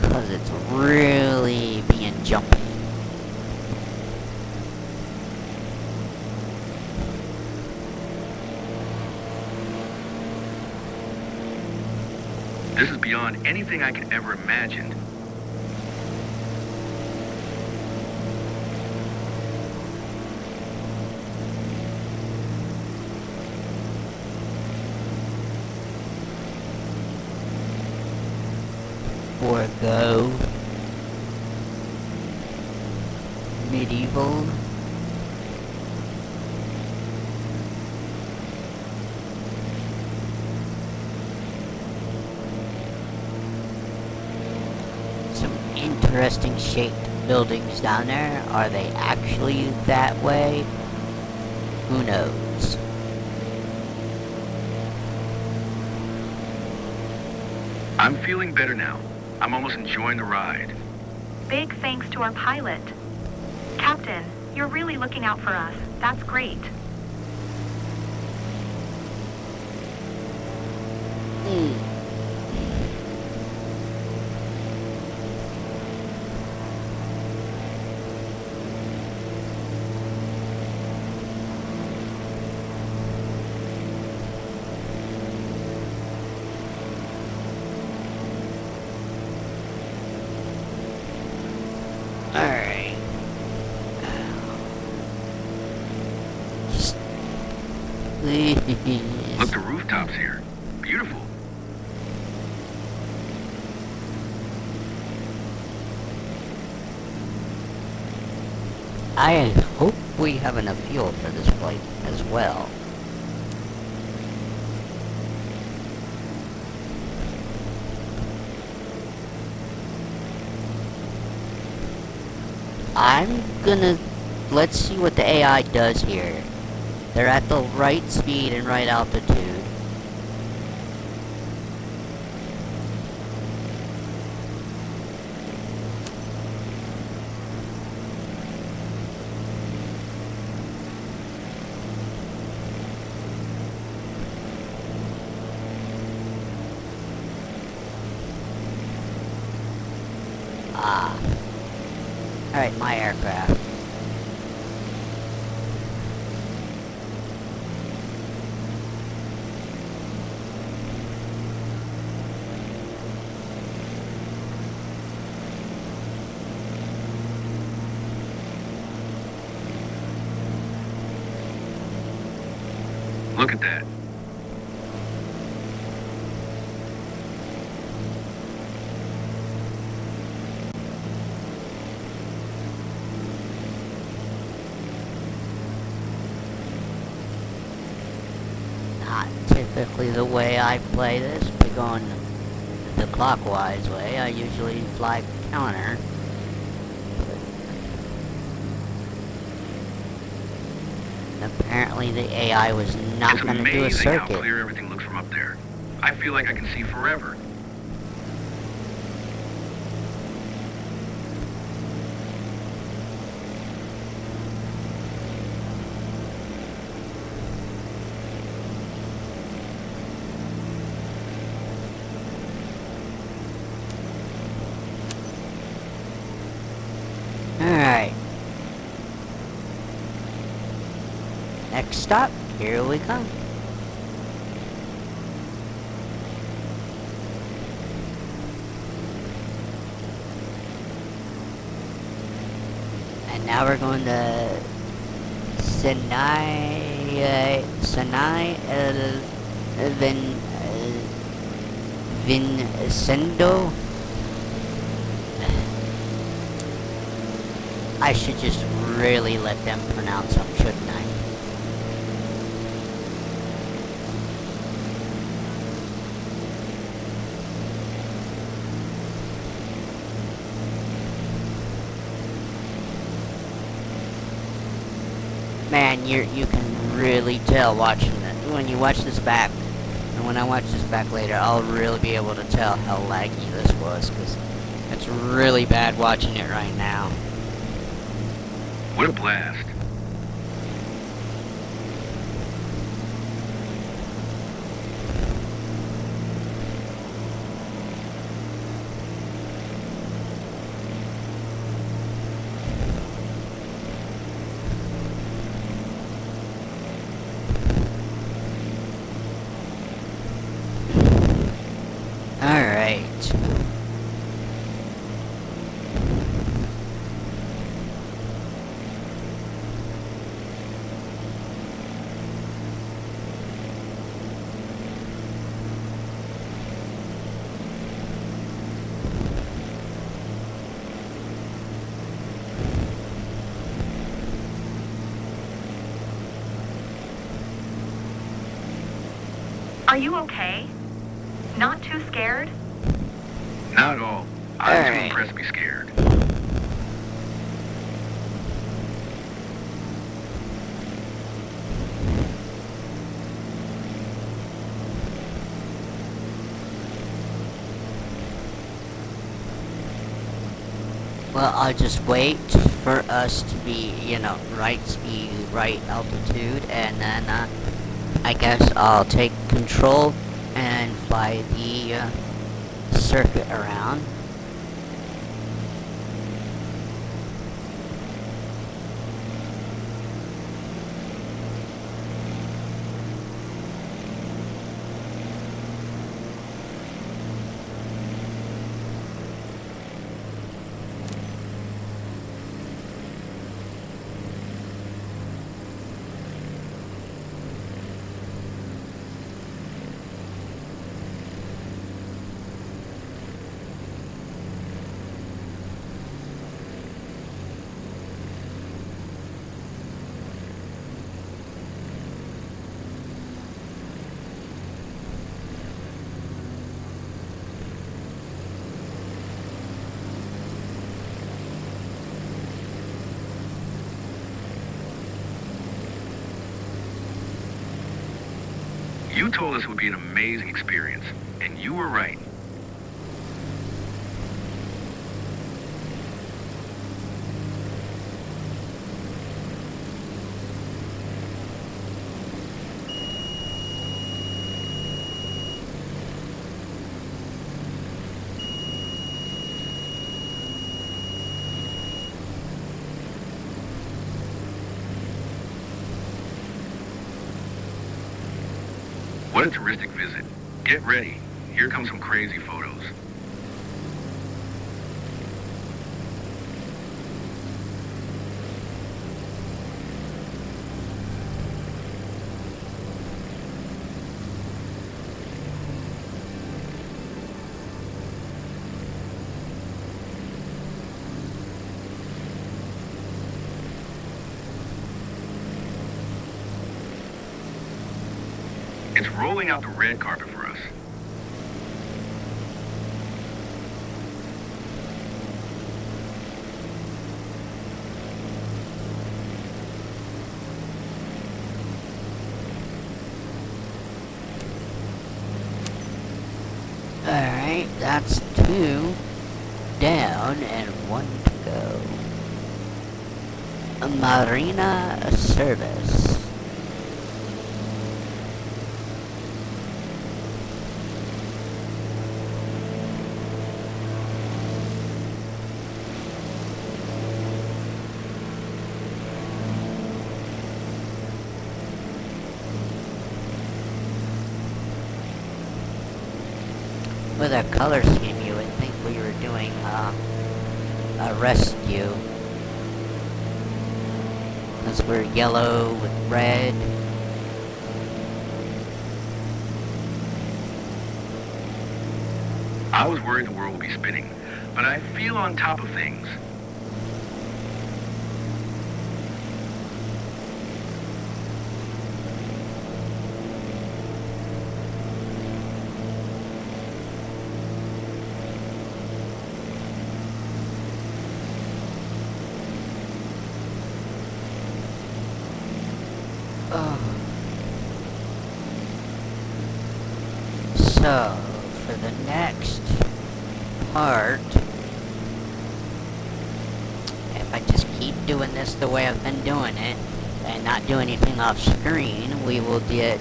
Because it's really being jumpy. This is beyond anything I could ever imagine. Forgo. Medieval. Some interesting shaped buildings down there. Are they actually that way? Who knows? I'm feeling better now. I'm almost enjoying the ride. Big thanks to our pilot. Captain, you're really looking out for us. That's great. Please. Look, the rooftops here. Beautiful. I hope we have enough fuel for this flight as well. Let's see what the AI does here. They're at the right speed and right altitude. Alright, my aircraft. Look at that. Not typically the way I play this, but going the clockwise way. I usually fly counter. But apparently the AI was not going to do a It's amazing how circuit. clear everything looks from up there. I feel like I can see forever. Alright. Next stop, here we come. And now we're going to Vincendo. I should just really let them pronounce them, shouldn't I? Man, you can really tell watching it. When you watch this back, and when I watch this back later, I'll really be able to tell how laggy this was, because it's really bad watching it right now. What a blast. Alright. Are you okay? Not too scared? Not at all. I'm too Alright. impressed to be scared. Well, I'll just wait for us to be, right speed, right altitude, and then, I guess I'll take control and fly the, circuit around. You told us it would be an amazing experience, and you were right. What a terrific visit. Get ready. Here come some crazy photos. It's rolling out the red carpet for us. Alright, that's 2 down and 1 to go. A Marina service. With our color scheme, you would think we were doing a rescue. Because we're yellow with red. I was worried the world would be spinning, but I feel on top of things. So, for the next part, if I just keep doing this the way I've been doing it, and not do anything off screen, we will get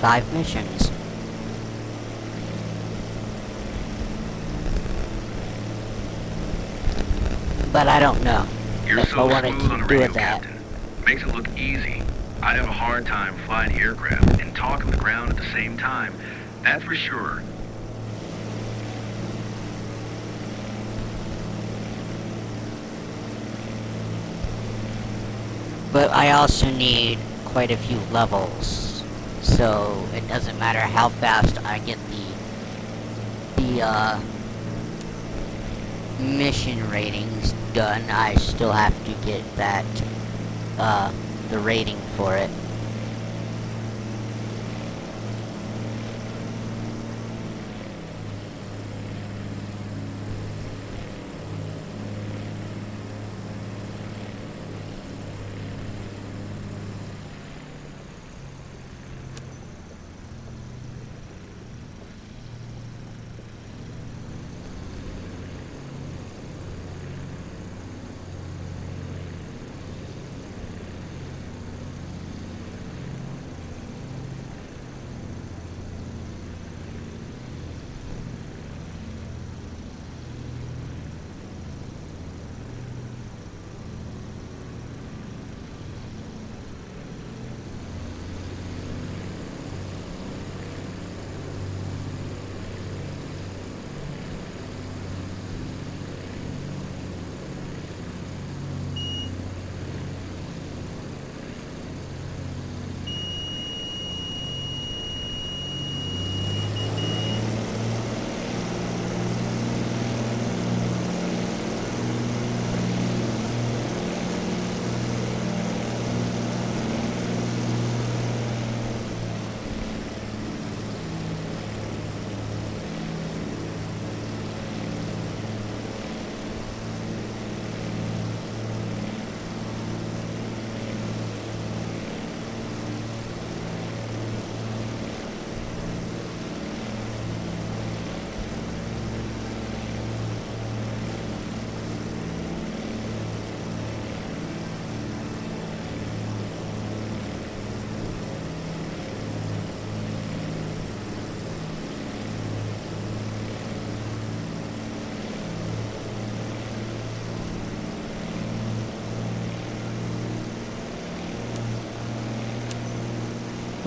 5 missions. But I don't know. You're if so I want to smooth on the keep radio, doing that. Captain. Makes it look easy. I'd have a hard time flying the aircraft and talking to the ground at the same time. That's for sure. But I also need quite a few levels, so it doesn't matter how fast I get the mission ratings done, I still have to get that, the rating for it.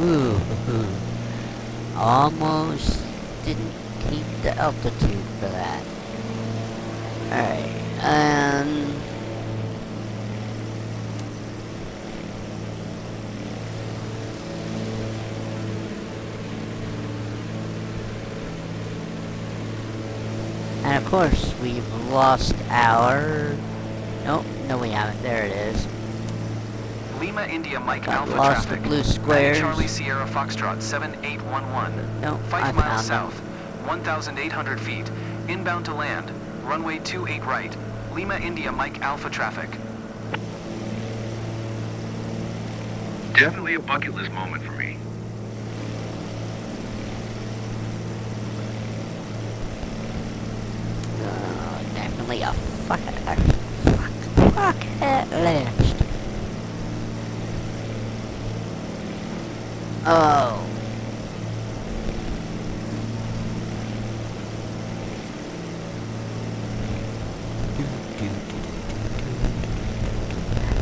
Ooh, almost didn't keep the altitude for that. Alright, and of course, we've lost our... Nope, no we haven't. There it is. Lima India Mike Got Alpha lost traffic. the blue squares. Charlie Sierra Foxtrot 7811. Nope, 5 I miles found south, 1,800 feet. Inbound to land. Runway 28 right. Lima India Mike Alpha traffic. Definitely a bucket list moment for me. Definitely a bucket list. Oh.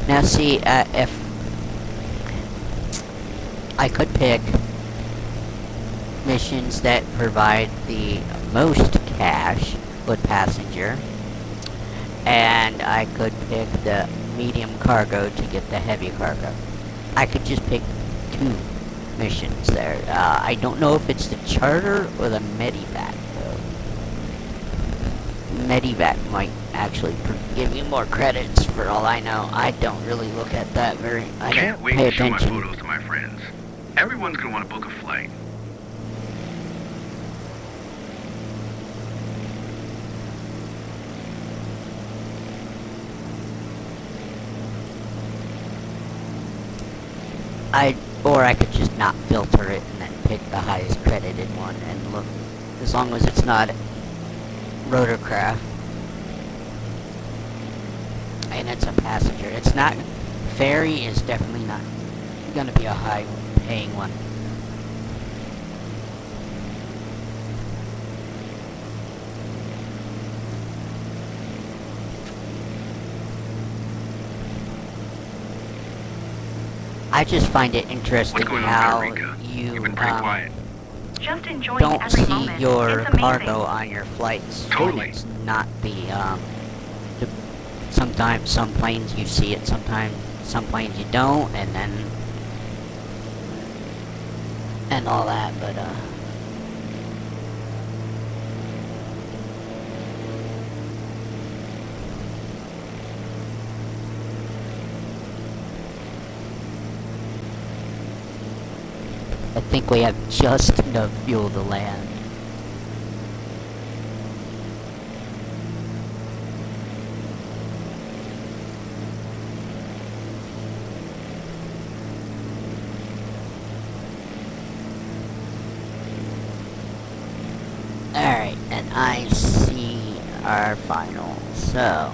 Now see, if I could pick missions that provide the most cash with passenger, and I could pick the medium cargo to get the heavy cargo. I could just pick 2 missions there. I don't know if it's the charter or the medevac though. Medevac might actually give you more credits for all I know. I don't really look at that I Can't don't wait pay to show my attention. photos to my friends. Everyone's gonna want to book a flight. Or I could just not filter it and then pick the highest credited one and look, as long as it's not rotorcraft. And it's a passenger. It's not, ferry is definitely not gonna be a high paying one. I just find it interesting What's going on, how Eureka? you You've been pretty quiet. Just enjoying don't every see moment. your It's amazing. cargo on your flights. Totally. When it's not sometimes some planes you see it, sometimes some planes you don't, and then and all that, but I think we have just enough fuel to land. Alright, and I see our final, so...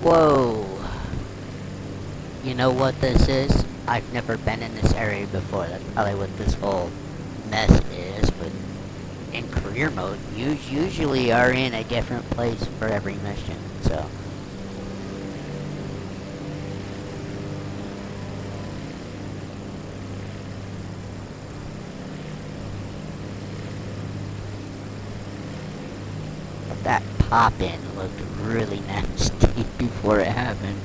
Whoa. You know what this is? I've never been in this area before. That's probably what this whole mess is, but in career mode, you usually are in a different place for every mission, so... But that pop-in looked really nasty before it happened.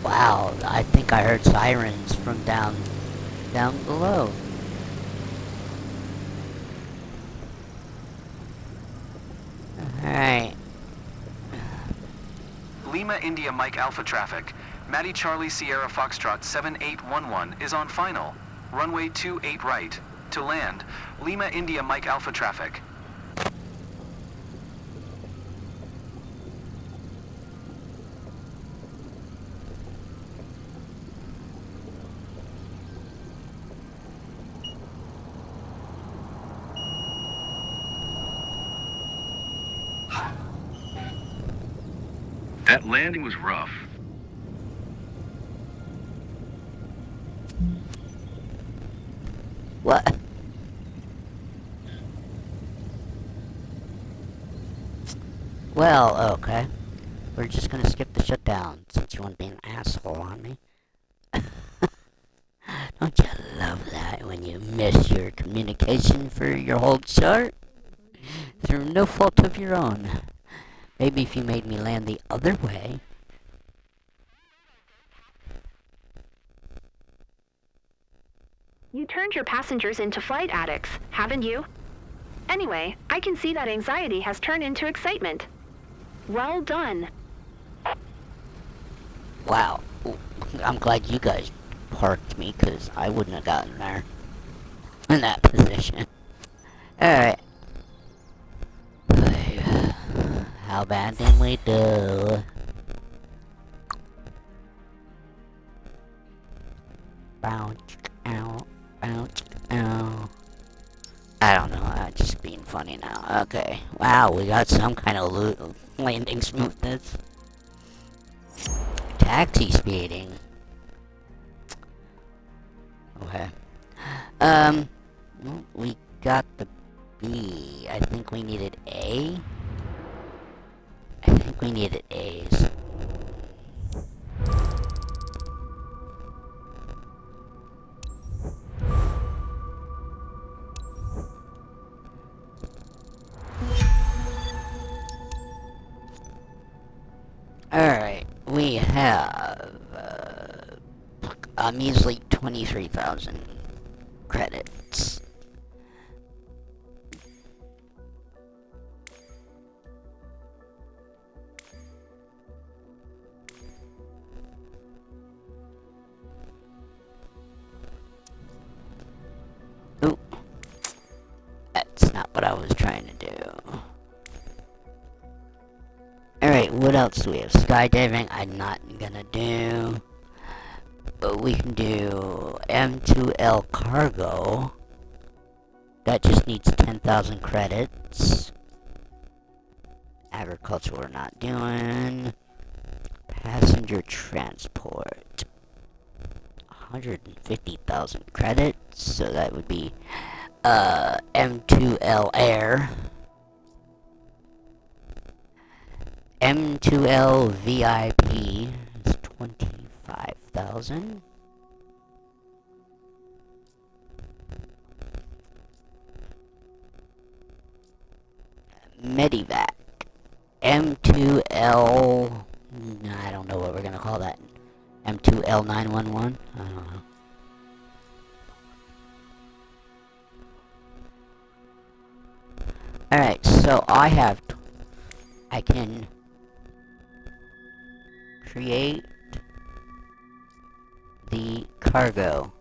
Wow, I think I heard sirens from down below. Alright. Lima India Mike Alpha traffic. Matty Charlie Sierra Foxtrot 7811 is on final. Runway 28 right. To land, Lima India Mike Alpha traffic. That landing was rough. What? Well, okay. We're just gonna skip the shutdown since you want to be an asshole on me. Don't you love that when you miss your communication for your hold chart? Through no fault of your own. Maybe if you made me land the other way. You turned your passengers into flight addicts, haven't you? Anyway, I can see that anxiety has turned into excitement. Well done. Wow. I'm glad you guys parked me, because I wouldn't have gotten there. In that position. Alright. How bad did we do? Bounce out, bounce out. I don't know, I'm just being funny now. Okay. Wow, we got some kind of landing smoothness. Taxi speeding. Okay. Well, we got the B. I think we needed A. I think we needed A's. Alright, we have a measly 23,000 credits. Ooh. That's not what I was trying to do. Alright, what else do we have? Skydiving, I'm not gonna do. But we can do M2L cargo. That just needs 10,000 credits. Agriculture we're not doing. Passenger transport. 150,000 credits, so that would be M2L air. M2L VIP is 25,000. Medivac. M2L... I don't know what we're gonna call that. M2L 911? I don't know. Alright, so I can create the cargo.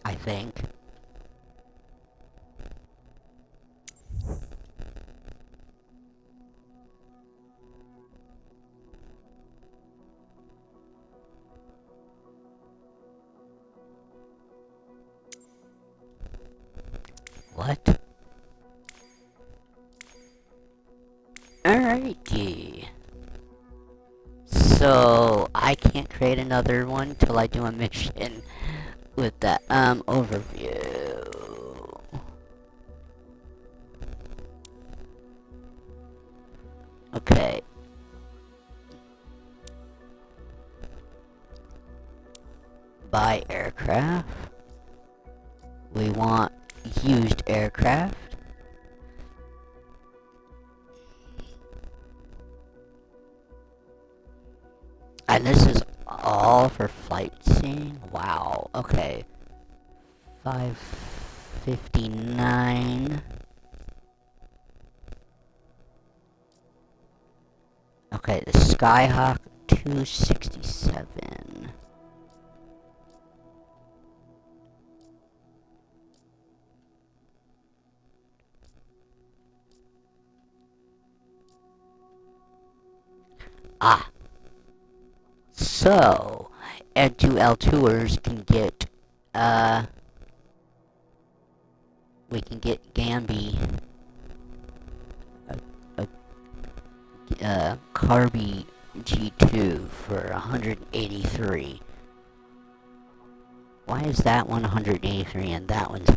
I think. What? Alrighty. So, I can't create another one till I do a mission with that, overview. Okay. Buy aircraft. We want used aircraft. And this is all for flight seeing? Wow, okay. 559. Okay, the Skyhawk 267. Ah. So, Ed2L tours can get, we can get Gamby, Carby G2 for 183. Why is that one 183 and that one's...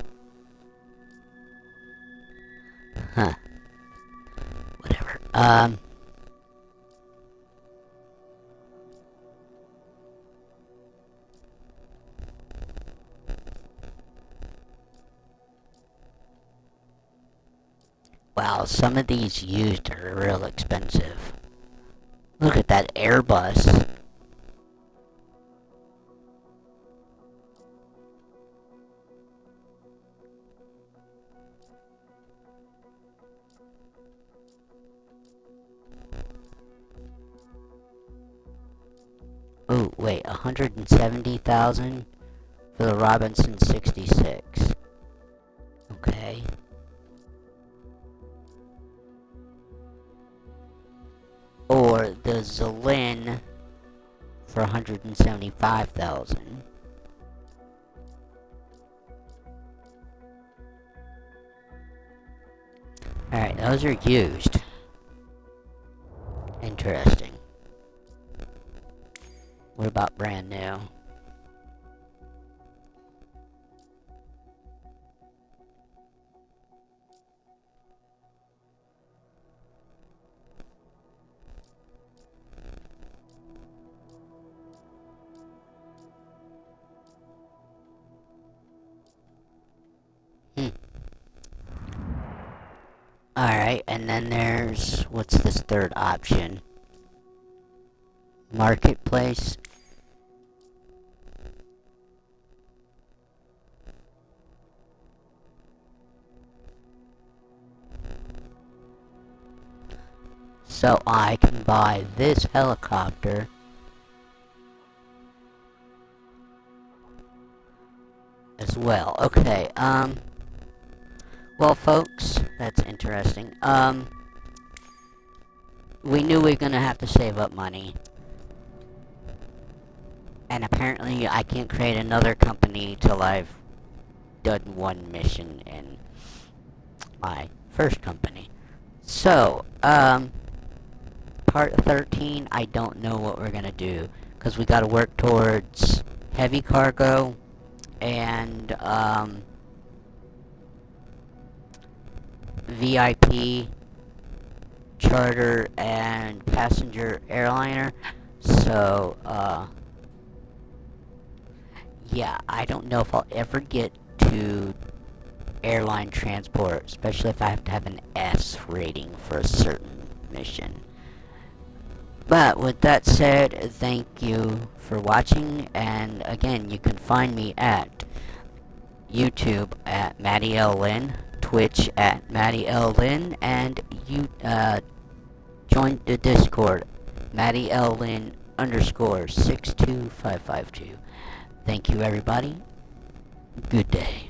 Huh. Whatever. Wow, some of these used are real expensive. Look at that Airbus. Oh, wait, 170,000 for the Robinson 66. Okay. Or the Zlin for 175,000. Alright, those are used. Interesting. What about brand new? Alright, and then there's, what's this third option? Marketplace. So I can buy this helicopter as well. Okay, well, folks, that's interesting. We knew we were gonna have to save up money. And apparently I can't create another company till I've done one mission in my first company. So, part 13, I don't know what we're gonna do, because we gotta work towards heavy cargo and, VIP, charter, and passenger airliner. So, yeah, I don't know if I'll ever get to airline transport, especially if I have to have an S rating for a certain mission. But with that said, thank you for watching, and again, you can find me at YouTube at Matty L. Lynn, Twitch at Matty L. Lynn, and you join the Discord, Matty L. Lynn _ 62552. Thank you, everybody. Good day.